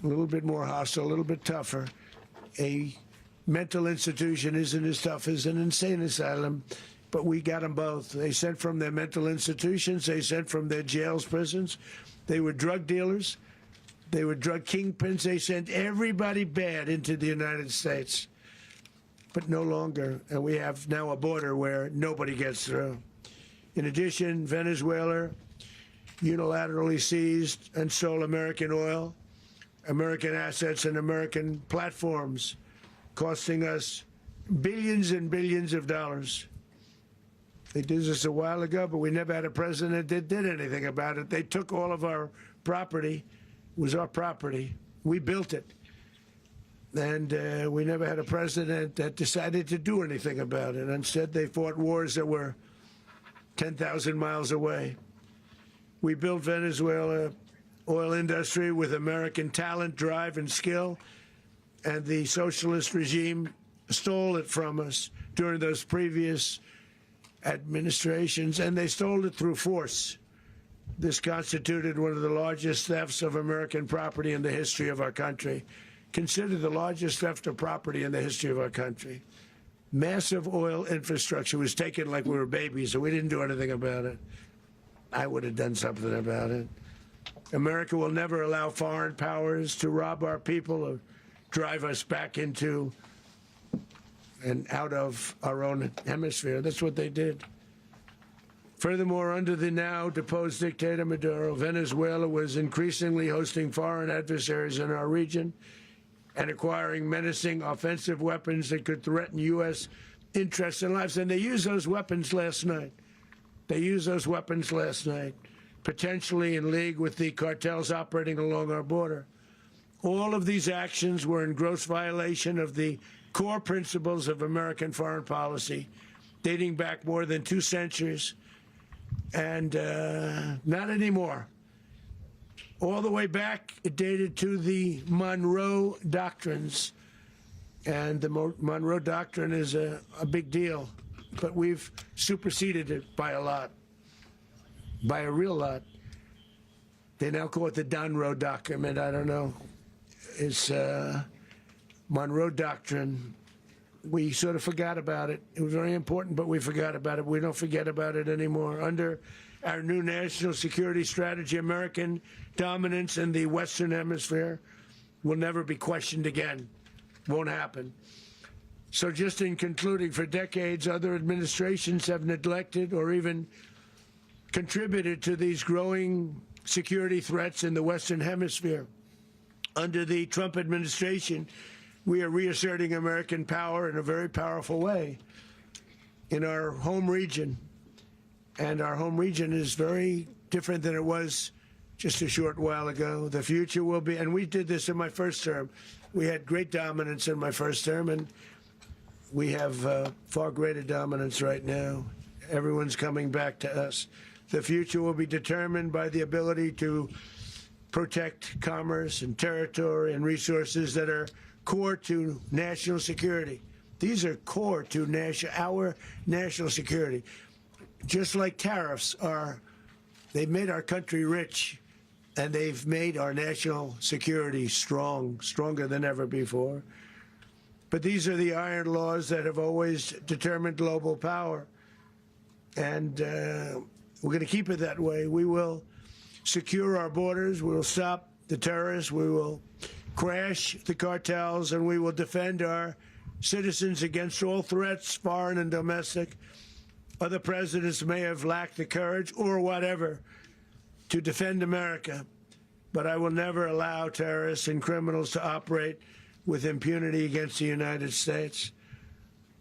Speaker 12: hostile, a little bit tougher. A mental institution isn't as tough as an insane asylum, but we got them both. They sent from their mental institutions. They sent from their jails, prisons. They were drug dealers. They were drug kingpins. They sent everybody bad into the United States. But no longer. And we have now a border where nobody gets through. In addition, Venezuela unilaterally seized and stole American oil, American assets, and American platforms, costing us billions and billions of dollars. They did this a while ago, but we never had a president that did anything about it. They took all of our property. It was our property. We built it. And we never had a president that decided to do anything about it. Instead, they fought wars that were 10,000 miles away. We built Venezuela oil industry with American talent, drive, and skill, and the socialist regime stole it from us during those previous administrations, and they stole it through force. This constituted one of the largest thefts of American property in the history of our country. Considered the largest theft of property in the history of our country. Massive oil infrastructure was taken like we were babies, and we didn't do anything about it. I would have done something about it. America will never allow foreign powers to rob our people or drive us back into and out of our own hemisphere. That's what they did. Furthermore, under the now deposed dictator Maduro, Venezuela was increasingly hosting foreign adversaries in our region and acquiring menacing offensive weapons that could threaten U.S. interests and lives. And they used those weapons last night. Potentially in league with the cartels operating along our border. All of these actions were in gross violation of the core principles of American foreign policy, dating back more than 2 centuries, and not anymore. All the way back, it dated to the Monroe Doctrines, and the Monroe Doctrine is a big deal, but we've superseded it by a lot, by a real lot. They now call it the Monroe Document. I don't know. It's Monroe Doctrine. We sort of forgot about it. It was very important, but we forgot about it. We don't forget about it anymore. Under our new national security strategy, American dominance in the Western Hemisphere will never be questioned again. Won't happen. So just in concluding, for decades, other administrations have neglected or even contributed to these growing security threats in the Western Hemisphere. Under the Trump administration, we are reasserting American power in a very powerful way in our home region. And our home region is very different than it was just a short while ago. The future will be, and we did this in my first term. We had great dominance in my first term, and we have far greater dominance right now. Everyone's coming back to us. The future will be determined by the ability to protect commerce and territory and resources that are core to national security. These are core to our national security. Just like tariffs they've made our country rich, and they've made our national security stronger than ever before. But these are the iron laws that have always determined global power. And we're going to keep it that way. We will secure our borders. We will stop the terrorists. We will crash the cartels, and we will defend our citizens against all threats, foreign and domestic. Other presidents may have lacked the courage or whatever to defend America, but I will never allow terrorists and criminals to operate with impunity against the United States.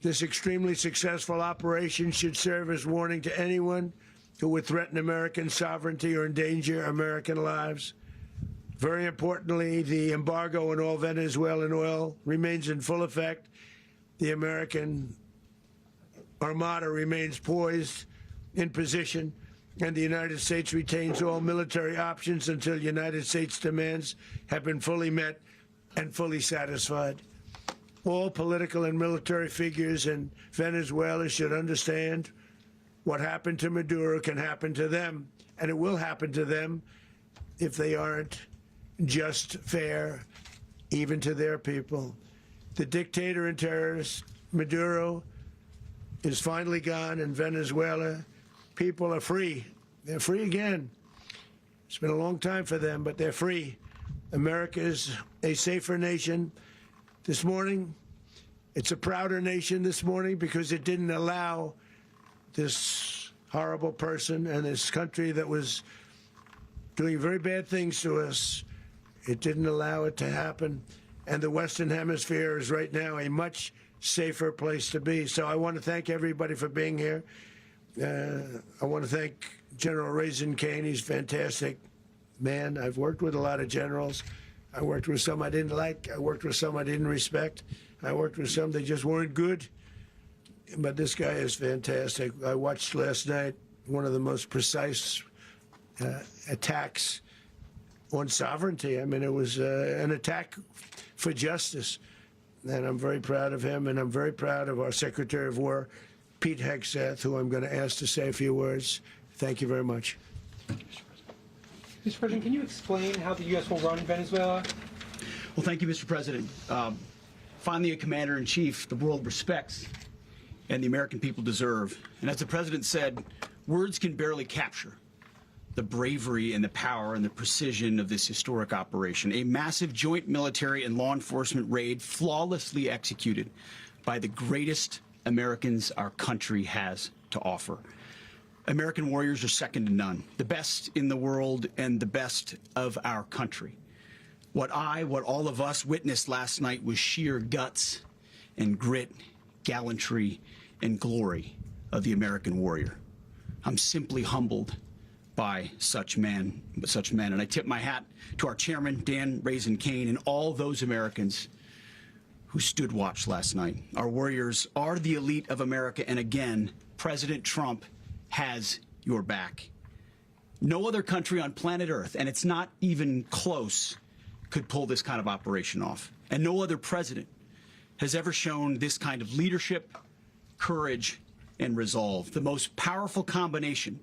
Speaker 12: This extremely successful operation should serve as warning to anyone who would threaten American sovereignty or endanger American lives. Very importantly, the embargo on all Venezuelan oil remains in full effect. The American Armada remains poised in position, and the United States retains all military options until United States demands have been fully met and fully satisfied. All political and military figures in Venezuela should understand what happened to Maduro can happen to them, and it will happen to them if they aren't just fair, even to their people. The dictator and terrorist Maduro is finally gone in Venezuela. People are free. They're free again. It's been a long time for them, but they're free. America is a safer nation. This morning, it's a prouder nation this morning because it didn't allow this horrible person and this country that was doing very bad things to us. It didn't allow it to happen. And the Western Hemisphere is right now a much safer place to be. So I want to thank everybody for being here. I want to thank General Kaine. He's a fantastic man. I've worked with a lot of generals. I worked with some I didn't like. I worked with some I didn't respect. I worked with some that just weren't good. But this guy is fantastic. I watched last night one of the most precise attacks on sovereignty. I mean, it was an attack for justice. And I'm very proud of him, and I'm very proud of our Secretary of War, Pete Hegseth, who I'm going to ask to say a few words. Thank you very much.
Speaker 11: Mr. President, can you explain how the U.S. will run Venezuela?
Speaker 13: Well, thank you, Mr. President. Finally, a commander-in-chief the world respects and the American people deserve. And as the President said, words can barely capture the bravery and the power and the precision of this historic operation. A massive joint military and law enforcement raid flawlessly executed by the greatest Americans our country has to offer. American warriors are second to none, the best in the world and the best of our country. What all of us witnessed last night was sheer guts and grit, gallantry, and glory of the American warrior. I'm simply humbled by such men, and I tip my hat to our chairman, Dan Kaine, and all those Americans who stood watch last night. Our warriors are the elite of America, and again, President Trump has your back. No other country on planet Earth, and it's not even close, could pull this kind of operation off. And no other president has ever shown this kind of leadership, courage, and resolve, the most powerful combination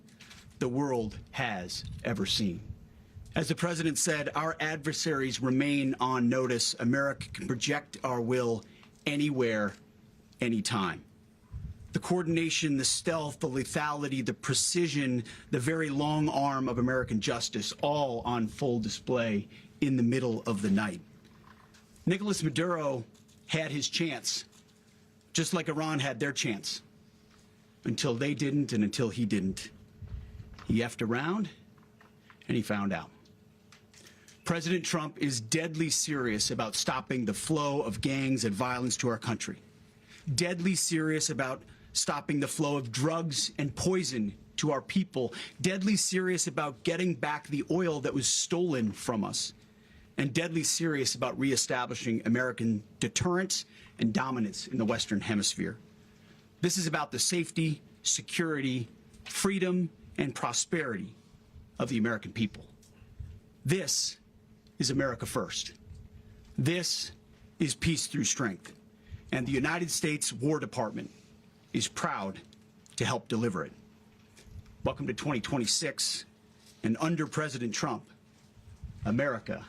Speaker 13: the world has ever seen. As the President said, our adversaries remain on notice. America can project our will anywhere, anytime. The coordination, the stealth, the lethality, the precision, the very long arm of American justice, all on full display in the middle of the night. Nicolas Maduro had his chance, just like Iran had their chance, until they didn't and until he didn't. He effed around and he found out. President Trump is deadly serious about stopping the flow of gangs and violence to our country. Deadly serious about stopping the flow of drugs and poison to our people. Deadly serious about getting back the oil that was stolen from us. And deadly serious about reestablishing American deterrence and dominance in the Western Hemisphere. This is about the safety, security, freedom, and prosperity of the American people. This is America first. This is peace through strength. And the United States War Department is proud to help deliver it. Welcome to 2026, and under President Trump, America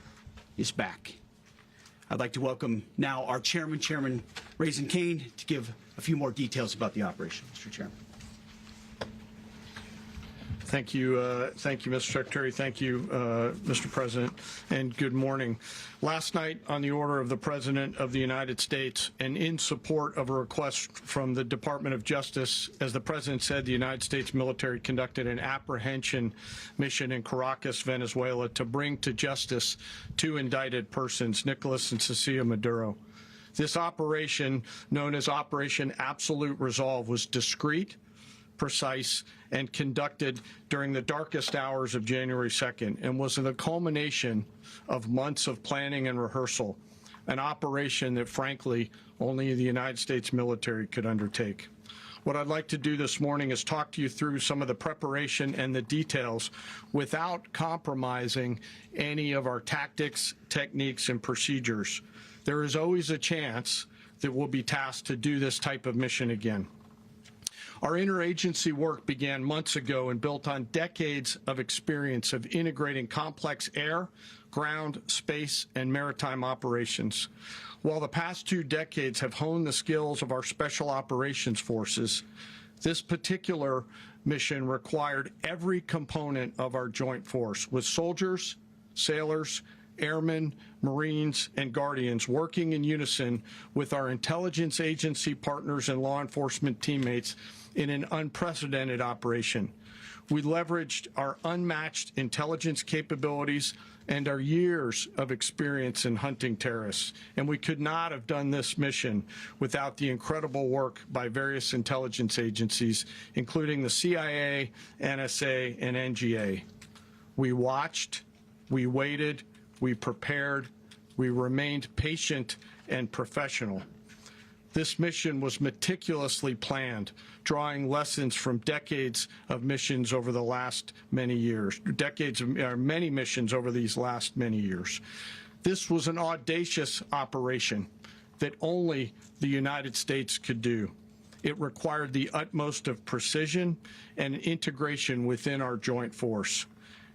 Speaker 13: is back. I'd like to welcome now our chairman, Chairman Kaine, to give a few more details about the operation. Mr. Chairman.
Speaker 14: Thank you, Mr. Secretary. Thank you, Mr. President, and good morning. Last night, on the order of the President of the United States and in support of a request from the Department of Justice, as the President said, the United States military conducted an apprehension mission in Caracas, Venezuela, to bring to justice two indicted persons, Nicolas and Cecilia Maduro. This operation, known as Operation Absolute Resolve, was discreet, precise, and conducted during the darkest hours of January 2nd and was the culmination of months of planning and rehearsal, an operation that, frankly, only the United States military could undertake. What I'd like to do this morning is talk to you through some of the preparation and the details without compromising any of our tactics, techniques, and procedures. There is always a chance that we'll be tasked to do this type of mission again. Our interagency work began months ago and built on decades of experience of integrating complex air, ground, space, and maritime operations. While the past 2 decades have honed the skills of our special operations forces, this particular mission required every component of our joint force, with soldiers, sailors, airmen, Marines, and Guardians working in unison with our intelligence agency partners and law enforcement teammates in an unprecedented operation. We leveraged our unmatched intelligence capabilities and our years of experience in hunting terrorists, and we could not have done this mission without the incredible work by various intelligence agencies, including the CIA, NSA, and NGA. We watched, we waited, we prepared, we remained patient and professional. This mission was meticulously planned, drawing lessons from decades of missions over the last many years, many missions over these last many years. This was an audacious operation that only the United States could do. It required the utmost of precision and integration within our joint force.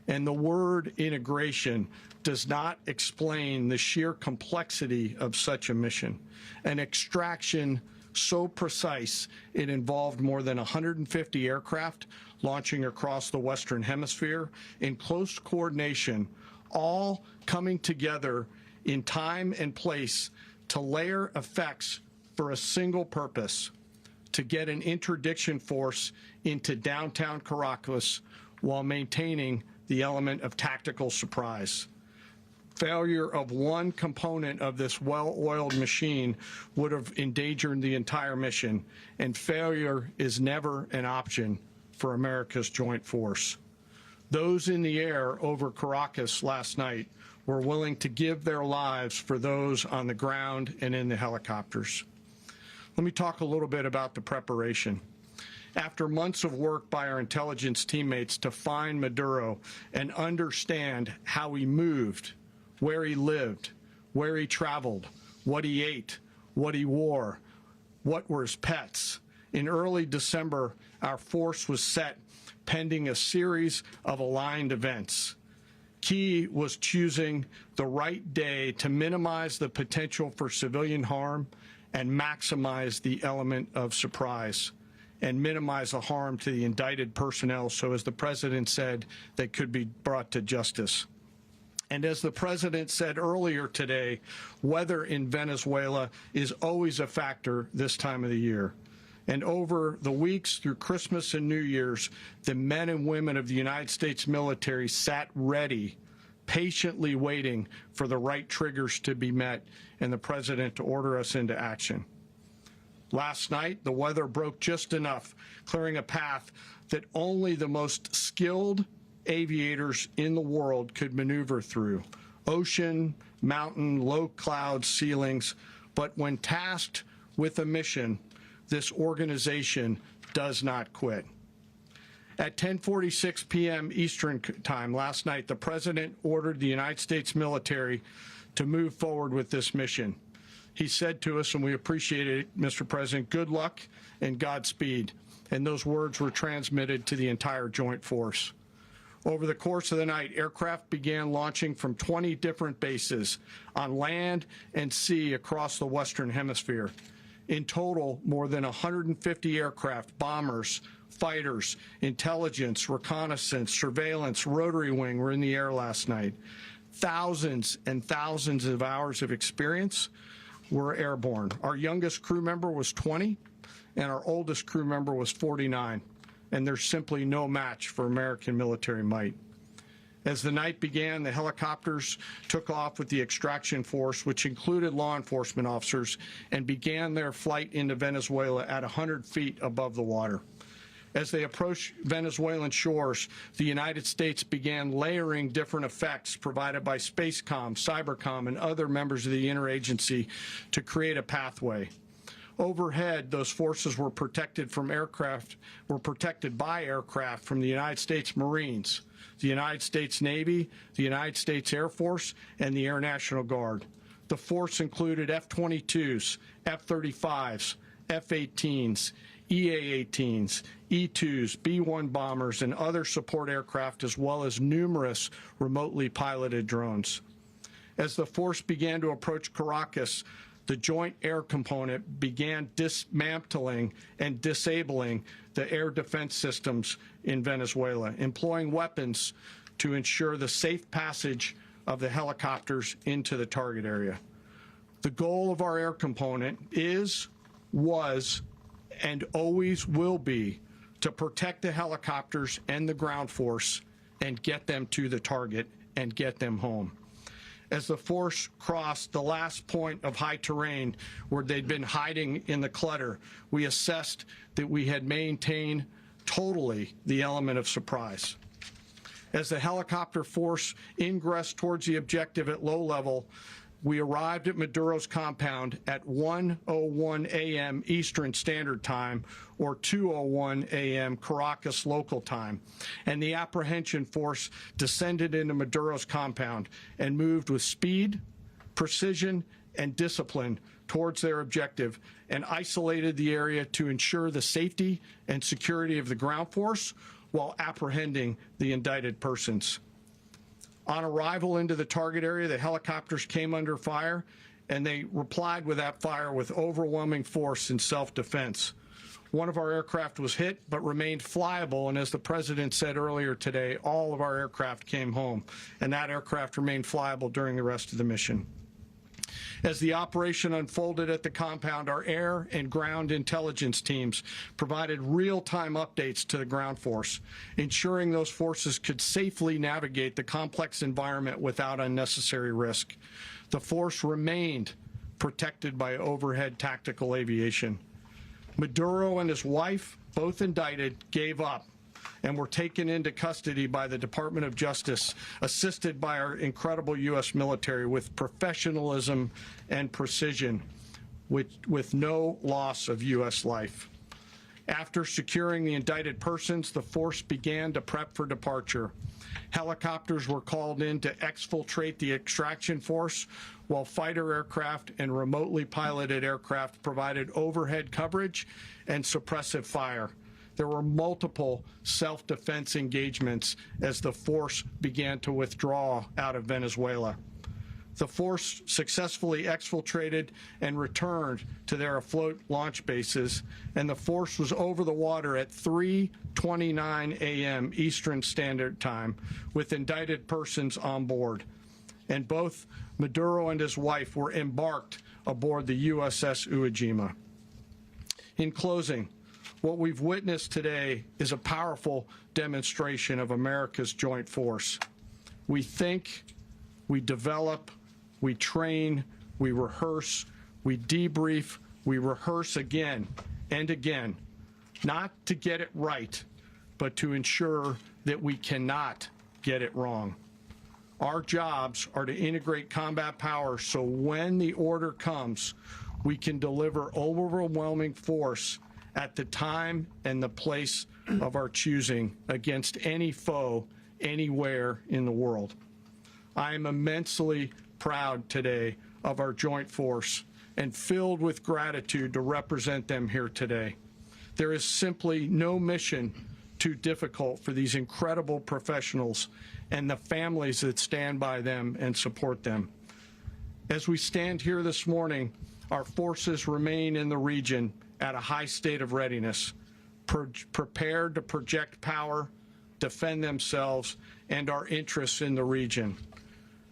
Speaker 14: And the word integration does not explain the sheer complexity of such a mission. An extraction so precise it involved more than 150 aircraft launching across the Western Hemisphere in close coordination, all coming together in time and place to layer effects for a single purpose: to get an interdiction force into downtown Caracas while maintaining the element of tactical surprise. Failure of one component of this well-oiled machine would have endangered the entire mission, and failure is never an option for America's joint force. Those in the air over Caracas last night were willing to give their lives for those on the ground and in the helicopters. Let me talk a little bit about the preparation. After months of work by our intelligence teammates to find Maduro and understand how he moved, where he lived, where he traveled, what he ate, what he wore, what were his pets, in early December, our force was set pending a series of aligned events. Key was choosing the right day to minimize the potential for civilian harm and maximize the element of surprise, and minimize the harm to the indicted personnel, so as the president said, they could be brought to justice. And as the president said earlier today, weather in Venezuela is always a factor this time of the year. And over the weeks through Christmas and New Year's, the men and women of the United States military sat ready, patiently waiting for the right triggers to be met and the president to order us into action. Last night, the weather broke just enough, clearing a path that only the most skilled aviators in the world could maneuver through. Ocean, mountain, low cloud ceilings. But when tasked with a mission, this organization does not quit. At 10:46 p.m. Eastern Time last night, the president ordered the United States military to move forward with this mission. He said to us, and we appreciate it, Mr. President, good luck and Godspeed. And those words were transmitted to the entire joint force. Over the course of the night, aircraft began launching from 20 different bases on land and sea across the Western Hemisphere. In total, more than 150 aircraft, bombers, fighters, intelligence, reconnaissance, surveillance, rotary wing were in the air last night. Thousands and thousands of hours of experience were airborne. Our youngest crew member was 20, and our oldest crew member was 49. And there's simply no match for American military might. As the night began, the helicopters took off with the extraction force, which included law enforcement officers, and began their flight into Venezuela at 100 feet above the water. As they approached Venezuelan shores, the United States began layering different effects provided by Spacecom, Cybercom, and other members of the interagency to create a pathway. Overhead, those forces were protected by aircraft from the United States Marines, the United States Navy, the United States Air Force, and the Air National Guard. The force included F-22s, F-35s, F-18s, EA-18s, E-2s, B-1 bombers, and other support aircraft, as well as numerous remotely piloted drones. As the force began to approach Caracas, the Joint Air Component began dismantling and disabling the air defense systems in Venezuela, employing weapons to ensure the safe passage of the helicopters into the target area. The goal of our air component is, was, and always will be to protect the helicopters and the ground force and get them to the target and get them home. As the force crossed the last point of high terrain where they'd been hiding in the clutter, we assessed that we had maintained totally the element of surprise. As the helicopter force ingressed towards the objective at low level, we arrived at Maduro's compound at 1:01 a.m. Eastern Standard Time, or 2:01 a.m. Caracas local time, and the apprehension force descended into Maduro's compound and moved with speed, precision, and discipline towards their objective, and isolated the area to ensure the safety and security of the ground force while apprehending the indicted persons. On arrival into the target area, the helicopters came under fire, and they replied with that fire with overwhelming force in self-defense. One of our aircraft was hit, but remained flyable, and as the President said earlier today, all of our aircraft came home, and that aircraft remained flyable during the rest of the mission. As the operation unfolded at the compound, our air and ground intelligence teams provided real-time updates to the ground force, ensuring those forces could safely navigate the complex environment without unnecessary risk. The force remained protected by overhead tactical aviation. Maduro and his wife, both indicted, gave up and were taken into custody by the Department of Justice, assisted by our incredible U.S. military with professionalism and precision, with no loss of U.S. life. After securing the indicted persons, the force began to prep for departure. Helicopters were called in to exfiltrate the extraction force, while fighter aircraft and remotely piloted aircraft provided overhead coverage and suppressive fire. There were multiple self-defense engagements as the force began to withdraw out of Venezuela. The force successfully exfiltrated and returned to their afloat launch bases, and the force was over the water at 3:29 a.m. Eastern Standard Time with indicted persons on board. And both Maduro and his wife were embarked aboard the USS Iwo Jima. In closing, what we've witnessed today is a powerful demonstration of America's joint force. We think, we develop, we train, we rehearse, we debrief, we rehearse again and again, not to get it right, but to ensure that we cannot get it wrong. Our jobs are to integrate combat power so when the order comes, we can deliver overwhelming force at the time and the place of our choosing against any foe anywhere in the world. I am immensely proud today of our joint force and filled with gratitude to represent them here today. There is simply no mission too difficult for these incredible professionals and the families that stand by them and support them. As we stand here this morning, our forces remain in the region at a high state of readiness, prepared to project power, defend themselves, and our interests in the region.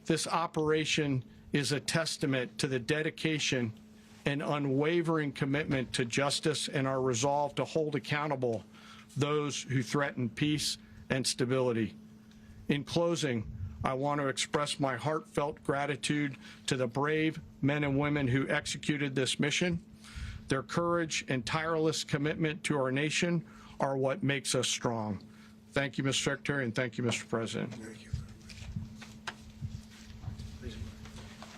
Speaker 14: This operation is a testament to the dedication and unwavering commitment to justice and our resolve to hold accountable those who threaten peace and stability. In closing, I want to express my heartfelt gratitude to the brave men and women who executed this mission. Their courage and tireless commitment to our nation are what makes us strong. Thank you, Mr. Secretary, and thank you, Mr. President.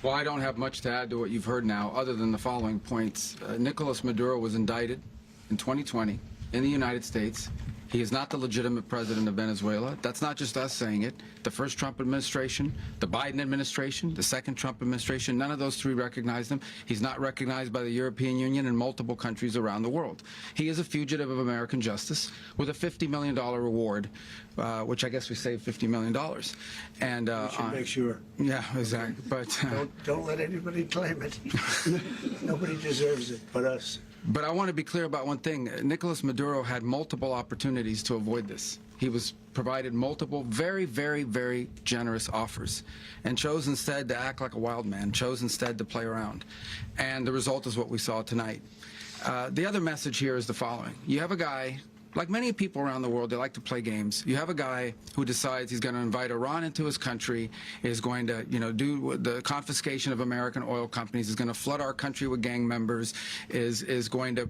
Speaker 3: Well, I don't have much to add to what you've heard now, other than the following points. Nicolas Maduro was indicted in 2020 in the United States. He is not the legitimate president of Venezuela. That's not just us saying it. The first Trump administration, the Biden administration, the second Trump administration, none of those three recognized him. He's not recognized by the European Union and multiple countries around the world. He is a fugitive of American justice with a $50 million reward, which I guess we saved $50 million. And
Speaker 12: we should make sure.
Speaker 3: Yeah, exactly. But
Speaker 12: don't let anybody claim it. Nobody deserves it but us.
Speaker 3: But I want to be clear about one thing. Nicolas Maduro had multiple opportunities to avoid this. He was provided multiple very, very, very generous offers and chose instead to act like a wild man, chose instead to play around. And the result is what we saw tonight. The other message here is the following. You have a guy, like many people around the world, they like to play games. You have a guy who decides he's going to invite Iran into his country, is going to, do the confiscation of American oil companies, is going to flood our country with gang members, is going to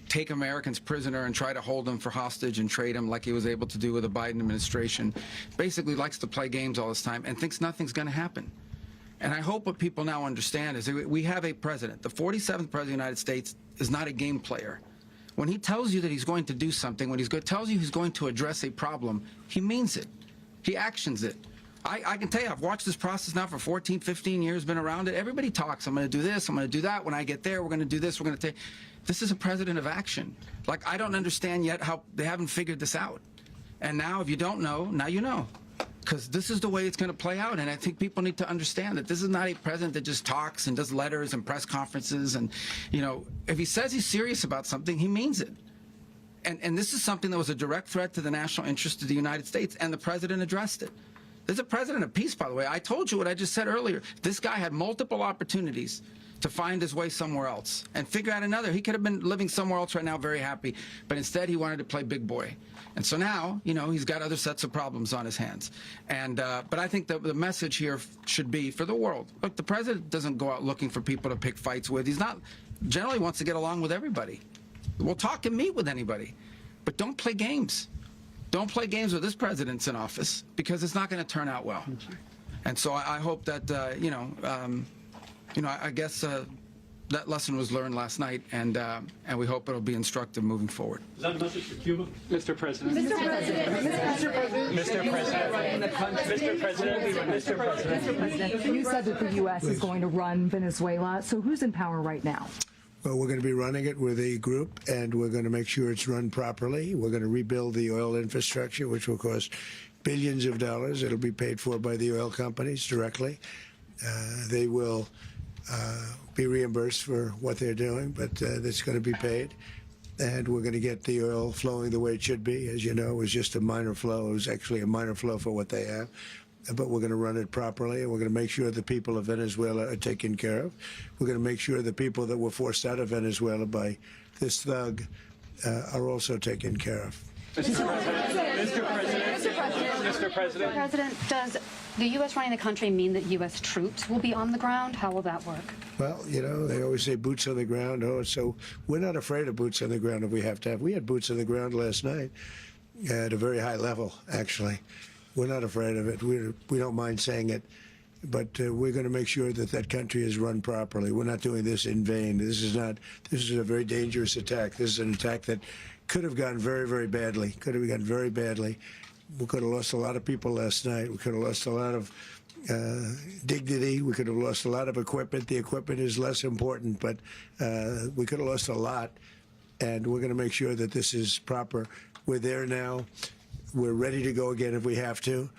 Speaker 3: take Americans prisoner and try to hold them for hostage and trade them like he was able to do with the Biden administration. Basically likes to play games all this time and thinks nothing's going to happen. And I hope what people now understand is that we have a president. The 47th president of the United States is not a game player. When he tells you that he's going to do something, when he tells you he's going to address a problem, he means it. He actions it. I can tell you, I've watched this process now for 14, 15 years, been around it. Everybody talks. I'm going to do this. I'm going to do that. When I get there, we're going to do this. We're going to take. This is a president of action. Like, I don't understand yet how they haven't figured this out. And now, if you don't know, now you know. Because this is the way it's going to play out. And I think people need to understand that this is not a president that just talks and does letters and press conferences. And, if he says he's serious about something, he means it. And this is something that was a direct threat to the national interest of the United States, and the president addressed it. There's a president of peace, by the way. I told you what I just said earlier. This guy had multiple opportunities to find his way somewhere else and figure out another. He could have been living somewhere else right now, very happy. But instead, he wanted to play big boy. And so now, he's got other sets of problems on his hands. And but I think the message here should be for the world. Look, the president doesn't go out looking for people to pick fights with. He's not generally wants to get along with everybody. We'll talk and meet with anybody. But don't play games. Don't play games with this president's in office, because it's not going to turn out well. And so I hope that, I guess that lesson was learned last night, and we hope it'll be instructive moving forward.
Speaker 11: Is that a message for Cuba? Mr. President.
Speaker 22: Mr. President.
Speaker 11: Mr. President.
Speaker 22: You said that the U.S. is going to run Venezuela. So who's in power right now?
Speaker 12: Well, we're going to be running it with a group, and we're going to make sure it's run properly. We're going to rebuild the oil infrastructure, which will cost billions of dollars. It'll be paid for by the oil companies directly. They will be reimbursed for what they're doing, but it's going to be paid. And we're going to get the oil flowing the way it should be. As you know, it was just a minor flow. It was actually a minor flow for what they have. But we're going to run it properly, and we're going to make sure the people of Venezuela are taken care of. We're going to make sure the people that were forced out of Venezuela by this thug are also taken care of.
Speaker 11: Mr. President,
Speaker 19: does the U.S. running the country mean that U.S. troops will be on the ground? How will that work?
Speaker 12: Well, they always say boots on the ground. Oh, so we're not afraid of boots on the ground if we have to have. We had boots on the ground last night at a very high level, actually. We're not afraid of it. We don't mind saying it. But we're going to make sure that that country is run properly. We're not doing this in vain. This is a very dangerous attack. This is an attack that could have gone very, very badly. Could have gone very badly. We could have lost a lot of people last night. We could have lost a lot of dignity. We could have lost a lot of equipment. The equipment is less important, but we could have lost a lot. And we're going to make sure that this is proper. We're there now. We're ready to go again if we have to.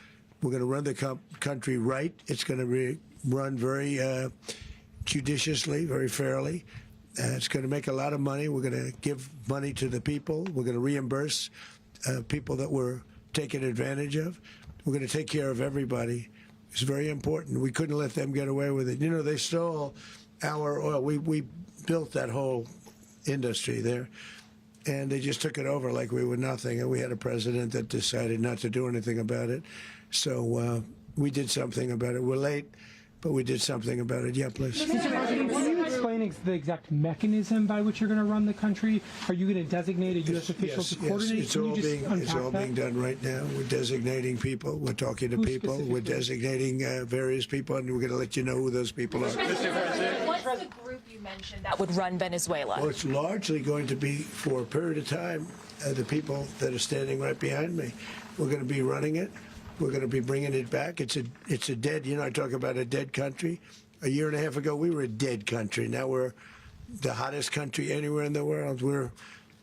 Speaker 12: We're going to run the country right. It's going to be run very judiciously, very fairly. It's going to make a lot of money. We're going to give money to the people. We're going to reimburse people that were taken advantage of. We're going to take care of everybody. It's very important. We couldn't let them get away with it. They stole our oil. We built that whole industry there. And they just took it over like we were nothing. And we had a president that decided not to do anything about it. So we did something about it. We're late, but we did something about it. Yeah, please.
Speaker 11: Mr. President, can you explain is the exact mechanism by which you're going to run the country? Are you going to designate a U.S. official to coordinate?
Speaker 12: Yes, it's all being done right now. We're designating people. We're talking to people. We're designating various people, and we're going to let you know who those people are.
Speaker 22: Mr. President, what's the group you mentioned that would run Venezuela?
Speaker 12: Well, it's largely going to be, for a period of time, the people that are standing right behind me. We're going to be running it. We're going to be bringing it back. It's a dead, I talk about a dead country. A year and a half ago, we were a dead country. Now we're the hottest country anywhere in the world. We're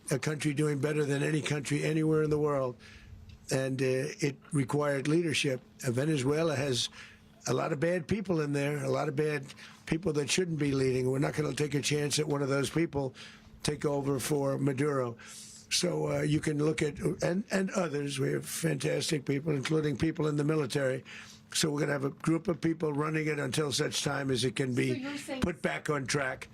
Speaker 12: a country doing better than any country anywhere in the world. And it required leadership. Venezuela has a lot of bad people in there, a lot of bad people that shouldn't be leading. We're not going to take a chance that one of those people take over for Maduro. So you can look at, and others, we have fantastic people, including people in the military. So we're going to have a group of people running it until such time as it can be put back on track,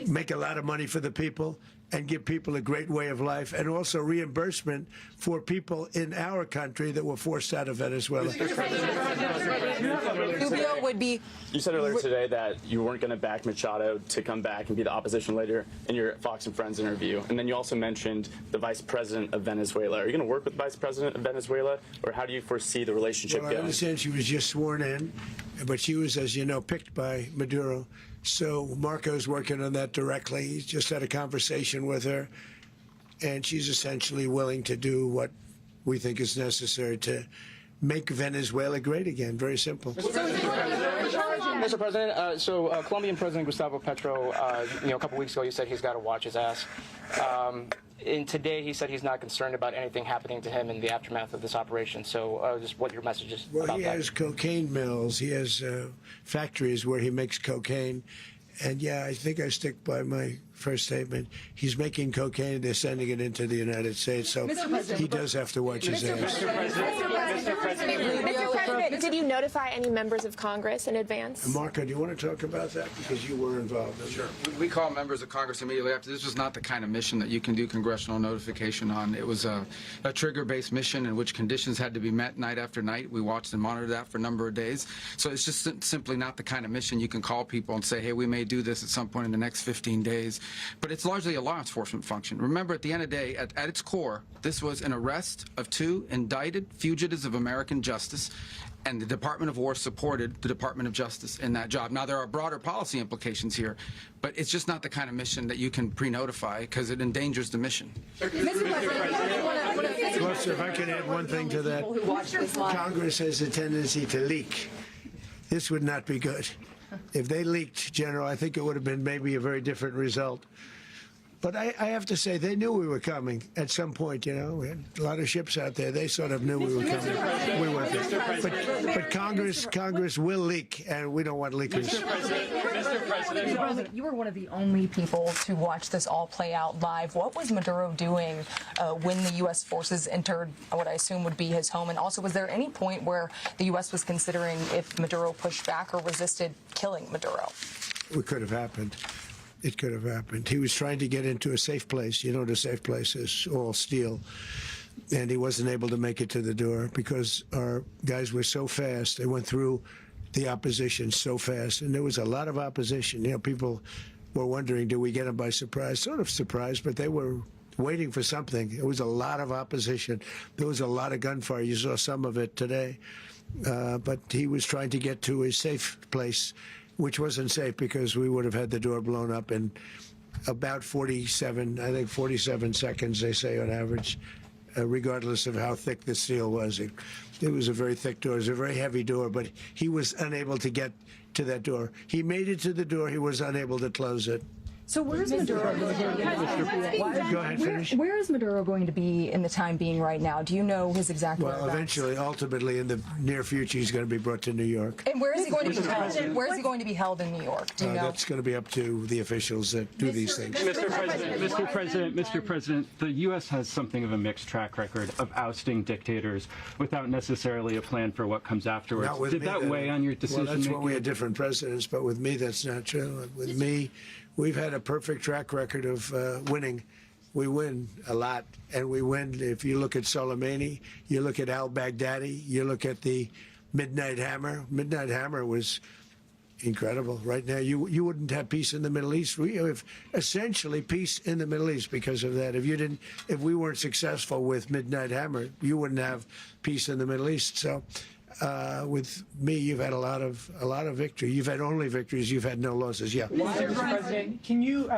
Speaker 12: make a lot of money for the people, and give people a great way of life, and also reimbursement for people in our country that were forced out of Venezuela.
Speaker 23: Rubio would be.
Speaker 1: You said earlier today that you weren't going to back Machado to come back and be the opposition leader in your Fox and Friends interview. And then you also mentioned the vice president of Venezuela. Are you going to work with the vice president of Venezuela, or how do you foresee the relationship going?
Speaker 12: I understand she was just sworn in, but she was, as you know, picked by Maduro. So Marco's working on that directly. He's just had a conversation with her, and she's essentially willing to do what we think is necessary to make Venezuela great again. Very simple.
Speaker 6: Mr. President, Colombian President Gustavo Petro, a couple weeks ago, you said he's got to watch his ass. And today he said he's not concerned about anything happening to him in the aftermath of this operation. So just what your message is about that. Well,
Speaker 12: he has cocaine mills. He has factories where he makes cocaine. And, yeah, I think I stick by my first statement. He's making cocaine. They're sending it into the United States. So he does have to watch his ass.
Speaker 15: Mr. President, did you notify any members of Congress in advance?
Speaker 12: Marco, do you want to talk about that? Because you were involved in it.
Speaker 3: Sure. We called members of Congress immediately after. This was not the kind of mission that you can do congressional notification on. It was a trigger-based mission in which conditions had to be met night after night. We watched and monitored that for a number of days. So it's just simply not the kind of mission you can call people and say, hey, we may do this at some point in the next 15 days. But it's largely a law enforcement function. Remember, at the end of the day, at its core, this was an arrest of 2 indicted fugitives of American justice, and the Department of War supported the Department of Justice in that job. Now, there are broader policy implications here, but it's just not the kind of mission that you can pre-notify because it endangers the mission.
Speaker 12: Plus, if I can add one thing to that, Congress has a tendency to leak. This would not be good. If they leaked, General, I think it would have been maybe a very different result. But I have to say, they knew we were coming at some point, We had a lot of ships out there. They sort of knew we were coming. We weren't there. But Congress will leak, and we don't want leakers.
Speaker 22: Mr. President, you were one of the only people to watch this all play out live. What was Maduro doing when the U.S. forces entered what I assume would be his home? And also, was there any point where the U.S. was considering if Maduro pushed back or resisted killing Maduro?
Speaker 12: It could have happened. It could have happened. He was trying to get into a safe place. The safe place is all steel. And he wasn't able to make it to the door because our guys were so fast. They went through the opposition so fast. And there was a lot of opposition. People were wondering, do we get them by surprise? Sort of surprised, but they were waiting for something. There was a lot of opposition. There was a lot of gunfire. You saw some of it today. But he was trying to get to a safe place, which wasn't safe because we would have had the door blown up in about 47 seconds, they say on average, regardless of how thick the steel was. It was a very thick door. It was a very heavy door, but he was unable to get to that door. He made it to the door. He was unable to close it.
Speaker 22: So where's Maduro?
Speaker 12: Go ahead, finish.
Speaker 22: Where is Maduro going to be in the time being right now? Do you know his exact whereabouts?
Speaker 12: Well, eventually, ultimately, in the near future, he's going to be brought to New York.
Speaker 22: And where is he going to be held? Where is he going to be held in New York? Do you know?
Speaker 12: That's going to be up to the officials that do these things.
Speaker 24: Mr. President, the U.S. has something of a mixed track record of ousting dictators without necessarily a plan for what comes afterwards. Did that weigh on your decision
Speaker 12: making? Well, that's when we had different presidents, but with me, that's not true. With me, we've had a perfect track record of winning. We win a lot, and we win. If you look at Soleimani, you look at al-Baghdadi, you look at the Midnight Hammer. Midnight Hammer was incredible. Right now, you wouldn't have peace in the Middle East. We have essentially peace in the Middle East because of that. If we weren't successful with Midnight Hammer, you wouldn't have peace in the Middle East. So, with me, you've had a lot of victory. You've had only victories. You've had no losses. Yeah.
Speaker 11: Mr. President, can you?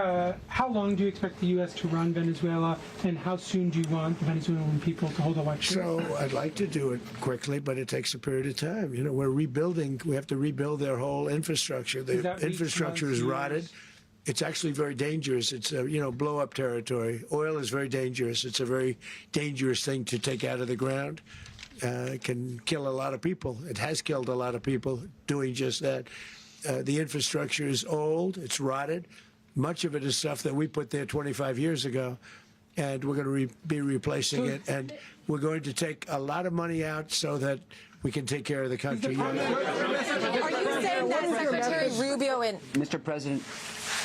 Speaker 11: How long do you expect the U.S. to run Venezuela, and how soon do you want the Venezuelan people to hold elections?
Speaker 12: So I'd like to do it quickly, but it takes a period of time. You know, we're rebuilding. We have to rebuild their whole infrastructure. The infrastructure is rotted. It's actually very dangerous. It's blow-up territory. Oil is very dangerous. It's a very dangerous thing to take out of the ground. It can kill a lot of people. It has killed a lot of people doing just that. The infrastructure is old. It's rotted. Much of it is stuff that we put there 25 years ago, and we're going to be replacing it. And we're going to take a lot of money out so that we can take care of the country.
Speaker 23: Are you saying that Secretary Rubio and
Speaker 2: Mr. President,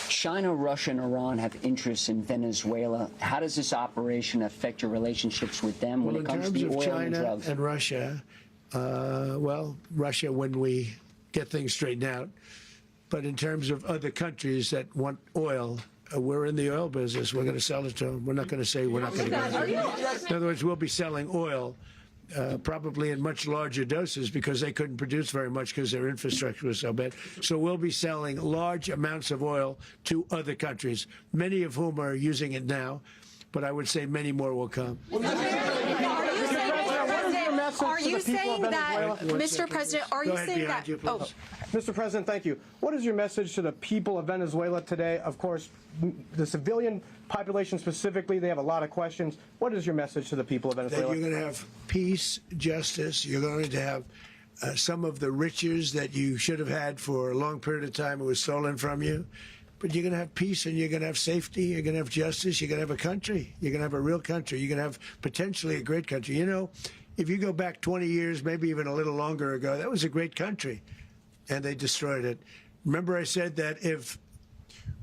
Speaker 2: China, Russia, and Iran have interests in Venezuela. How does this operation affect your relationships with them when it comes to the oil and drugs?
Speaker 12: In terms of China and Russia, Russia when we get things straightened out. But in terms of other countries that want oil, we're in the oil business. We're going to sell it to them. We're not going to say we're not going to get it. In other words, we'll be selling oil. Probably in much larger doses because they couldn't produce very much because their infrastructure was so bad. So we'll be selling large amounts of oil to other countries, many of whom are using it now, but I would say many more will come.
Speaker 23: Are you saying that, Mr. President, are you saying that?
Speaker 5: Mr. President, thank you. What is your message to the people of Venezuela today? Of course, the civilian population specifically, they have a lot of questions. What is your message to the people of Venezuela?
Speaker 12: That you're going to have peace, justice. You're going to have some of the riches that you should have had for a long period of time. It was stolen from you. But you're going to have peace and you're going to have safety. You're going to have justice. You're going to have a country. You're going to have a real country. You're going to have potentially a great country. You know, if you go back 20 years, maybe even a little longer ago, that was a great country. And they destroyed it. Remember I said that if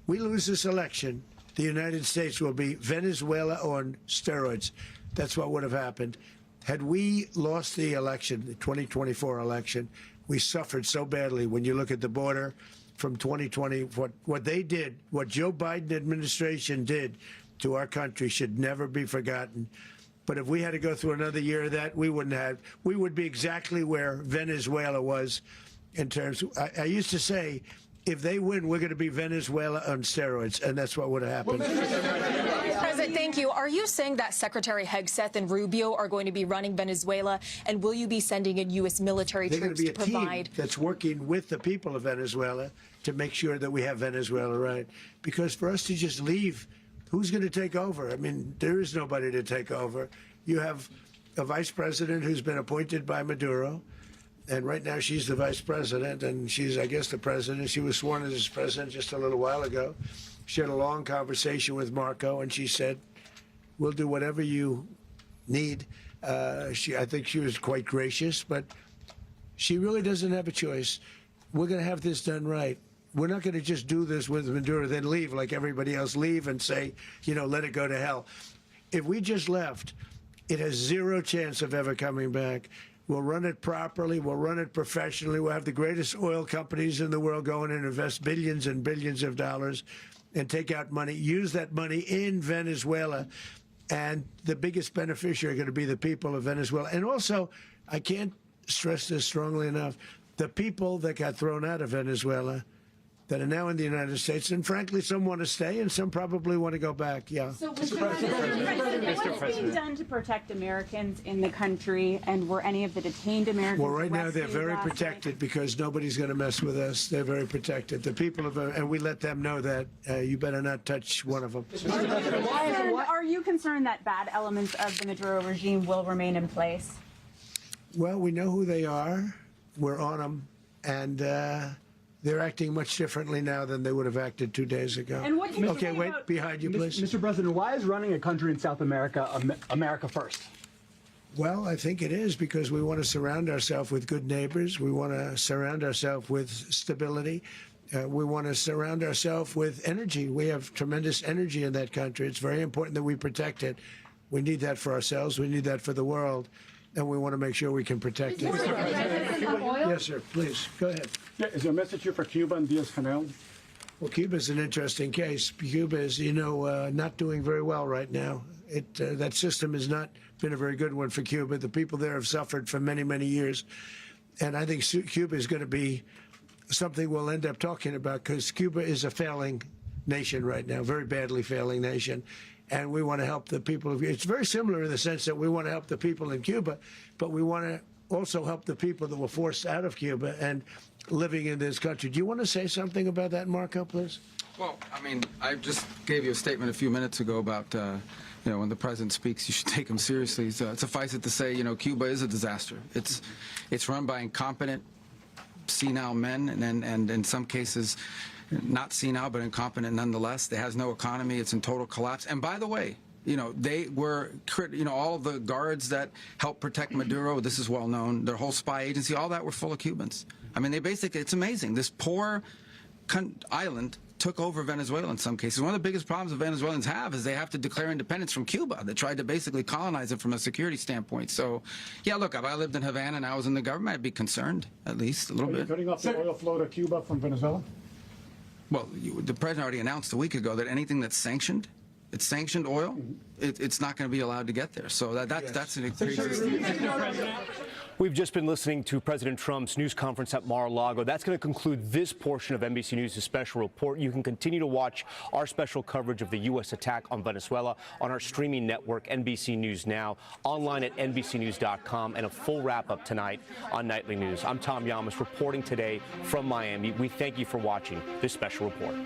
Speaker 12: we lose this election, the United States will be Venezuela on steroids. That's what would have happened. Had we lost the election, the 2024 election, we suffered so badly. When you look at the border from 2020, what they did, what Joe Biden administration did to our country should never be forgotten. But if we had to go through another year of that, we would be exactly where Venezuela was in terms of, I used to say, if they win, we're going to be Venezuela on steroids, and that's what would have happened.
Speaker 22: President, thank you. Are you saying that Secretary Hegseth and Rubio are going to be running Venezuela, and will you be sending in U.S. military troops to provide?
Speaker 12: They're going to be a team that's working with the people of Venezuela to make sure that we have Venezuela right. Because for us to just leave, who's going to take over? I mean, there is nobody to take over. You have a vice president who's been appointed by Maduro. And right now she's the vice president, and she's, I guess, the president. She was sworn as president just a little while ago. She had a long conversation with Marco, and she said, we'll do whatever you need. I think she was quite gracious, but she really doesn't have a choice. We're going to have this done right. We're not going to just do this with Maduro, then leave like everybody else, leave and say, let it go to hell. If we just left, it has zero chance of ever coming back. We'll run it properly. We'll run it professionally. We'll have the greatest oil companies in the world go in and invest billions and billions of dollars and take out money, use that money in Venezuela. And the biggest beneficiary are going to be the people of Venezuela. And also, I can't stress this strongly enough, the people that got thrown out of Venezuela that are now in the United States, and frankly, some want to stay and some probably want to go back. Yeah.
Speaker 19: So, Mr. President, what is being done to protect Americans in the country, and were any of the detained Americans
Speaker 12: Well, right now they're
Speaker 19: rescued
Speaker 12: very
Speaker 19: last
Speaker 12: protected
Speaker 19: night?
Speaker 12: because nobody's going to mess with us. They're very protected. The people of, and we let them know that you better not touch one of them.
Speaker 19: And are you concerned that bad elements of the Maduro regime will remain in place?
Speaker 12: Well, we know who they are. We're on them, and they're acting much differently now than they would have acted 2 days ago.
Speaker 19: And what can you say
Speaker 12: wait,
Speaker 19: about
Speaker 12: behind you, please.
Speaker 5: Mr. President, why is running a country in South America America first?
Speaker 12: Well, I think it is because we want to surround ourselves with good neighbors. We want to surround ourselves with stability. We want to surround ourselves with energy. We have tremendous energy in that country. It's very important that we protect it. We need that for ourselves. We need that for the world. And we want to make sure we can protect it.
Speaker 19: Yes,
Speaker 12: sir. Please, go ahead.
Speaker 16: Yeah, is there a message here for Cuba and Diaz-Canel?
Speaker 12: Well, Cuba's an interesting case. Cuba is, not doing very well right now. That system has not been a very good one for Cuba. The people there have suffered for many, many years. And I think Cuba is going to be something we'll end up talking about, because Cuba is a failing nation right now, very badly failing nation. And we want to help the people. It's very similar in the sense that we want to help the people in Cuba, but we want to also help the people that were forced out of Cuba and living in this country. Do you want to say something about that, Marco, please?
Speaker 3: Well, I mean, I just gave you a statement a few minutes ago about, when the president speaks, you should take him seriously. So suffice it to say, Cuba is a disaster. It's run by incompetent, senile men, and in some cases, not senile, but incompetent nonetheless. It has no economy. It's in total collapse. And by the way, they were, all of the guards that helped protect Maduro, this is well known, their whole spy agency, all that were full of Cubans. I mean, it's amazing. This poor island took over Venezuela in some cases. One of the biggest problems the Venezuelans have is they have to declare independence from Cuba. They tried to basically colonize it from a security standpoint. So, yeah, look, if I lived in Havana and I was in the government, I'd be concerned, at least a little bit.
Speaker 16: Are you cutting off the oil flow to Cuba from Venezuela?
Speaker 3: Well, the president already announced a week ago that anything that's sanctioned, it's sanctioned oil, it's not going to be allowed to get there. So that's an increase.
Speaker 9: We've just been listening to President Trump's news conference at Mar-a-Lago. That's going to conclude this portion of NBC News' special report. You can continue to watch our special coverage of the U.S. attack on Venezuela on our streaming network, NBC News Now, online at NBCNews.com, and a full wrap-up tonight on Nightly News. I'm Tom Llamas reporting today from Miami. We thank you for watching this special report.